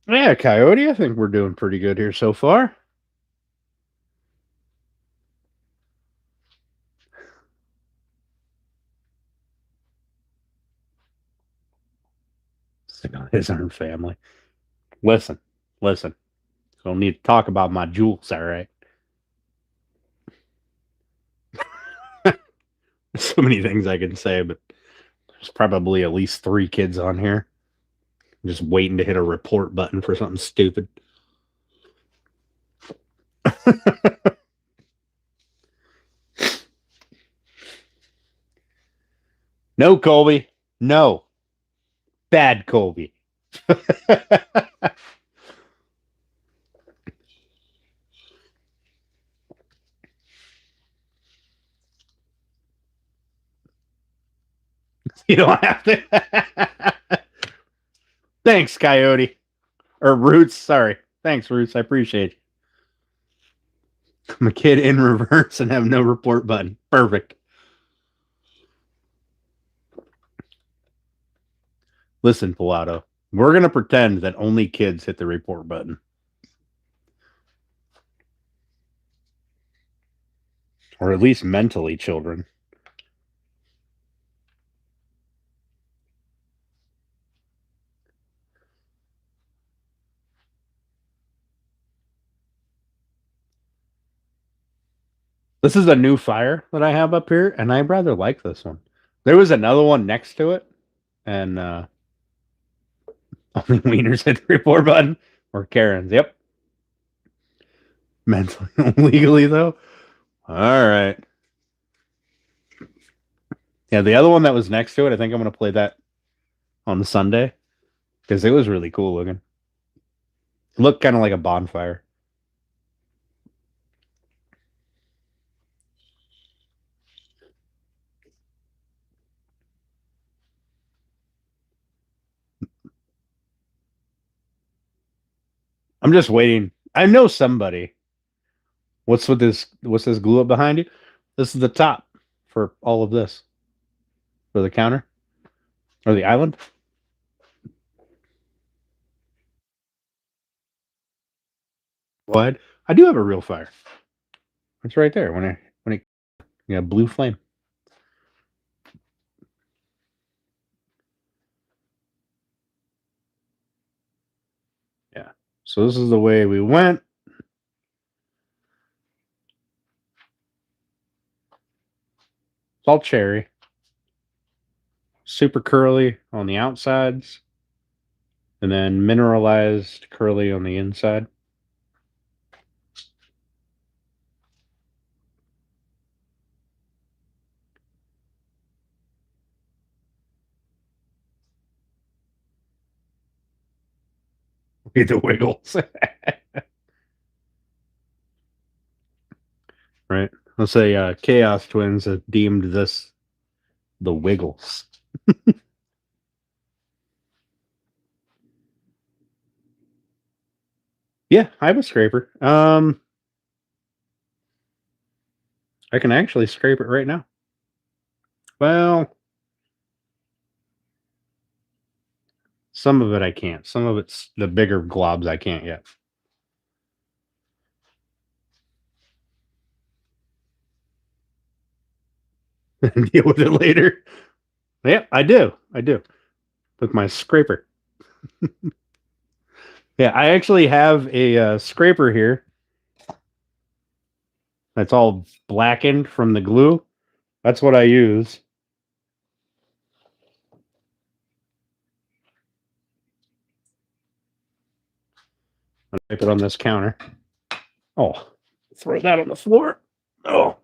Yeah, Coyote, I think we're doing pretty good here so far. His own family. Listen, listen. Don't need to talk about my jewels, all right? So many things I can say, but there's probably at least 3 kids on here just waiting to hit a report button for something stupid. No, Colby. No. Bad Colby. You don't have to. Thanks, Coyote. Or Roots. Sorry. Thanks, Roots. I appreciate you. I'm a kid in reverse and have no report button. Perfect. Listen, Pilato, we're going to pretend that only kids hit the report button. Or at least mentally children. This is a new fire that I have up here, and I rather like this one. There was another one next to it, and only wieners hit the report button. Or Karen's. Yep. Mentally, legally, though. All right. Yeah, the other one that was next to it, I think I'm going to play that on Sunday because it was really cool looking. It looked kind of like a bonfire. I'm just waiting. I know somebody. What's this glue up behind you? This is the top for all of this. For the counter or the island. What? I do have a real fire. It's right there. Blue flame. Yeah. So this is the way we went. It's all cherry. Super curly on the outsides. and then mineralized curly on the inside. Get the wiggles. Right. Let's say Chaos Twins have deemed this the Wiggles. Yeah, I have a scraper. I can actually scrape it right now. Well, some of it I can't. Some of it's the bigger globs I can't yet. Deal with it later. Yeah, I do. I do. With my scraper. Yeah, I actually have a scraper here that's all blackened from the glue. That's what I use. I wipe it on this counter. Oh, throw that on the floor. Oh.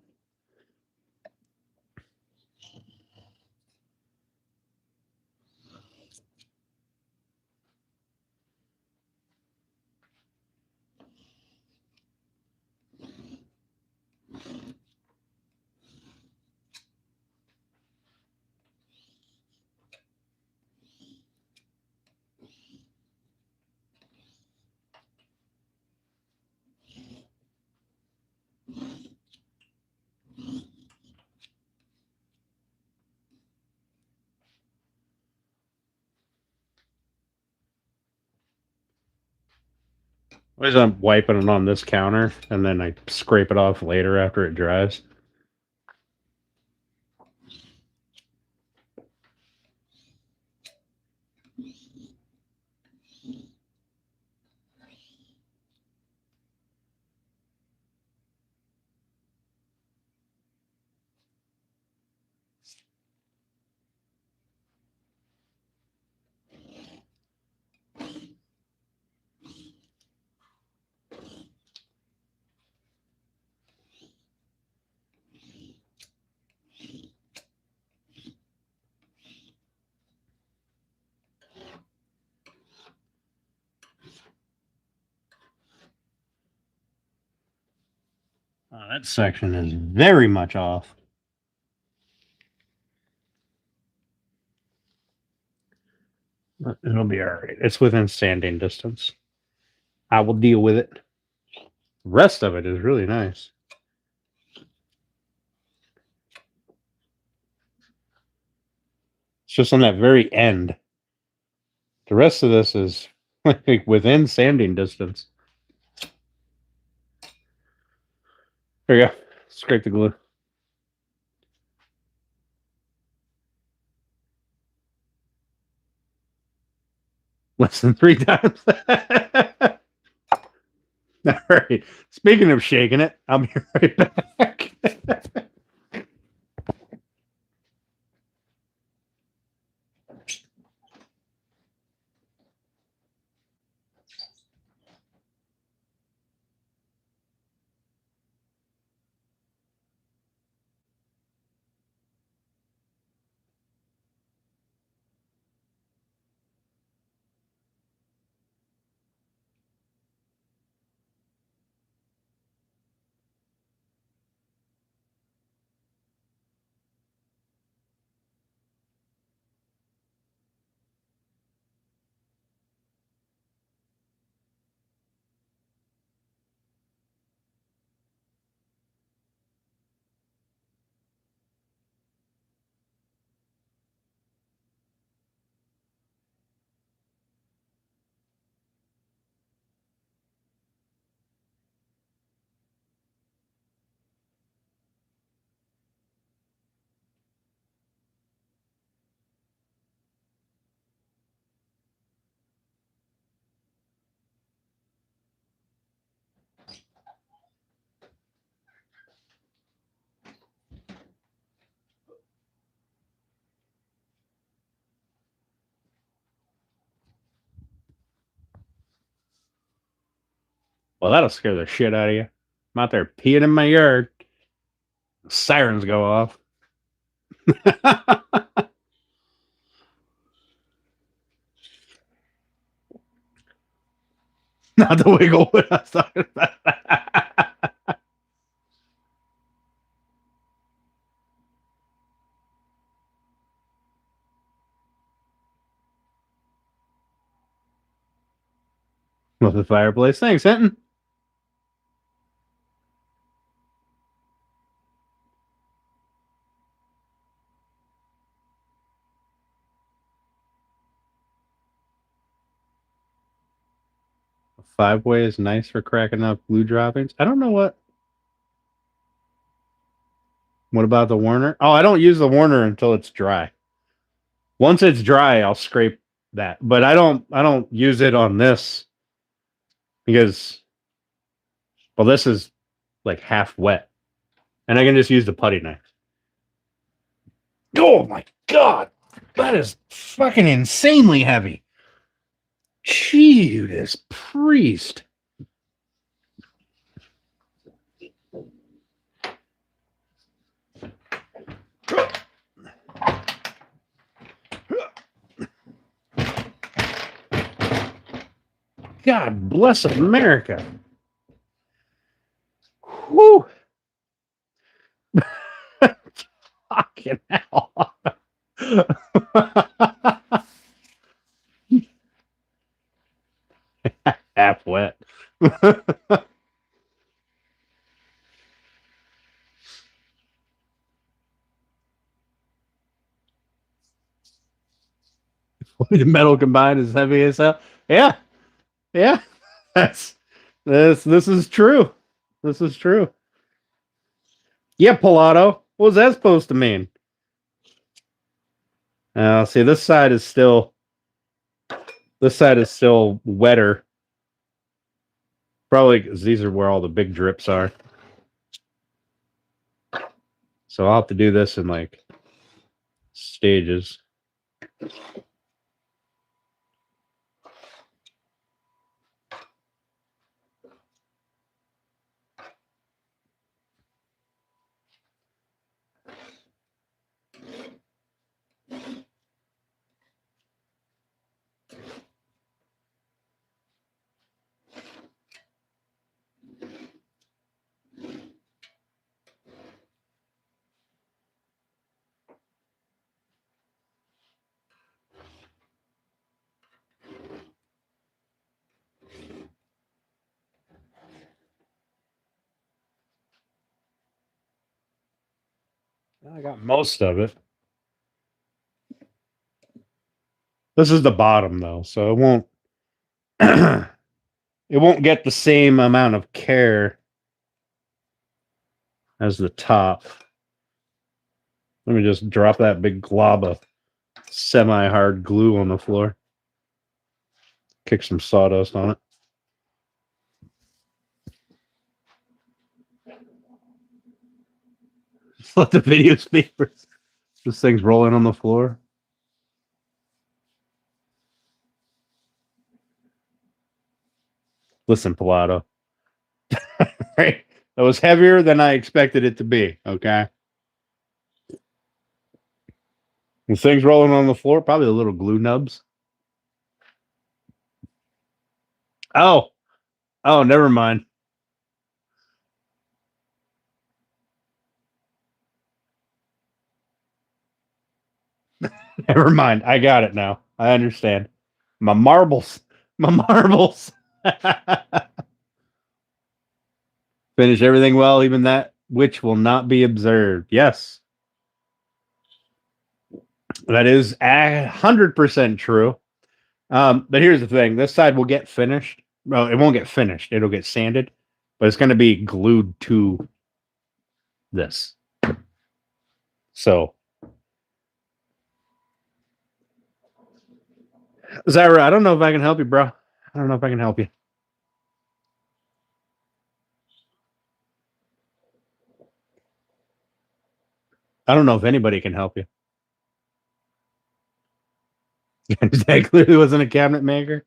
Always I'm wiping it on this counter and then I scrape it off later after it dries. Oh, that section is very much off. But it'll be all right. It's within standing distance. I will deal with it. The rest of it is really nice. It's just on that very end. The rest of this is like within standing distance. There you go. Scrape the glue. Less than 3 times. All right. Speaking of shaking it, I'll be right back. Well, that'll scare the shit out of you. I'm out there peeing in my yard. Sirens go off. Not the Wigglewood I was talking about. With the fireplace. Thanks, Hinton. A 5-way is nice for cracking up glue droppings. I don't know what. What about the Warner? Oh, I don't use the Warner until it's dry. Once it's dry, I'll scrape that. But I don't use it on this because well, this is like half wet. And I can just use the putty knife. Oh my god. That is fucking insanely heavy. Judas Priest. God bless America. Whew. Fucking hell. Half wet. The metal combined is heavy as hell. Yeah. Yeah. That's this is true. This is true. Yeah, Pilato. What was that supposed to mean? See, this side is still wetter. Probably because these are where all the big drips are. So I'll have to do this in like stages. I got most of it. This is the bottom though, so it won't it won't get the same amount of care as the top. Let me just drop that big glob of semi-hard glue on the floor. Kick some sawdust on it. Just let the video speak for this thing's rolling on the floor. Listen, Pilato. Right? That was heavier than I expected it to be, okay? The thing's rolling on the floor, probably the little glue nubs. Oh, never mind. Never mind. I got it now. I understand. My marbles. My marbles. Finish everything well, even that which will not be observed. Yes. That is 100% true. But here's the thing. This side will get finished. Well, it won't get finished. It'll get sanded. But it's going to be glued to this. So. Zyra, I don't know if I can help you, bro. I don't know if I can help you. I don't know if anybody can help you. That clearly wasn't a cabinet maker.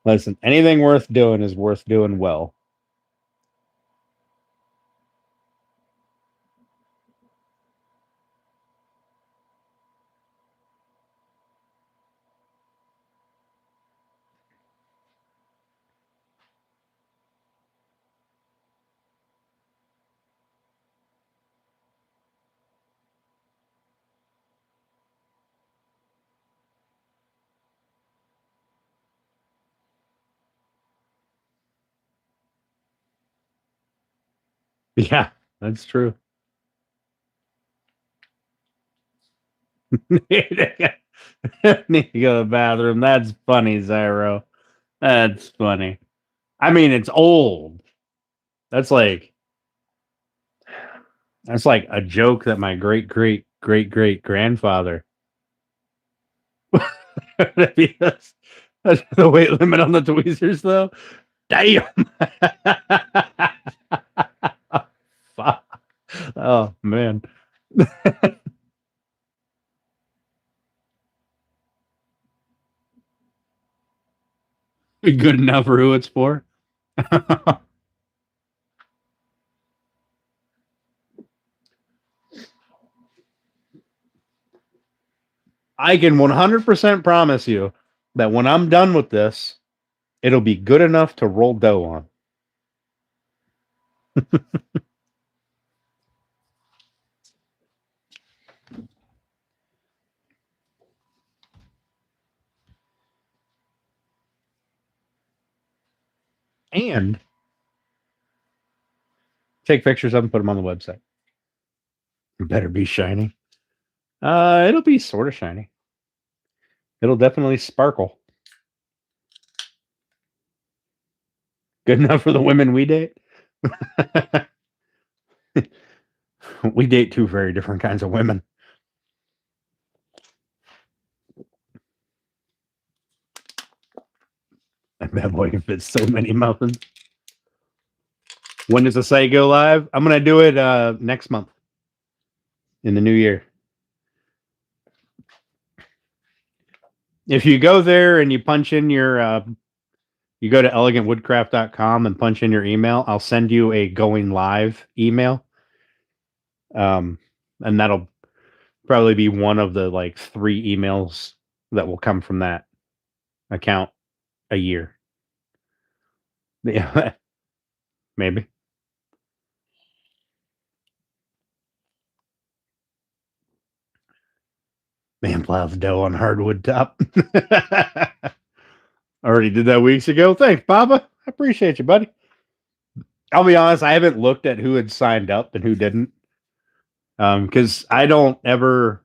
Listen, anything worth doing is worth doing well. Yeah, that's true. Need to go to the bathroom. That's funny, Zyro. That's funny. I mean, it's old. That's like a joke that my great great great great grandfather. that's, that's the weight limit on the tweezers, though. Damn. Fuck. Oh man. Good enough for who it's for. I can 100% promise you that when I'm done with this, it'll be good enough to roll dough on. And take pictures of them, put them on the website. It better be shiny. It'll be sort of shiny. It'll definitely sparkle. Good enough for the women we date. We date two very different kinds of women. That bad boy can fit so many muffins. When does the site go live? I'm gonna do it next month in the new year. If you go there and you punch in your you go to elegantwoodcraft.com and punch in your email, I'll send you a going live email. And that'll probably be one of the like 3 emails that will come from that account a year. Yeah, maybe. Man plows dough on hardwood top. Already did that weeks ago. Thanks, Papa. I appreciate you, buddy. I'll be honest, I haven't looked at who had signed up and who didn't. Because I don't ever.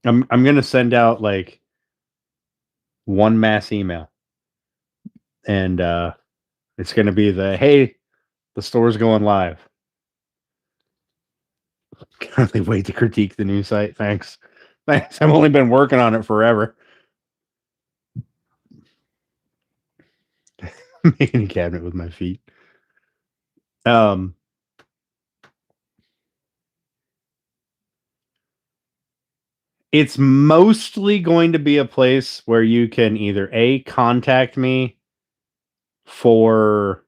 I'm gonna send out like one mass email, and it's gonna be hey, the store's going live. Can't really wait to critique the new site. Thanks. I've only been working on it forever. Making a cabinet with my feet. It's mostly going to be a place where you can either contact me for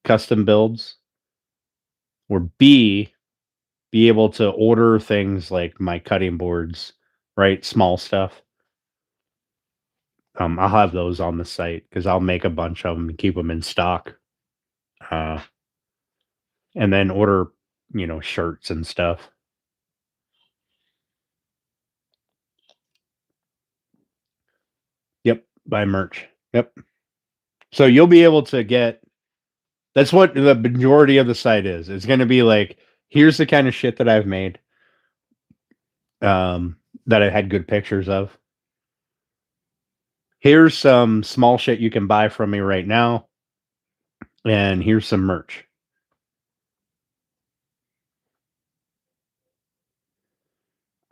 custom builds, or B, be able to order things like my cutting boards, right? Small stuff. I'll have those on the site because I'll make a bunch of them and keep them in stock. And then order, shirts and stuff. Yep, buy merch. Yep. So you'll be able to get. That's what the majority of the site is. It's going to be like, here's the kind of shit that I've made. That I had good pictures of. Here's some small shit you can buy from me right now. And here's some merch.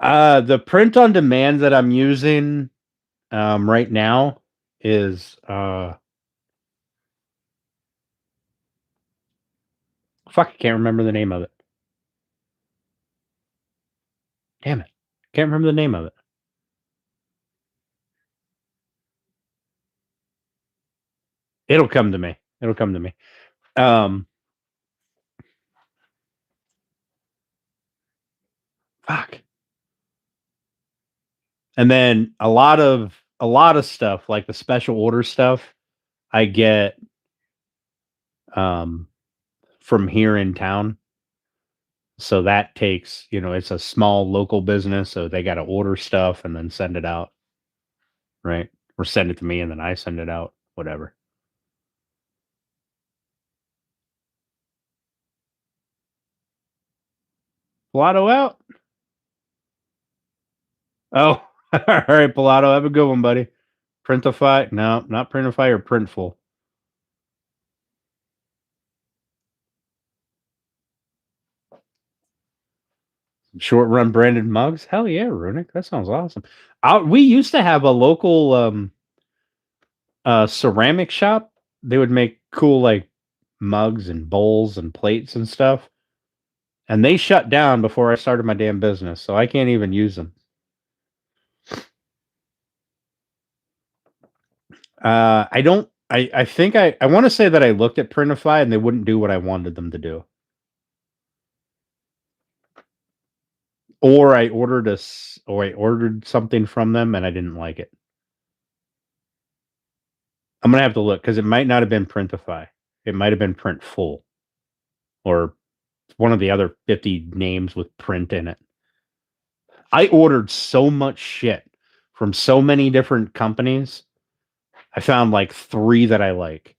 The print on demand that I'm using right now is fuck, I can't remember the name of it. Damn it. Can't remember the name of it. It'll come to me. It'll come to me. Fuck. And then a lot of stuff like the special order stuff I get um from here in town. So that takes, it's a small local business, so they got to order stuff and then send it out, right? Or send it to me and then I send it out, whatever. Pilato out. Oh, all right, Pilato, have a good one, buddy. Printify? No, not Printify or Printful. Short run branded mugs? Hell yeah, Runic. That sounds awesome. We used to have a local ceramic shop. They would make cool like mugs and bowls and plates and stuff. And they shut down before I started my damn business, so I can't even use them. I don't. I think I want to say that I looked at Printify and they wouldn't do what I wanted them to do. Or I ordered something from them and I didn't like it. I'm gonna have to look because it might not have been Printify. It might have been Printful, or one of the other 50 names with print in it. I ordered so much shit from so many different companies. I found like 3 that I like.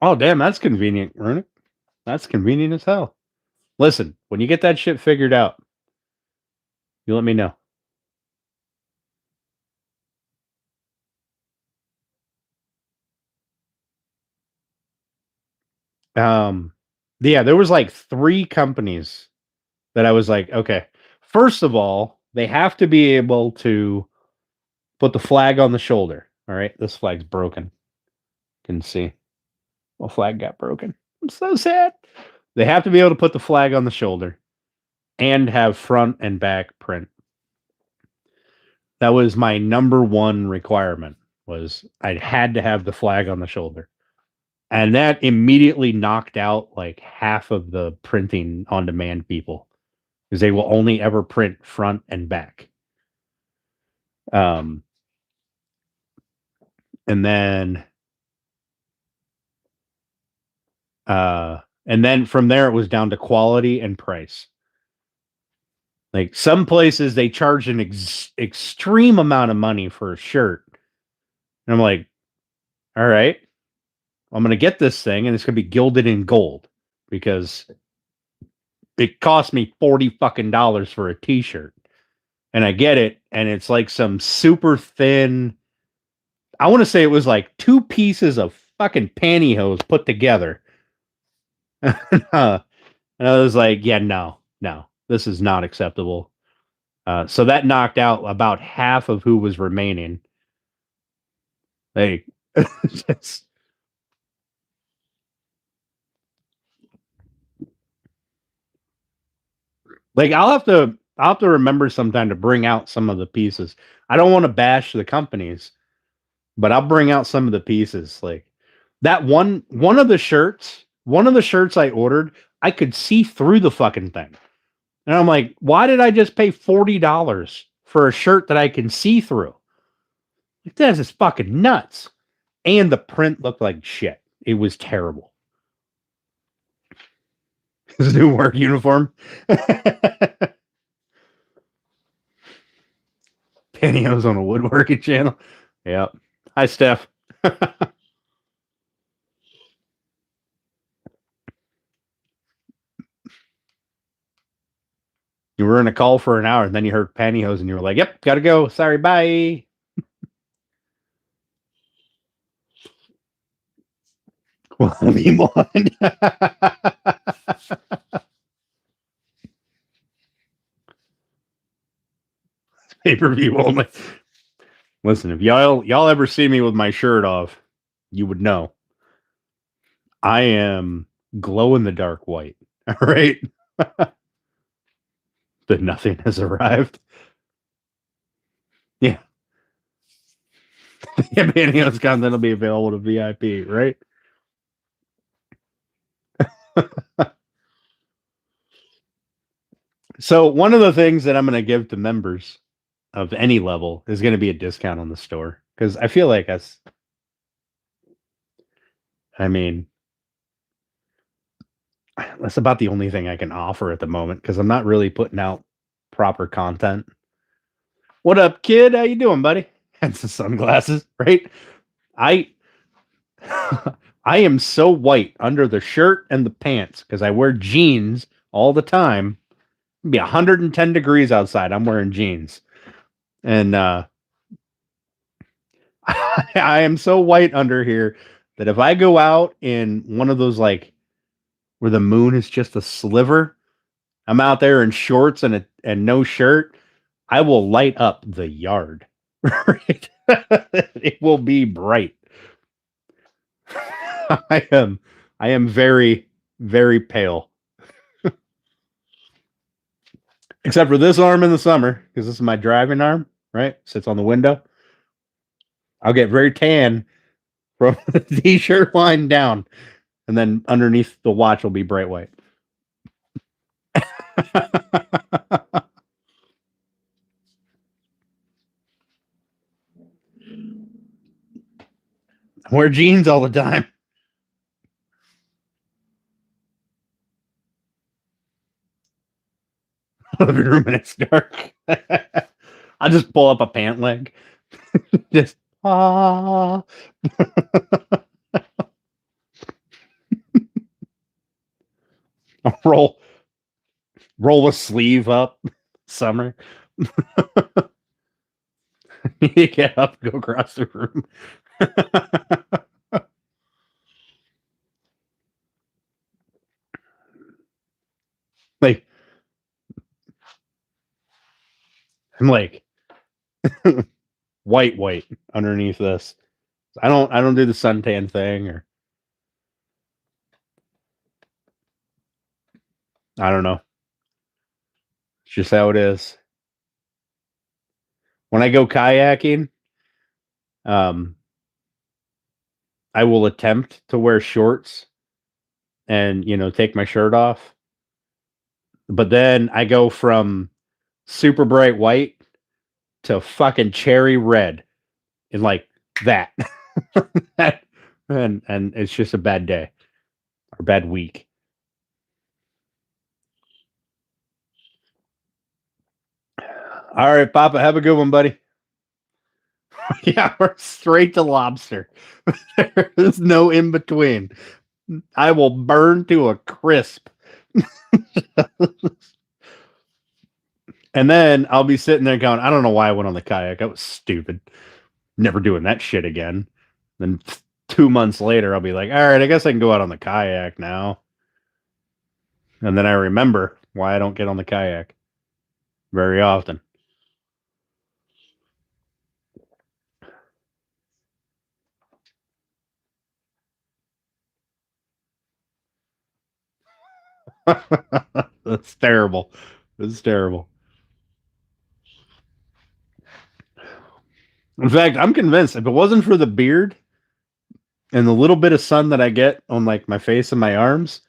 Oh, damn, that's convenient, Runic. That's convenient as hell. Listen, when you get that shit figured out, you let me know. Yeah, there was like 3 companies that I was like, okay, first of all, they have to be able to put the flag on the shoulder. All right, this flag's broken. You can see. My flag got broken. I'm so sad. They have to be able to put the flag on the shoulder and have front and back print. That was my number one requirement. Was I had to have the flag on the shoulder. And that immediately knocked out like half of the printing on demand people because they will only ever print front and back. And then from there it was down to quality and price. Like some places they charge an extreme amount of money for a shirt. And I'm like, all right, I'm going to get this thing and it's going to be gilded in gold because it cost me $40 fucking dollars for a t-shirt. And I get it. And it's like some super thin, I want to say it was like 2 pieces of fucking pantyhose put together. And I was like, yeah, no, this is not acceptable. So that knocked out about half of who was remaining. Like, like I'll have to remember sometime to bring out some of the pieces. I don't want to bash the companies, but I'll bring out some of the pieces. Like that one of the shirts I ordered, I could see through the fucking thing. And I'm like, why did I just pay $40 for a shirt that I can see through? Like, this is fucking nuts. And the print looked like shit. It was terrible. His new work uniform. Pantyhose on a woodworking channel. Yep. Hi, Steph. You were in a call for an hour, and then you heard pantyhose, and you were like, "Yep, gotta go. Sorry, bye." Well, I mean, one. Pay-per-view only. Listen, if y'all ever see me with my shirt off, you would know. I am glow in the dark white. All right. That nothing has arrived. Yeah. Yeah, Pantyhose content will be available to VIP, right? So one of the things that I'm going to give to members of any level is going to be a discount on the store because I feel like I mean, that's about the only thing I can offer at the moment because I'm not really putting out proper content. What up, kid? How you doing, buddy? And some sunglasses, right? I I am so white under the shirt and the pants because I wear jeans all the time. It'd be 110 degrees outside. I'm wearing jeans. And I am so white under here that if I go out in one of those like where the moon is just a sliver, I'm out there in shorts and no shirt, I will light up the yard. Right? It will be bright. I am very, very pale. Except for this arm in the summer, because this is my driving arm, right? Sits on the window. I'll get very tan from the t-shirt line down, and then underneath the watch will be bright white. I wear jeans all the time. Living room and it's dark. I'll just pull up a pant leg. Just ah. roll roll a sleeve up. Summer. You get up, go across the room. Like I'm like white underneath this. I don't do the suntan thing or I don't know. It's just how it is. When I go kayaking, um, I will attempt to wear shorts and take my shirt off. But then I go from super bright white to fucking cherry red in like that. and it's just a bad day or bad week. All right, Papa, have a good one, buddy. Yeah, we're straight to lobster. There's no in between. I will burn to a crisp. And then I'll be sitting there going, I don't know why I went on the kayak. That was stupid. Never doing that shit again. Then 2 months later, I'll be like, all right, I guess I can go out on the kayak now. And then I remember why I don't get on the kayak very often. That's terrible. It's terrible. In fact, I'm convinced if it wasn't for the beard and the little bit of sun that I get on like my face and my arms,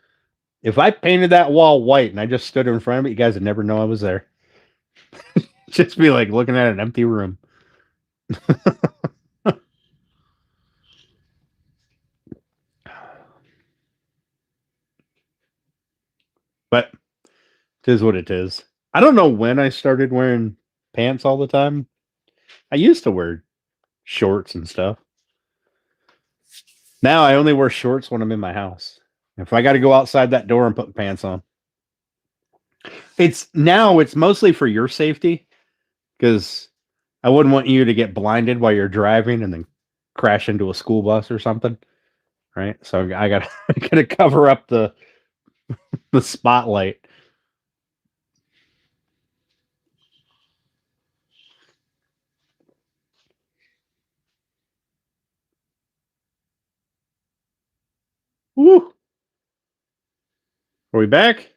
if I painted that wall white and I just stood in front of it, you guys would never know I was there. Just be like looking at an empty room. But it is what it is. I don't know when I started wearing pants all the time. I used to wear shorts and stuff. Now I only wear shorts when I'm in my house. If I got to go outside that door and put pants on, it's mostly for your safety because I wouldn't want you to get blinded while you're driving and then crash into a school bus or something, right? So I got I got to cover up the spotlight. Woo! Are we back?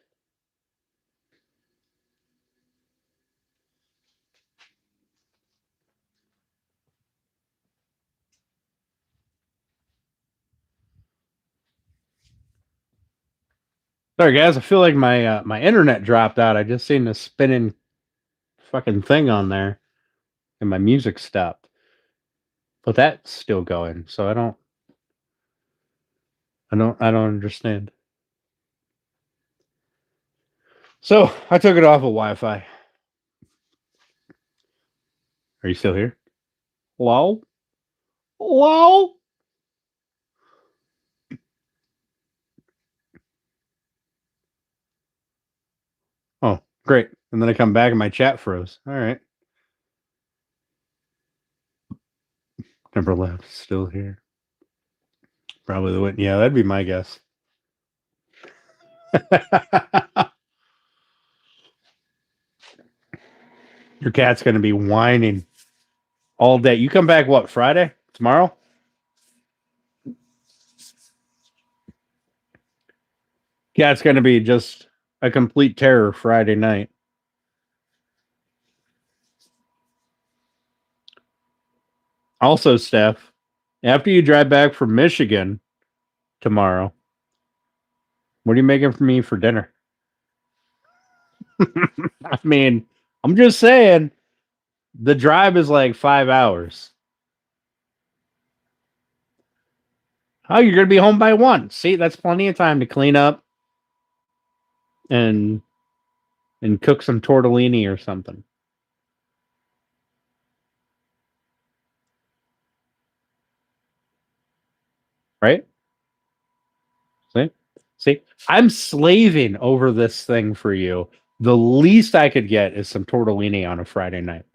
Sorry, guys. I feel like my internet dropped out. I just seen the spinning fucking thing on there, and my music stopped. But that's still going. So I don't understand. So I took it off of Wi-Fi. Are you still here? Hello? Hello? Oh, great. And then I come back and my chat froze. All right. Never left. Still here. Probably the win. Yeah, that'd be my guess. Your cat's going to be whining all day. You come back, what, Friday? Tomorrow? Cat's going to be just a complete terror Friday night. Also, Steph, after you drive back from Michigan tomorrow, what are you making for me for dinner? I mean, I'm just saying the drive is like 5 hours. Oh, you're going to be home by 1. See, that's plenty of time to clean up and cook some tortellini or something. Right? See, I'm slaving over this thing for you. The least I could get is some tortellini on a Friday night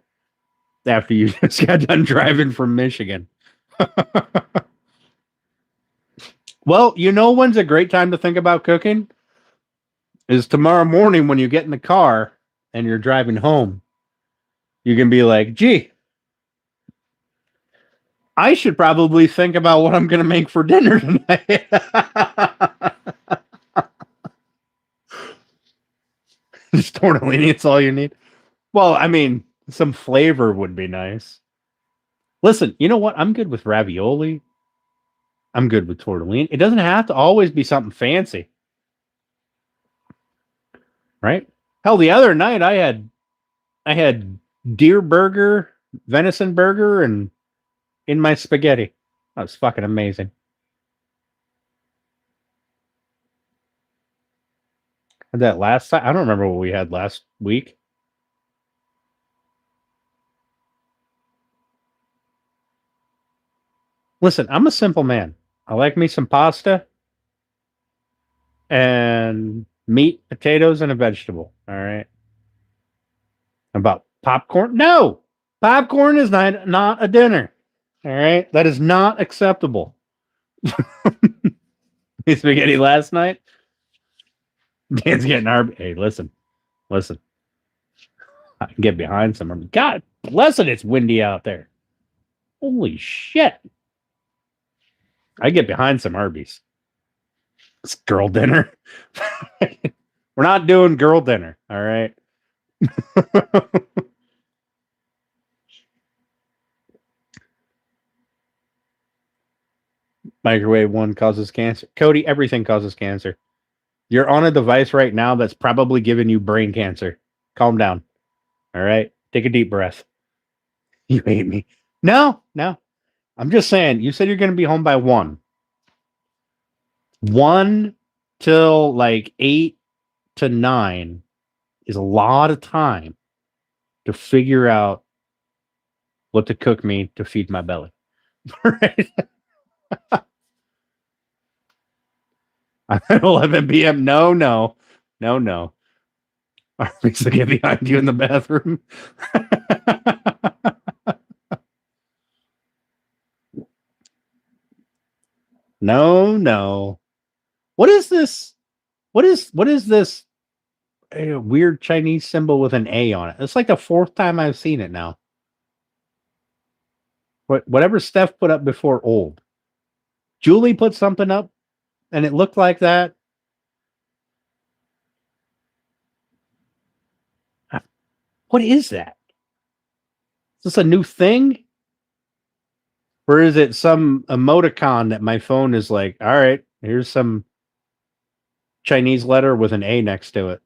after you just got done driving from Michigan. Well, you know when's a great time to think about cooking? Is tomorrow morning when you get in the car and you're driving home. You can be like, gee, I should probably think about what I'm going to make for dinner tonight. Just tortellini, it's all you need. Well, I mean, some flavor would be nice. Listen, you know what? I'm good with ravioli. I'm good with tortellini. It doesn't have to always be something fancy, right? Hell, the other night I had deer burger, venison burger, and in my spaghetti. That was fucking amazing. Had that last time. I don't remember what we had last week. Listen, I'm a simple man. I like me some pasta and meat, potatoes, and a vegetable. All right. About popcorn? No, popcorn is not a dinner. All right, that is not acceptable. Spaghetti last night. Dan's getting our. Hey, listen. I can get behind some. God bless it, it's windy out there. Holy shit! I get behind some Arby's. It's girl dinner. We're not doing girl dinner. All right. Microwave one causes cancer. Cody, everything causes cancer. You're on a device right now that's probably giving you brain cancer. Calm down. All right. Take a deep breath. You hate me. No. I'm just saying, you said you're going to be home by 1. 1 till like 8 to 9 is a lot of time to figure out what to cook me to feed my belly. Right? At 11 p.m. No. Arby's to get behind you in the bathroom. No. What is this? What is this weird Chinese symbol with an A on it? It's like the 4th time I've seen it now. Whatever Steph put up before old. Julie put something up and it looked like that. What is that? Is this a new thing? Or is it some emoticon that my phone is like, all right, here's some Chinese letter with an A next to it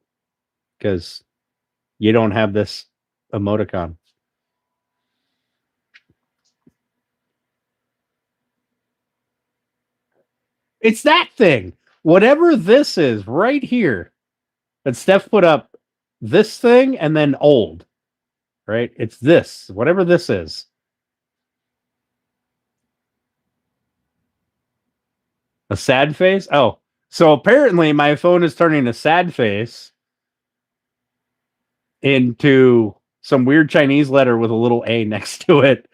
because you don't have this emoticon. It's that thing. Whatever this is right here that Steph put up, this thing and then old, right? It's this, whatever this is. A sad face? Oh, so apparently my phone is turning a sad face into some weird Chinese letter with a little A next to it.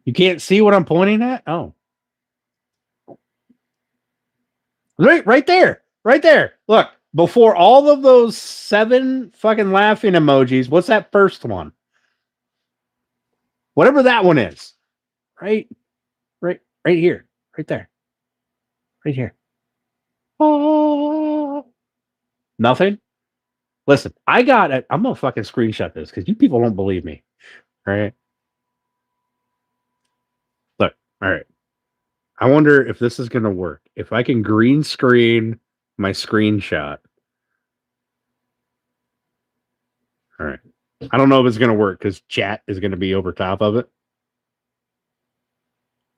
You can't see what I'm pointing at? Oh. Right there. Right there. Look, before all of those 7 fucking laughing emojis, what's that first one? Whatever that one is. Right here. Right there. Right here. Oh. Nothing? Listen, I got it. I'm gonna fucking screenshot this because you people don't believe me. All right. Look, all right. I wonder if this is gonna work. If I can green screen my screenshot. All right. I don't know if it's gonna work because chat is gonna be over top of it.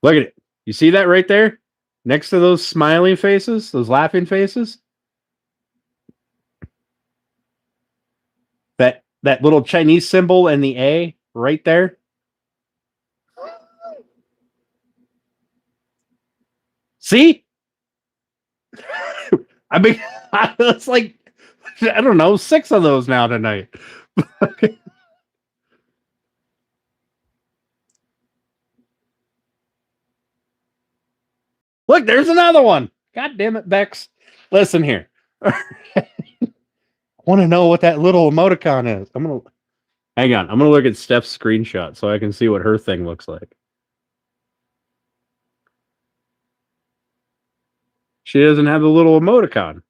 Look at it. You see that right there? Next to those smiley faces, those laughing faces? That little Chinese symbol and the A right there. See? I mean, it's like, I don't know, 6 of those now tonight. Look, there's another one. God damn it, Bex. Listen here. I want to know what that little emoticon is. Hang on. I'm gonna look at Steph's screenshot so I can see what her thing looks like. She doesn't have the little emoticon.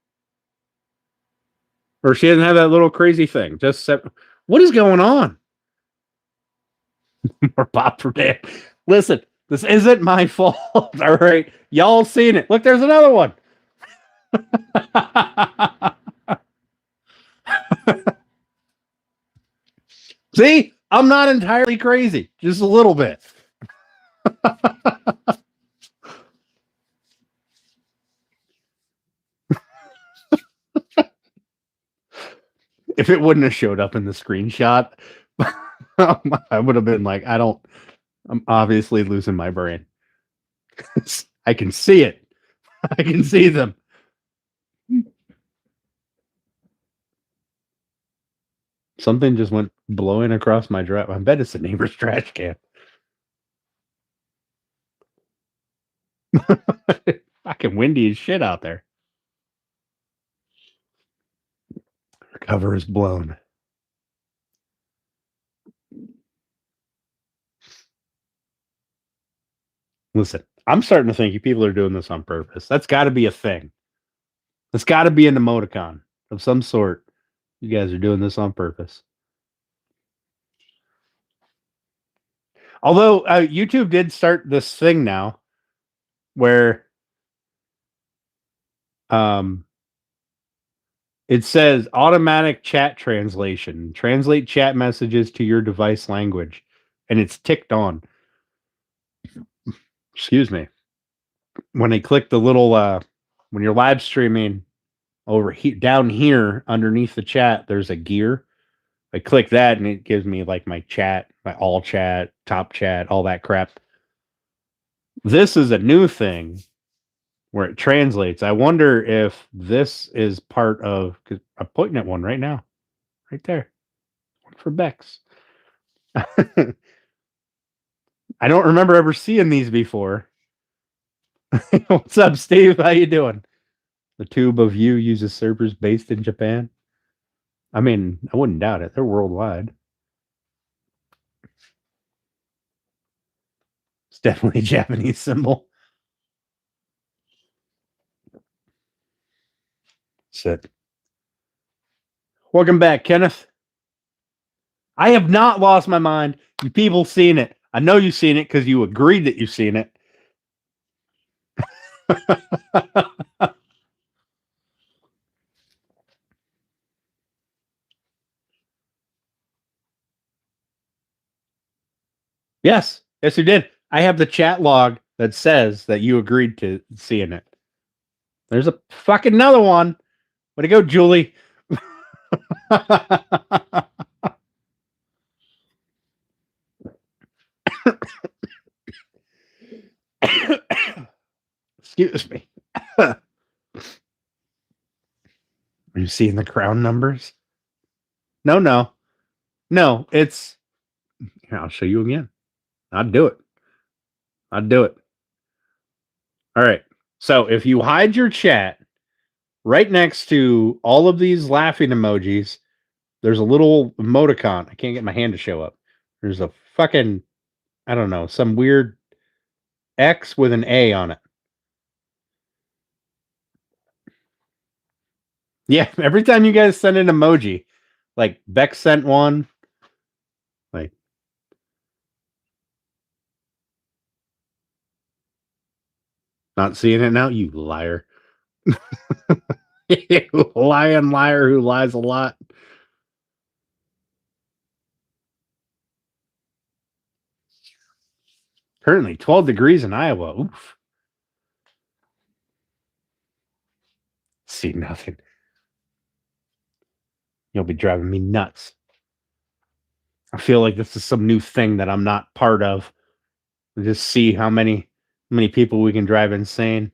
Or she doesn't have that little crazy thing. What is going on? More pop for Dan. Listen, this isn't my fault. All right. Y'all seen it. Look, there's another one. See, I'm not entirely crazy, just a little bit. If it wouldn't have showed up in the screenshot, I would have been like, I'm obviously losing my brain. I can see it. I can see them. Something just went blowing across my drive. I bet it's the neighbor's trash can. Fucking windy as shit out there. Her cover is blown. Listen, I'm starting to think you people are doing this on purpose. That's got to be a thing. That's got to be an emoticon of some sort. You guys are doing this on purpose. Although YouTube did start this thing now where it says automatic chat translation. Translate chat messages to your device language. And it's ticked on. Excuse me. When I click the little when you're live streaming over here down here underneath the chat, there's a gear. I click that and it gives me like my chat, my all chat, top chat, all that crap. This is a new thing where it translates. I wonder if this is part of, because I'm pointing at one right now, right there, one for Bex. I don't remember ever seeing these before. What's up, Steve? How you doing? The tube of you uses servers based in Japan. I mean, I wouldn't doubt it. They're worldwide. It's definitely a Japanese symbol. Sit. Welcome back, Kenneth. I have not lost my mind. You people seen it. I know you've seen it because you agreed that you've seen it. Yes, yes, you did. I have the chat log that says that you agreed to seeing it. There's a fucking another one. Way to go, Julie. Excuse me. Are you seeing the crown numbers? No, no. No, it's here, I'll show you again. I'd do it. I'd do it. All right. So if you hide your chat right next to all of these laughing emojis, there's a little emoticon. I can't get my hand to show up. There's a fucking, I don't know, some weird X with an A on it. Yeah, every time you guys send an emoji, like Beck sent one, like not seeing it now, you liar. You lying liar who lies a lot. Currently 12 degrees in Iowa. Oof. See nothing. You'll be driving me nuts. I feel like this is some new thing that I'm not part of. Just see how many people we can drive insane.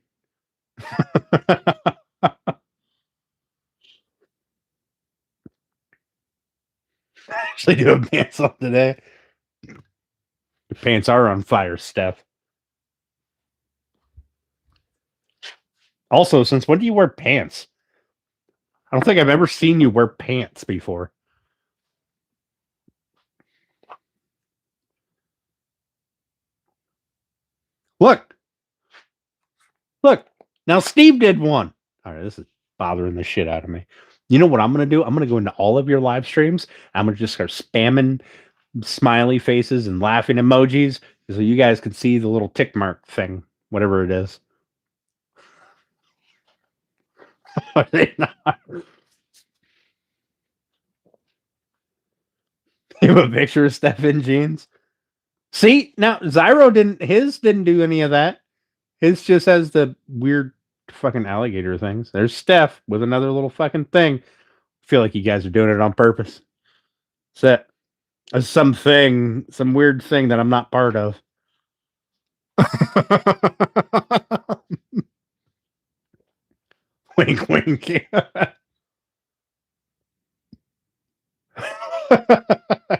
Actually, do have pants on today. Your pants are on fire, Steph. Also, since when do you wear pants? I don't think I've ever seen you wear pants before. Look. Look. Now Steve did one. All right, this is bothering the shit out of me. You know what I'm going to do? I'm going to go into all of your live streams. I'm going to just start spamming smiley faces and laughing emojis so you guys can see the little tick mark thing, whatever it is. Are they not? You have a picture of Steph in jeans. See, now Zyro didn't do any of that. His just has the weird fucking alligator things. There's Steph with another little fucking thing. I feel like you guys are doing it on purpose. That's it. Some weird thing that I'm not part of. Wink, wink.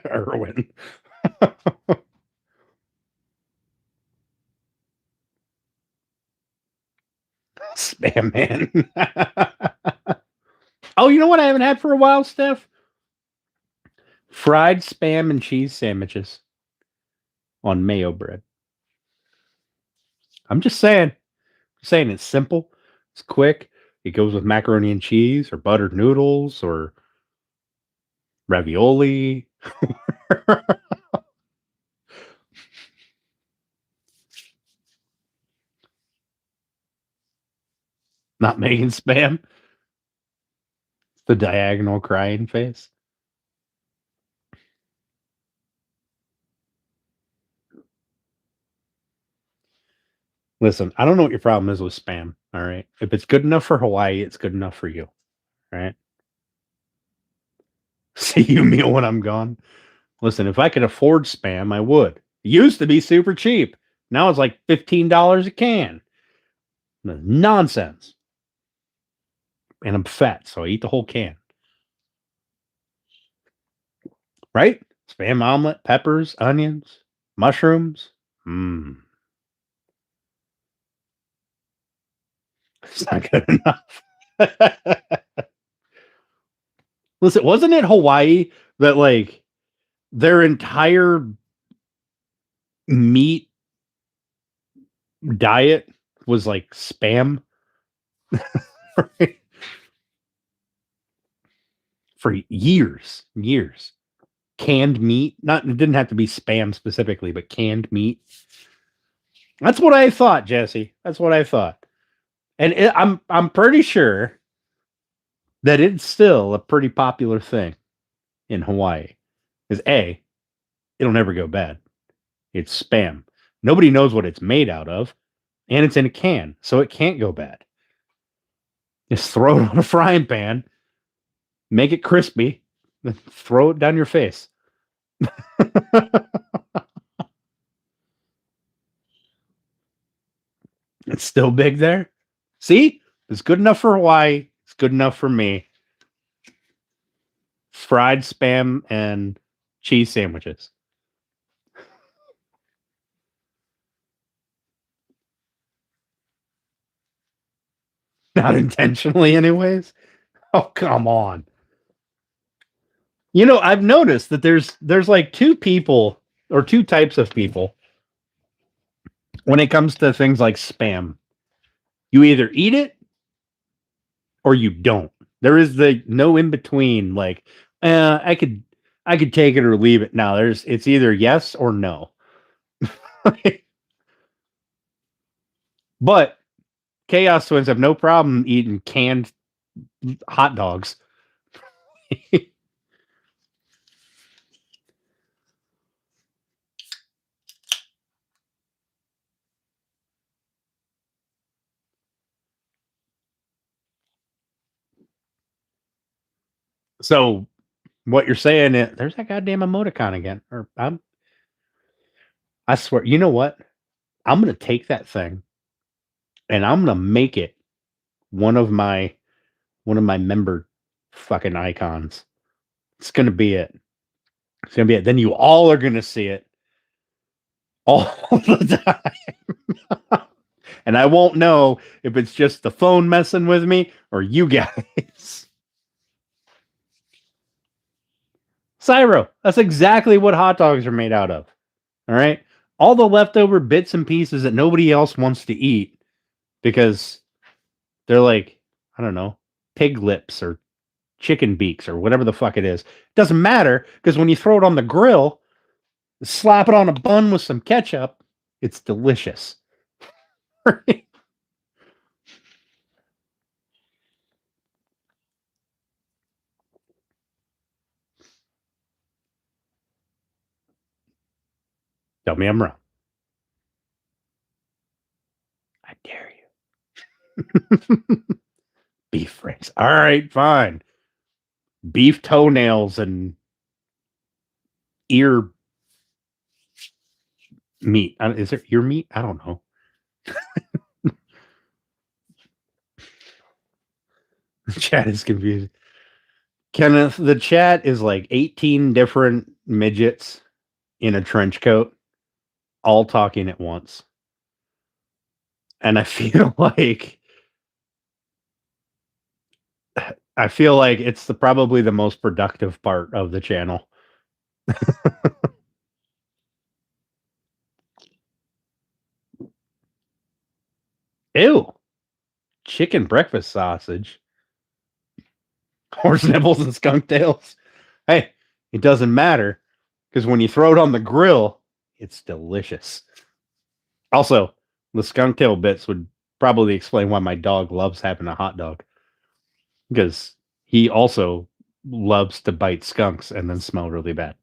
Erwin. Spam man. Oh, you know what I haven't had for a while, Steph? Fried spam and cheese sandwiches on mayo bread. I'm just saying. It's simple. It's quick. It goes with macaroni and cheese or buttered noodles or ravioli. Not making spam. The diagonal crying face. Listen, I don't know what your problem is with spam. All right. If it's good enough for Hawaii, it's good enough for you. Right. See you meal when I'm gone. Listen, if I could afford spam, I would. It used to be super cheap. Now it's like $15 a can. Nonsense. And I'm fat, so I eat the whole can. Right? Spam omelet, peppers, onions, mushrooms. Mmm. It's not good enough. Listen, wasn't it Hawaii that like their entire meat diet was like spam? For years. canned meat. Not it didn't have to be Spam specifically, but canned meat. That's what I thought, Jesse. That's what I thought. And I'm pretty sure that it's still a pretty popular thing in Hawaii. Is A, it'll never go bad. It's Spam. Nobody knows what it's made out of, and it's in a can, so it can't go bad. Just throw it on a frying pan, make it crispy, then throw it down your face. It's still big there. See? It's good enough for Hawaii. It's good enough for me. Fried Spam and cheese sandwiches. Not intentionally, anyways. Oh, come on. You know, I've noticed that there's like two people or two types of people when it comes to things like Spam. You either eat it or you don't. There is the no in between. Like, I could take it or leave it. Now it's either yes or no. But Chaos Twins have no problem eating canned hot dogs. So what you're saying is there's that goddamn emoticon again. Or I swear, you know what? I'm gonna take that thing and I'm gonna make it one of my member fucking icons. It's gonna be it. It's gonna be it. Then you all are gonna see it all the time. And I won't know if it's just the phone messing with me or you guys. Cyro, that's exactly what hot dogs are made out of. All right. All the leftover bits and pieces that nobody else wants to eat because they're like, I don't know, pig lips or chicken beaks or whatever the fuck it is. Doesn't matter because when you throw it on the grill, slap it on a bun with some ketchup, it's delicious. Tell me I'm wrong. I dare you. Beef rings. All right, fine. Beef toenails and ear meat. Is there ear meat? I don't know. The chat is confused. Kenneth, the chat is like 18 different midgets in a trench coat, all talking at once. And I feel like it's probably the most productive part of the channel. Ew. Chicken breakfast sausage. Horse nipples and skunk tails. Hey, it doesn't matter because when you throw it on the grill, it's delicious. Also, the skunk tail bits would probably explain why my dog loves having a hot dog because he also loves to bite skunks and then smell really bad.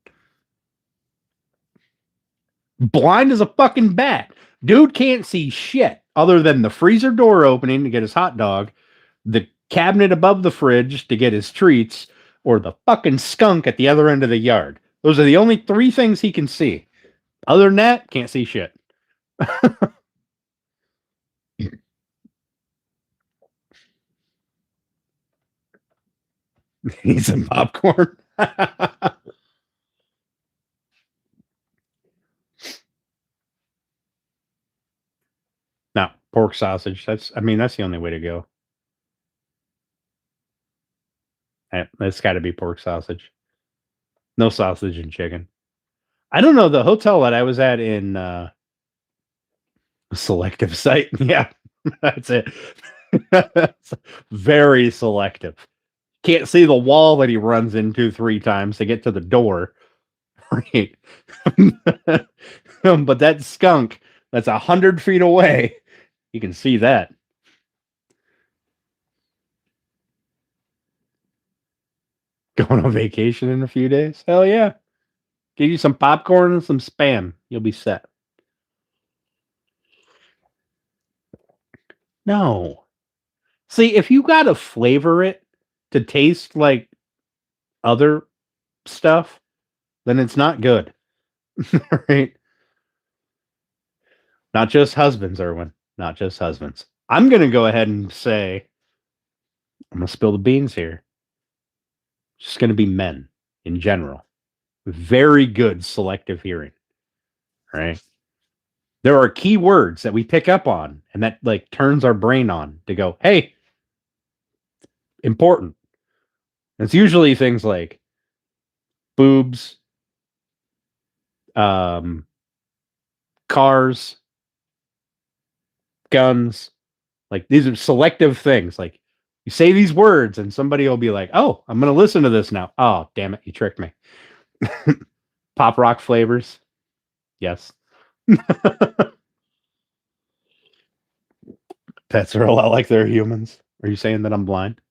Blind as a fucking bat. Dude can't see shit other than the freezer door opening to get his hot dog, the cabinet above the fridge to get his treats, or the fucking skunk at the other end of the yard. Those are the only three things he can see. Other than that, can't see shit. Need some popcorn. No, pork sausage. That's the only way to go. That's got to be pork sausage. No sausage and chicken. I don't know. The hotel that I was at in selective site. Yeah, that's it. Very selective. Can't see the wall that he runs into 3 times to get to the door. Right. But that skunk that's 100 feet away, you can see that. Going on vacation in a few days? Hell yeah. Give you some popcorn and some spam. You'll be set. No. See, if you gotta flavor it to taste like other stuff, then it's not good. Right? Not just husbands, Erwin. Not just husbands. I'm gonna go ahead and say I'm gonna spill the beans here. It's just gonna be men in general. Very good selective hearing. Right? There are key words that we pick up on and that like turns our brain on to go, hey, important. It's usually things like boobs, um, cars, guns. Like these are selective things. Like you say these words and somebody will be like, oh, I'm going to listen to this now. Oh, damn it. You tricked me. Pop rock flavors. Yes. Pets are a lot like they're humans. Are you saying that I'm blind?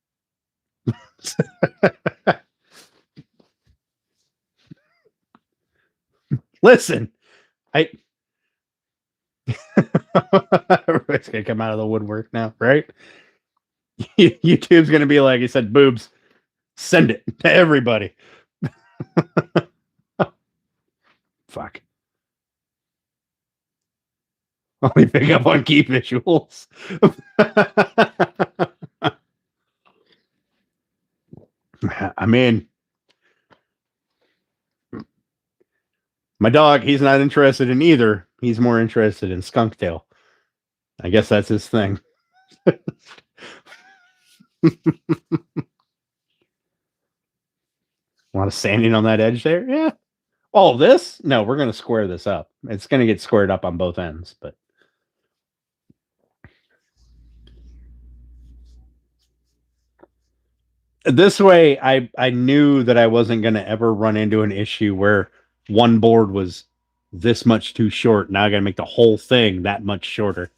Listen, I. Everybody's going to come out of the woodwork now, right? YouTube's going to be like, he said, boobs. Send it to everybody. Fuck. Only pick up on key visuals. I mean, my dog, he's not interested in either. He's more interested in skunk tail. I guess that's his thing. A lot of sanding on that edge there. Yeah. All of this? No, we're going to square this up. It's going to get squared up on both ends, but this way I knew that I wasn't going to ever run into an issue where one board was this much too short. Now I got to make the whole thing that much shorter.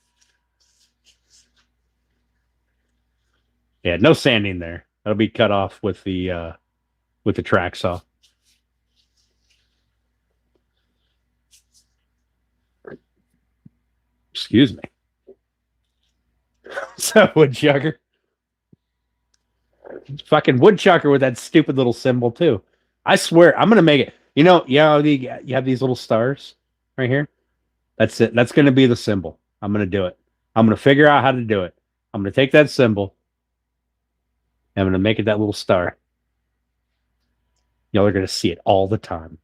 Yeah, no sanding there. That'll be cut off with the track saw. Excuse me. So woodchucker. Fucking woodchucker with that stupid little symbol too. I swear, I'm gonna make it. You have these little stars right here. That's it. That's gonna be the symbol. I'm gonna do it. I'm gonna figure out how to do it. I'm gonna take that symbol. And I'm gonna make it that little star. Y'all are gonna see it all the time.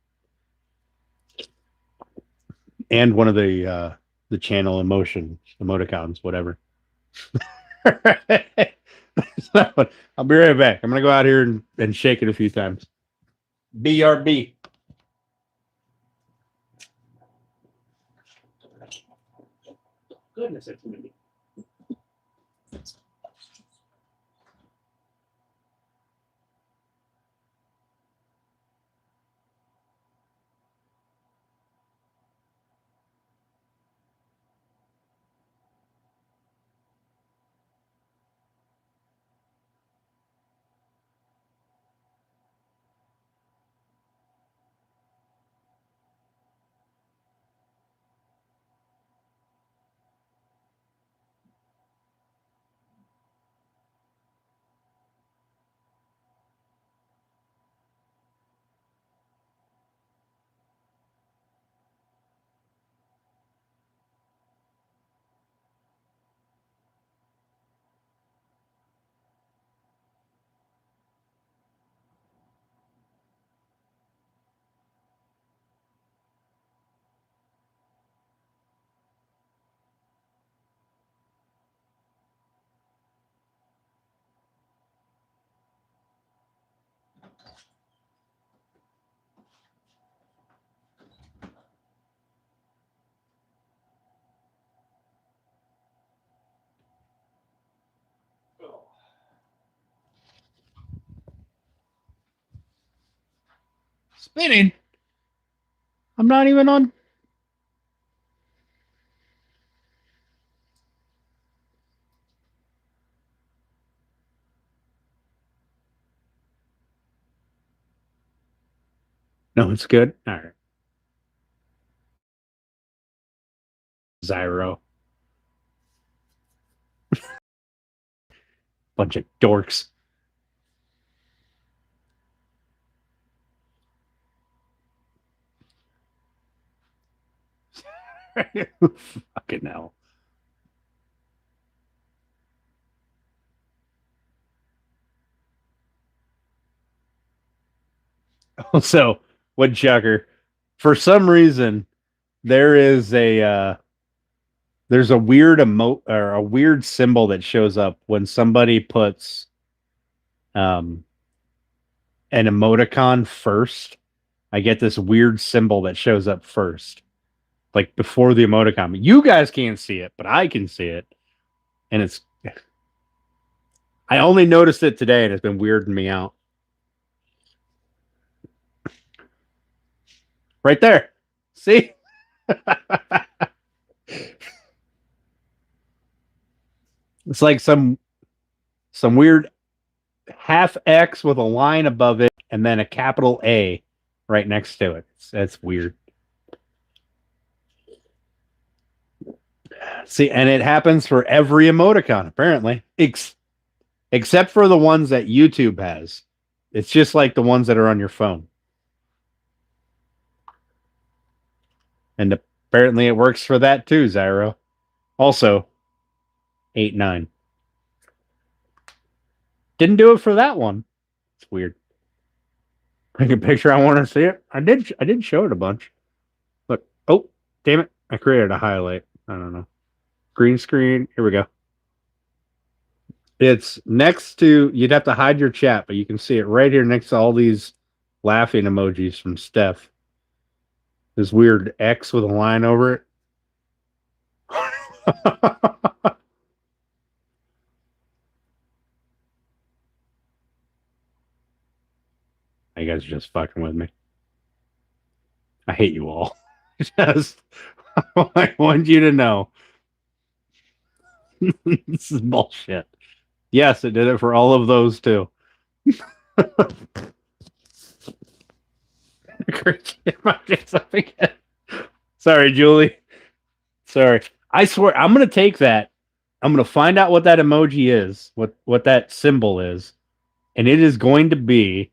And one of the channel emotion emoticons, whatever. I'll be right back. I'm gonna go out here and shake it a few times. BRB. Goodness, it's windy. Spinning. I'm not even on. No, it's good. All right. Zyro. Bunch of dorks. Fucking hell. Also, Woodchucker. For some reason, there is a there's a weird emote or a weird symbol that shows up when somebody puts um an emoticon first. I get this weird symbol that shows up first, like before the emoticon. You guys can't see it, but I can see it, and it's. I only noticed it today, and it's been weirding me out. Right there, see? It's like some weird half X with a line above it, and then a capital A right next to it. That's weird. See, and it happens for every emoticon apparently, except for the ones that YouTube has. It's just like the ones that are on your phone. And apparently it works for that too, Zyro. Also, 8-9. Didn't do it for that one. It's weird. Take a picture. I want to see it. I did show it a bunch. Look. Oh, damn it. I created a highlight. I don't know. Green screen. Here we go. It's next to, you'd have to hide your chat, but you can see it right here next to all these laughing emojis from Steph. This weird X with a line over it. You guys are just fucking with me. I hate you all. Just, I want you to know. This is bullshit. Yes, it did it for all of those too. Sorry, Julie. Sorry. I swear, I'm gonna take that. I'm gonna find out what that emoji is, what that symbol is, and it is going to be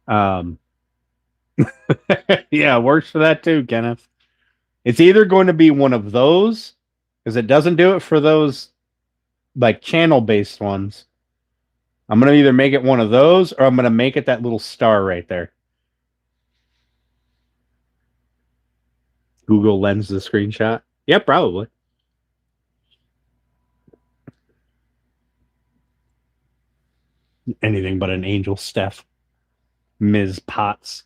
um yeah, works for that too, Kenneth. It's either going to be one of those, because it doesn't do it for those like channel based ones. I'm gonna either make it one of those or I'm gonna make it that little star right there. Google lens the screenshot. Yeah, probably. Anything but an angel Steph. Ms. Potts.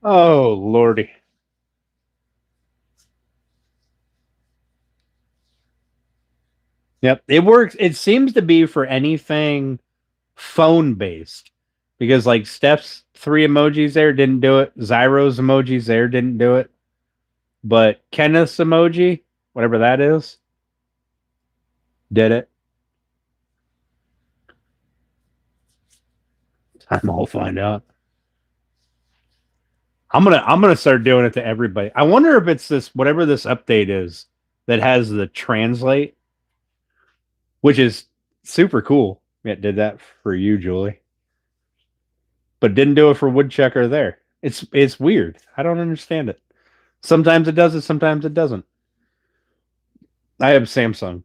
Oh, Lordy. Yep. It works. It seems to be for anything phone based. Because like Steph's three emojis there didn't do it. Zyro's emojis there didn't do it. But Kenneth's emoji, whatever that is, did it. Time I'll find out. I'm gonna start doing it to everybody. I wonder if it's this whatever this update is that has the translate, which is super cool. It did that for you, Julie, but didn't do it for Woodchucker there. It's weird. I don't understand it. Sometimes it does it, sometimes it doesn't. I have Samsung.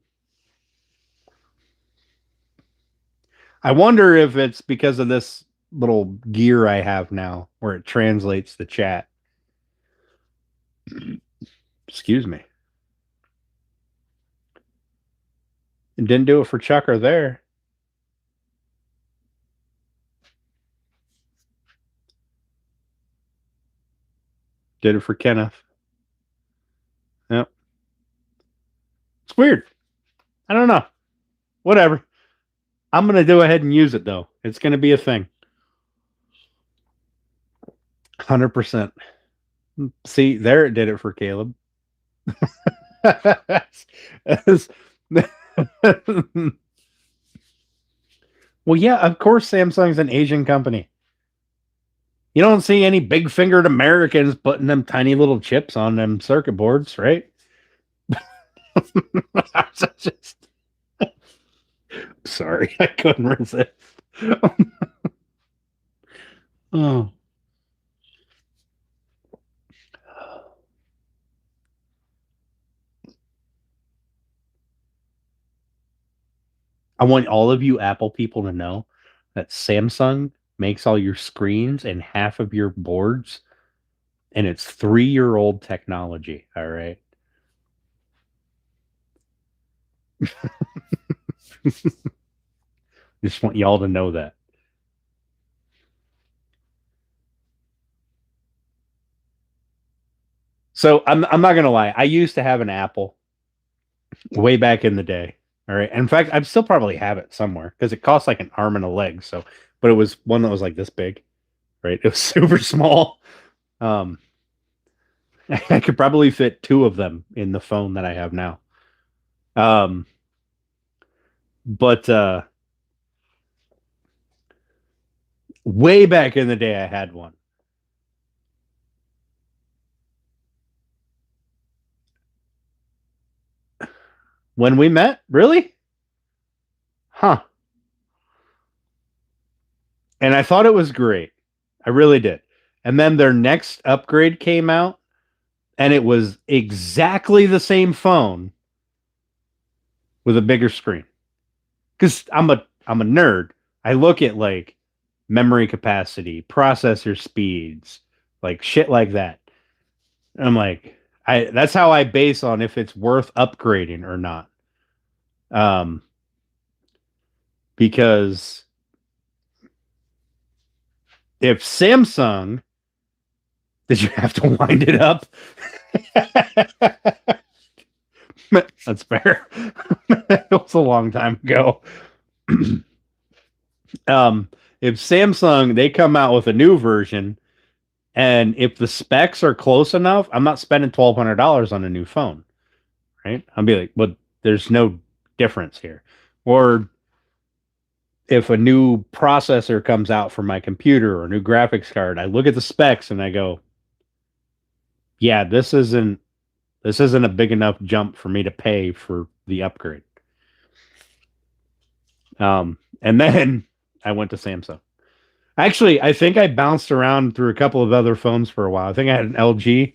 I wonder if it's because of this little gear I have now where it translates the chat. Excuse me. It didn't do it for Chucker there. Did it for Kenneth. Yep. It's weird. I don't know. Whatever. I'm gonna go ahead and use it though. It's gonna be a thing. 100%. See, there it did it for Caleb. Well, yeah, of course Samsung's an Asian company. You don't see any big fingered Americans putting them tiny little chips on them circuit boards, right? Just, sorry, I couldn't resist. Oh. I want all of you Apple people to know that Samsung makes all your screens and half of your boards, and it's 3-year-old technology. All right. Just want y'all to know that. So I'm not gonna lie. I used to have an Apple way back in the day. All right. In fact, I still probably have it somewhere because it cost like an arm and a leg. So, but it was one that was like this big, right? It was super small. Um, I could probably fit two of them in the phone that I have now. Um, but way back in the day, I had one. When we met, really? Huh. And I thought it was great. I really did. And then their next upgrade came out, and it was exactly the same phone with a bigger screen. Because I'm a nerd. I look at like memory capacity, processor speeds, like shit like that. And I'm like, I that's how I base on if it's worth upgrading or not. Um, because if Samsung, did you have to wind it up? That's fair. It was a long time ago. If Samsung they come out with a new version, and if the specs are close enough, I'm not spending $1,200 on a new phone, right? I'll be like, but there's no difference here. Or if a new processor comes out for my computer or a new graphics card, I look at the specs and I go, yeah, this isn't a big enough jump for me to pay for the upgrade. And then I went to Samsung. Actually, I think I bounced around through a couple of other phones for a while. I think I had an LG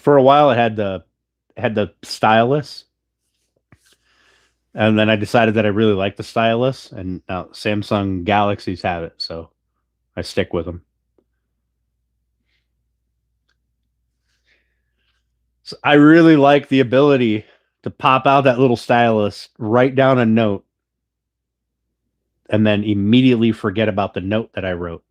for a while. I had the stylus, and then I decided that I really like the stylus, and now Samsung Galaxies have it, so I stick with them. So I really like the ability to pop out that little stylus, write down a note, and then immediately forget about the note that I wrote.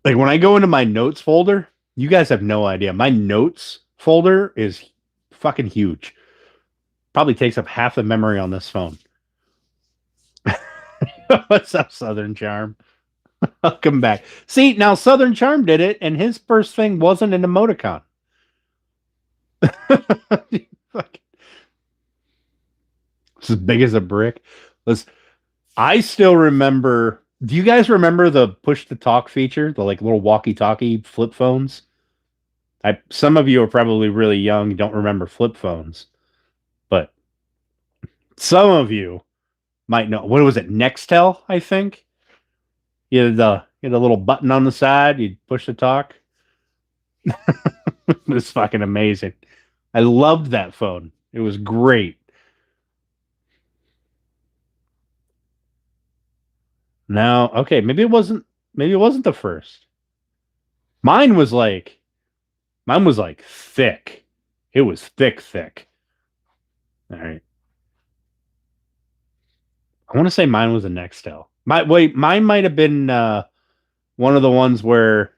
Like when I go into my notes folder, you guys have no idea. My notes folder is fucking huge. Probably takes up half the memory on this phone. What's up, Southern Charm? Welcome back. See, now Southern Charm did it, and his first thing wasn't an emoticon. It's as big as a brick. Let's. I still remember. Do you guys remember the push to talk feature, the like little walkie-talkie flip phones? Some of you are probably really young, don't remember flip phones, but some of you might know. What was it? Nextel, I think. You had the little button on the side. You'd push to talk. It was fucking amazing. I loved that phone. It was great. Now, okay, maybe it wasn't the first. Mine was like mine was like thick. It was thick, thick. All right. I want to say mine was a Nextel. Mine might have been one of the ones where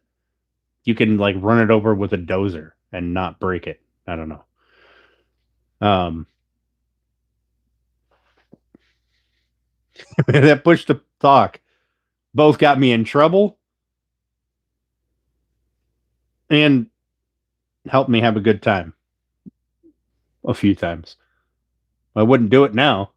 you can like run it over with a dozer and not break it. I don't know. Um, that push to talk both got me in trouble and helped me have a good time a few times. I wouldn't do it now.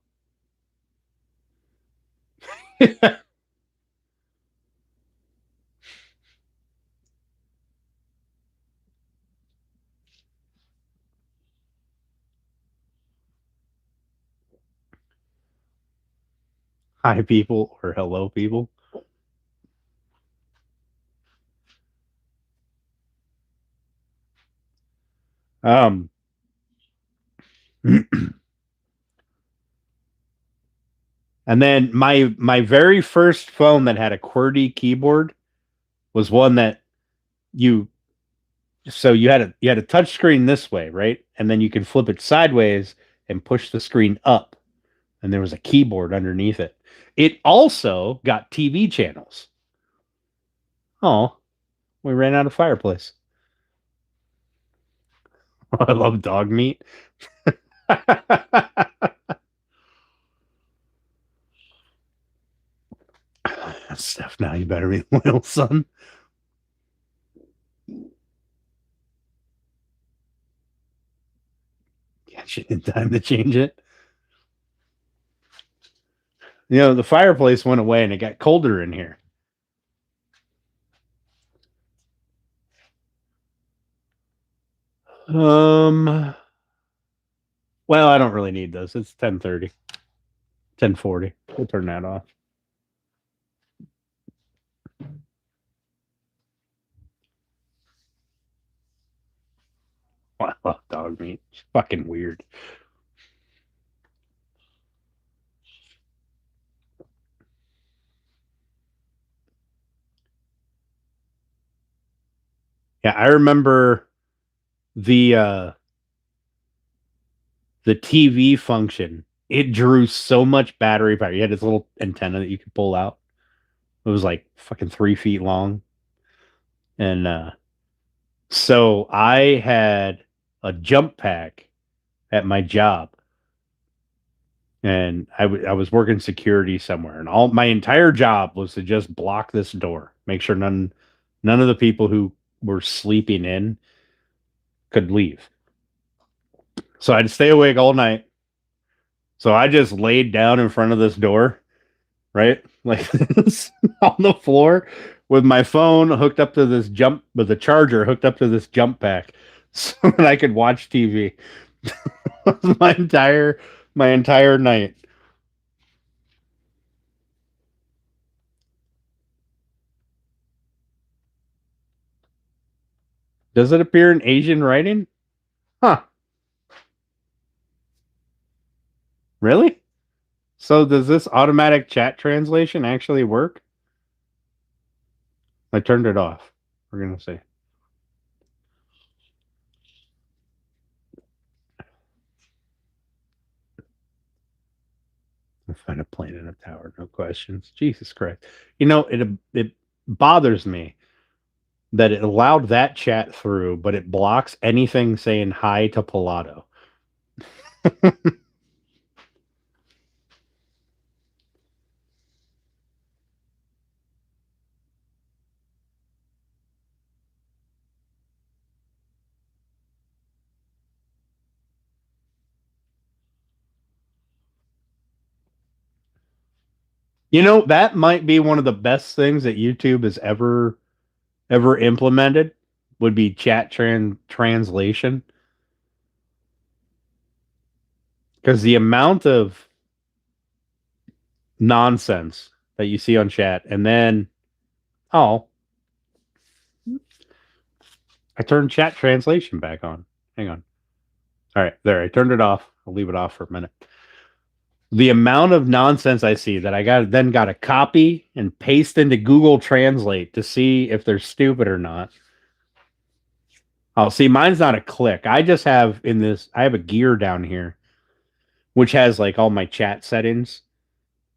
Hi, people, or hello, people. Um, and then my very first phone that had a QWERTY keyboard was one that you you had a touch screen this way, right? And then you can flip it sideways and push the screen up, and there was a keyboard underneath it. It also got TV channels. Oh, we ran out of fireplace. I love dog meat. Stuff now, you better be loyal, son. Catch it in time to change it. You know, the fireplace went away and it got colder in here. Um, well, I don't really need this. It's 10:30, 10:40. We'll turn that off. I love dog meat. It's fucking weird. Yeah, I remember the uh the TV function. It drew so much battery power. You had this little antenna that you could pull out. It was like fucking 3 feet long. And so I had a jump pack at my job, and I was working security somewhere, and all my entire job was to just block this door, make sure none of the people who were sleeping in could leave. So I'd stay awake all night. So I just laid down in front of this door, right? Like this on the floor with my phone hooked up to this jump with a charger hooked up to this jump pack so that I could watch TV. My entire night. Does it appear in Asian writing? Huh. Really? So does this automatic chat translation actually work? I turned it off. We're gonna see. I'll find a plane in a tower, no questions. Jesus Christ. You know, it bothers me that it allowed that chat through, but it blocks anything saying hi to Pilato. You know, that might be one of the best things that YouTube has ever implemented would be chat translation. Because the amount of nonsense that you see on chat, and then, oh, I turned chat translation back on. Hang on. All right, there. I turned it off. I'll leave it off for a minute. The amount of nonsense I see that I got to copy and paste into Google Translate to see if they're stupid or not. Oh, see, mine's not a click. I just have I have a gear down here, which has like all my chat settings.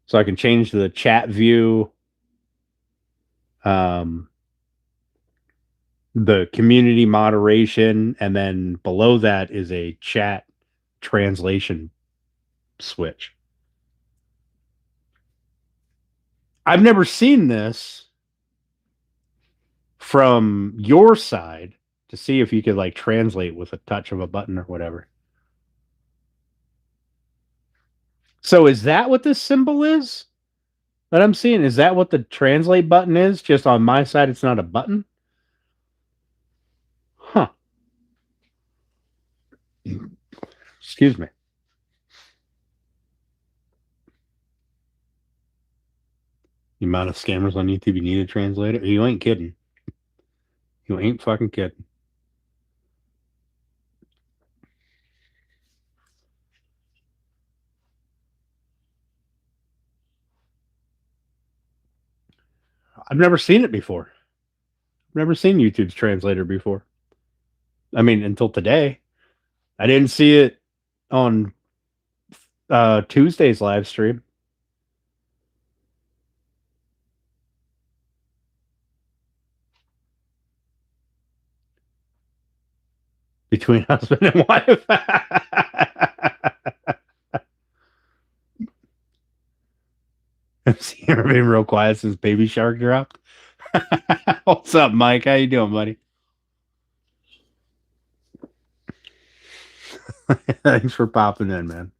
So I can change the chat view. um, the community moderation, and then below that is a chat translation switch. I've never seen this from your side to see if you could like translate with a touch of a button or whatever. So is that what this symbol is that I'm seeing? Is that what the translate button is? Just on my side, it's not a button? Huh. Excuse me. The amount of scammers on YouTube you need a translator? You ain't kidding. You ain't fucking kidding. I've never seen it before. I've never seen YouTube's translator before. I mean, until today. I didn't see it on Tuesday's live stream. Between husband and wife. I'm seeing her being real quiet since Baby Shark dropped. What's up, Mike? How you doing, buddy? Thanks for popping in, man.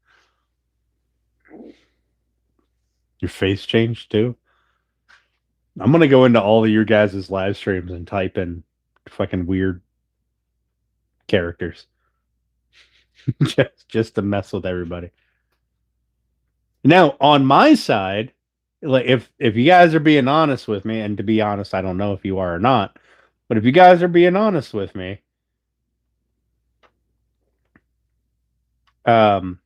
Your face changed too? I'm gonna go into all of your guys' live streams and type in fucking weird characters. just to mess with everybody. Now, on my side, like if you guys are being honest with me, and to be honest, I don't know if you are or not, but if you guys are being honest with me, on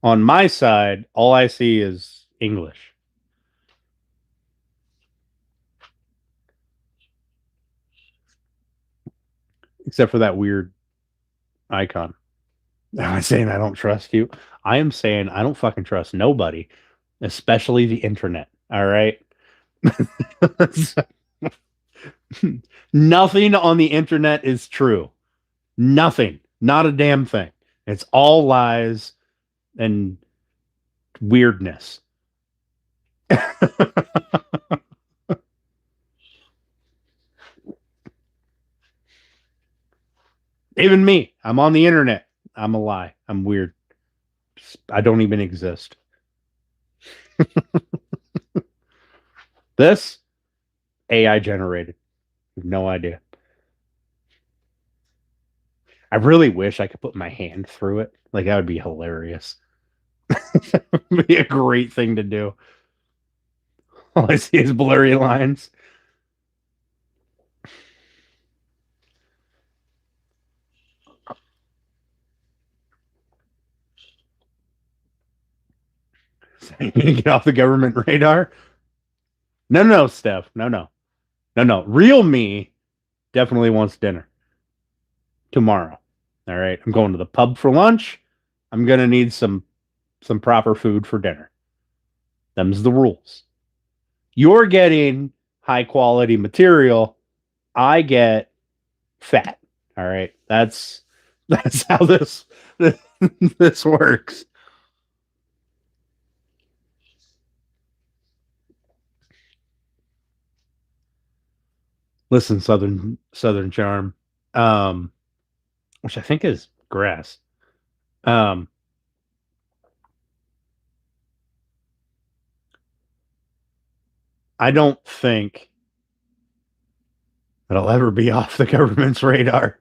my side, all I see is English. Except for that weird icon. Am I saying I don't trust you? I am saying I don't fucking trust nobody, especially the internet. All right. Nothing on the internet is true. Nothing. Not a damn thing. It's all lies and weirdness. Even me. I'm on the internet. I'm a lie. I'm weird. I don't even exist. This AI generated. No idea. I really wish I could put my hand through it. Like that would be hilarious. Be a great thing to do. All I see is blurry lines. Get off the government radar. No, Steph. No. Real me definitely wants dinner tomorrow. All right. I'm going to the pub for lunch. I'm gonna need some proper food for dinner. Them's the rules. You're getting high quality material. I get fat. All right. That's how this this works. Listen, Southern Charm, which I think is grass. Um, I don't think that I'll ever be off the government's radar.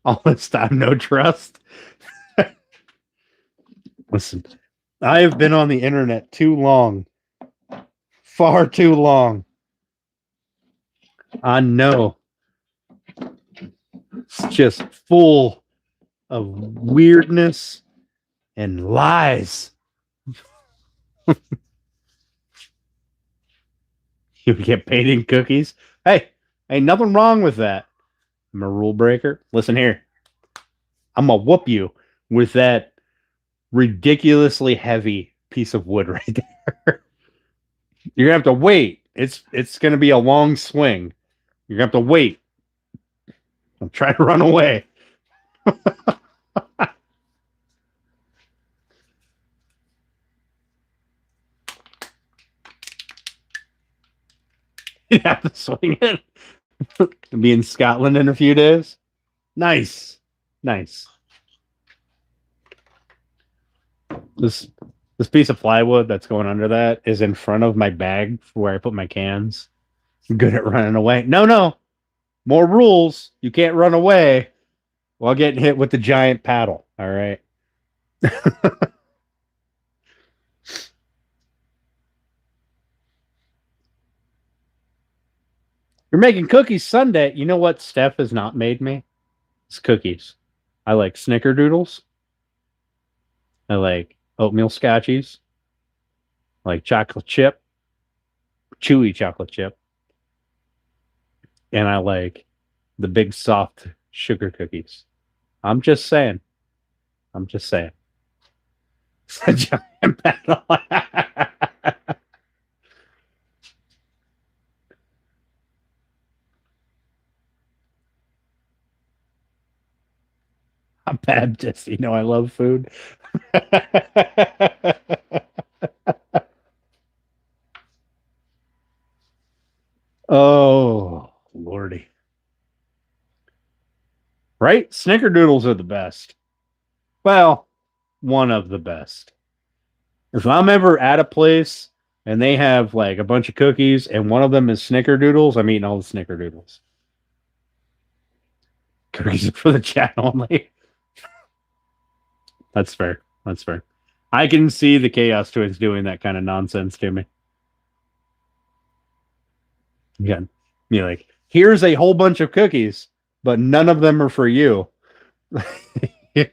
All this time, no trust. Listen, I have been on the internet too long, far too long. I know it's just full of weirdness and lies. You get paid in cookies. Hey, ain't nothing wrong with that. I'm a rule breaker. Listen here. I'm going to whoop you with that ridiculously heavy piece of wood right there. You're gonna have to wait. It's gonna be a long swing. You're gonna have to wait. I'll try to run away. You have to swing it. Be in Scotland in a few days. Nice. Nice. This this piece of plywood that's going under that is in front of my bag where I put my cans. I'm good at running away. No, no. More rules. You can't run away while getting hit with the giant paddle. All right. You're making cookies Sunday. You know what Steph has not made me? It's cookies. I like snickerdoodles. I like oatmeal scotchies. I like chocolate chip, chewy chocolate chip. And I like the big soft sugar cookies. I'm just saying. I'm just saying. It's a giant paddle. I'm Baptist. You know I love food. Oh, Lordy. Right? Snickerdoodles are the best. Well, one of the best. If I'm ever at a place and they have like a bunch of cookies and one of them is snickerdoodles, I'm eating all the snickerdoodles. Cookies are for the chat only. That's fair. That's fair. I can see the Chaos Twins doing that kind of nonsense to me. Again, you're like, here's a whole bunch of cookies, but none of them are for you. Yeah.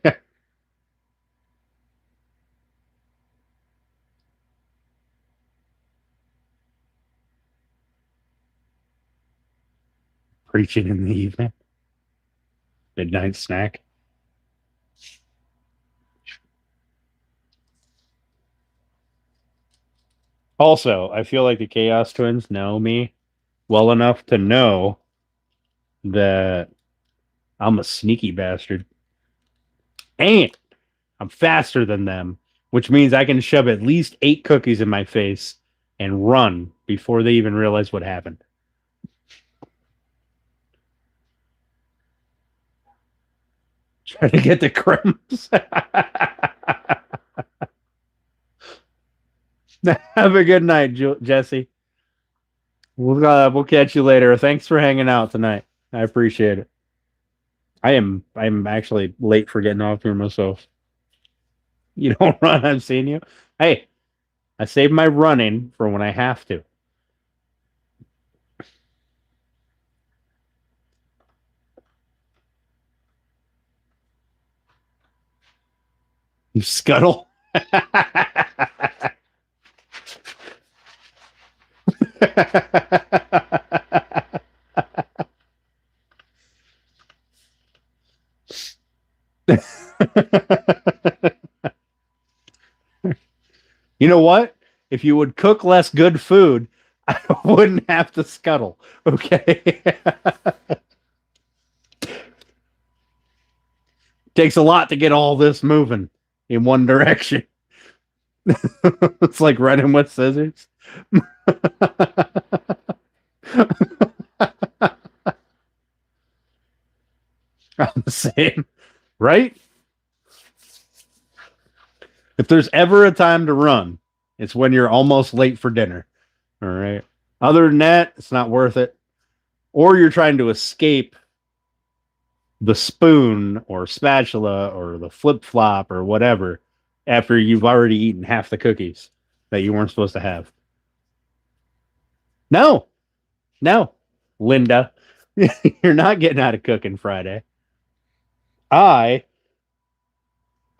Preaching in the evening. Midnight snack. Also, I feel like the Chaos Twins know me well enough to know that I'm a sneaky bastard. And I'm faster than them, which means I can shove at least 8 cookies in my face and run before they even realize what happened. Try to get the crumbs. Have a good night, Jesse. We'll catch you later. Thanks for hanging out tonight. I appreciate it. I'm actually late for getting off here myself. You don't run, I've seen you. Hey, I save my running for when I have to. You scuttle. You know what? If you would cook less good food, I wouldn't have to scuttle. Okay. Takes a lot to get all this moving in one direction. It's like running with scissors. I'm the same, right? If there's ever a time to run, it's when you're almost late for dinner. All right. Other than that, it's not worth it. Or you're trying to escape the spoon or spatula or the flip flop or whatever after you've already eaten half the cookies that you weren't supposed to have. No, Linda, you're not getting out of cooking Friday. I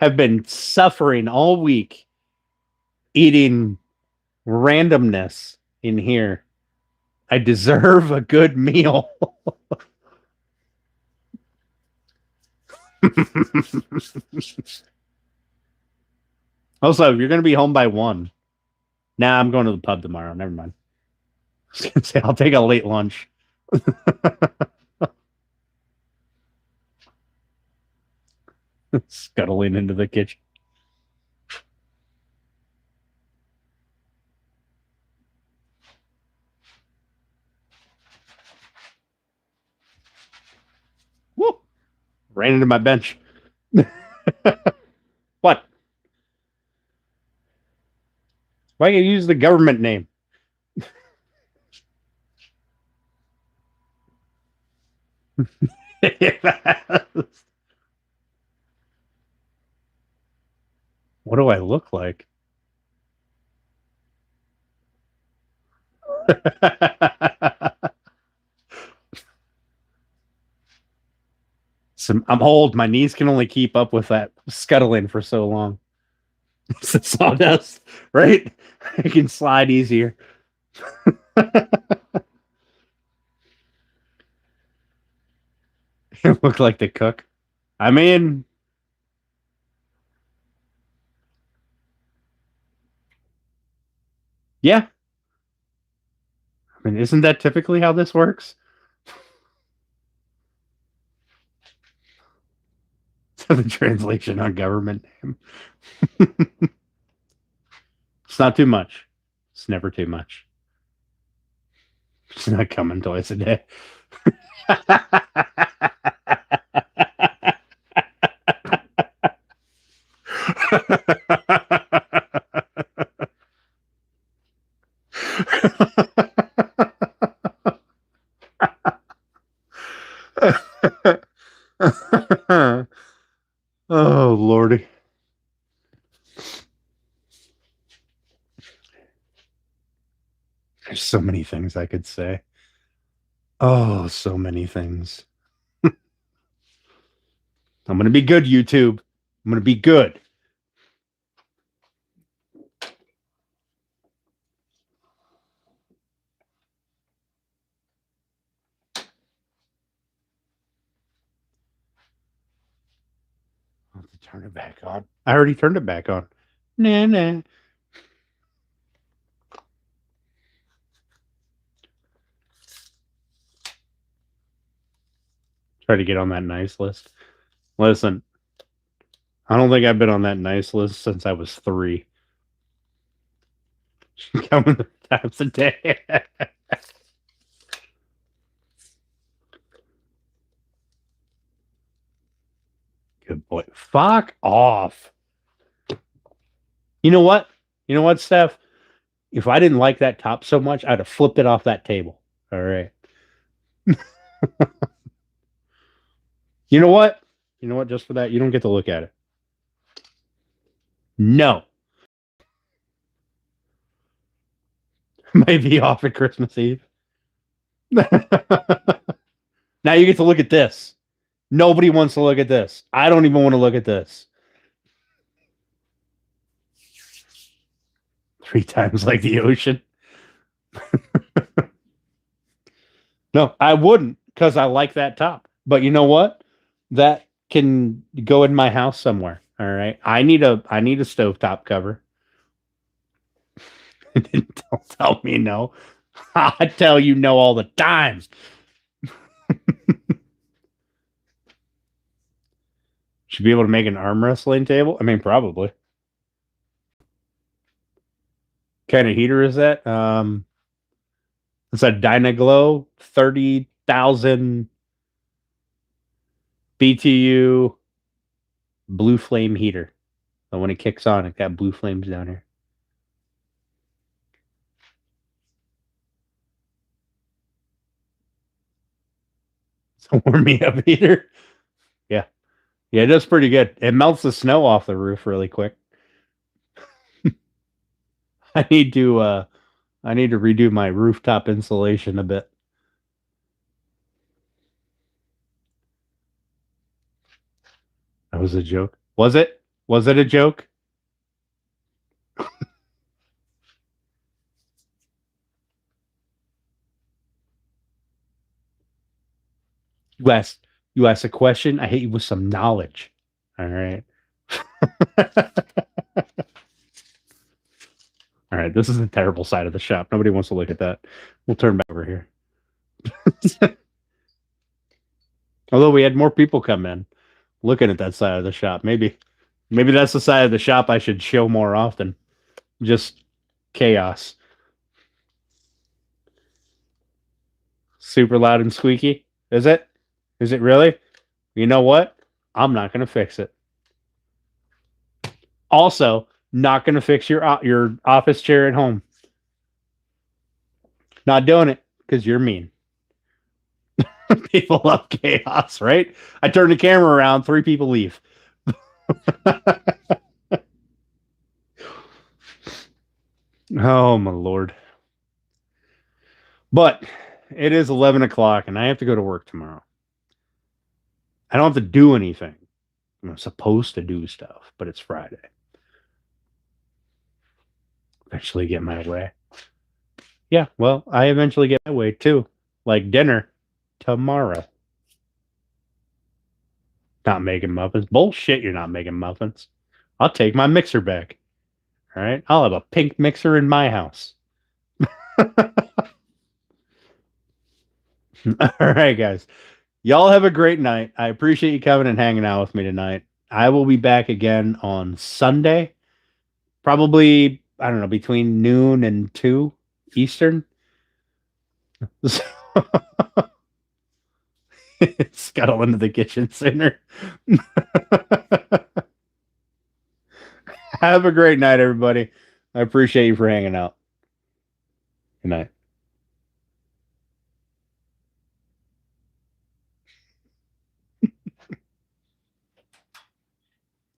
have been suffering all week eating randomness in here. I deserve a good meal. Also, if you're going to be home by 1, nah, I'm going to the pub tomorrow. Never mind. I was going to say, I'll take a late lunch. Scuttling into the kitchen. Woo! Ran into my bench. What? Why you use the government name? What do I look like? I'm old. My knees can only keep up with that scuttling for so long. It's the sawdust, right? I can slide easier. It looked like the cook. I mean, yeah. I mean, isn't that typically how this works? So the translation on government name. It's not too much. It's never too much. It's not coming twice a day. Oh, Lordy. There's so many things I could say. Oh, so many things. I'm going to be good, YouTube. I'm going to be good. I'll have to turn it back on. I already turned it back on. Nah, nah. Try to get on that nice list. Listen, I don't think I've been on that nice list since I was 3. Coming times a day. Good boy. Fuck off. You know what? You know what, Steph? If I didn't like that top so much, I'd have flipped it off that table. All right. You know what? You know what? Just for that, you don't get to look at it. No. Maybe off at Christmas Eve. Now you get to look at this. Nobody wants to look at this. I don't even want to look at this. 3 times like the ocean. No, I wouldn't because I like that top. But you know what? That can go in my house somewhere. All right. I need a stovetop cover. Don't tell me no. I tell you no all the time. Should be able to make an arm wrestling table. I mean, probably. What kind of heater is that? It's a Dynaglow 30,000 BTU blue flame heater. So when it kicks on, it got blue flames down here. It's a warm me up heater. Yeah. Yeah, it does pretty good. It melts the snow off the roof really quick. I need to redo my rooftop insulation a bit. That was a joke. Was it? Was it a joke? Wes, You ask a question, I hit you with some knowledge. All right. All right, this is the terrible side of the shop. Nobody wants to look at that. We'll turn back over here. Although we had more people come in looking at that side of the shop. Maybe that's the side of the shop I should show more often. Just chaos. Super loud and squeaky. Is it? Is it really? You know what? I'm not going to fix it. Also, not going to fix your office chair at home. Not doing it because you're mean. People love chaos, right? I turn the camera around, 3 people leave. Oh my lord. But it is 11 o'clock and I have to go to work tomorrow. I don't have to do anything. I'm supposed to do stuff, but it's Friday. Eventually get my way. Yeah, well, I eventually get my way too. Like dinner tomorrow. Not making muffins. Bullshit, you're not making muffins. I'll take my mixer back. All right? I'll have a pink mixer in my house. All right, guys. Y'all have a great night. I appreciate you coming and hanging out with me tonight. I will be back again on Sunday. Probably, I don't know, between noon and 2 Eastern. Scuttle into the kitchen sooner. Have a great night, everybody. I appreciate you for hanging out. Good night.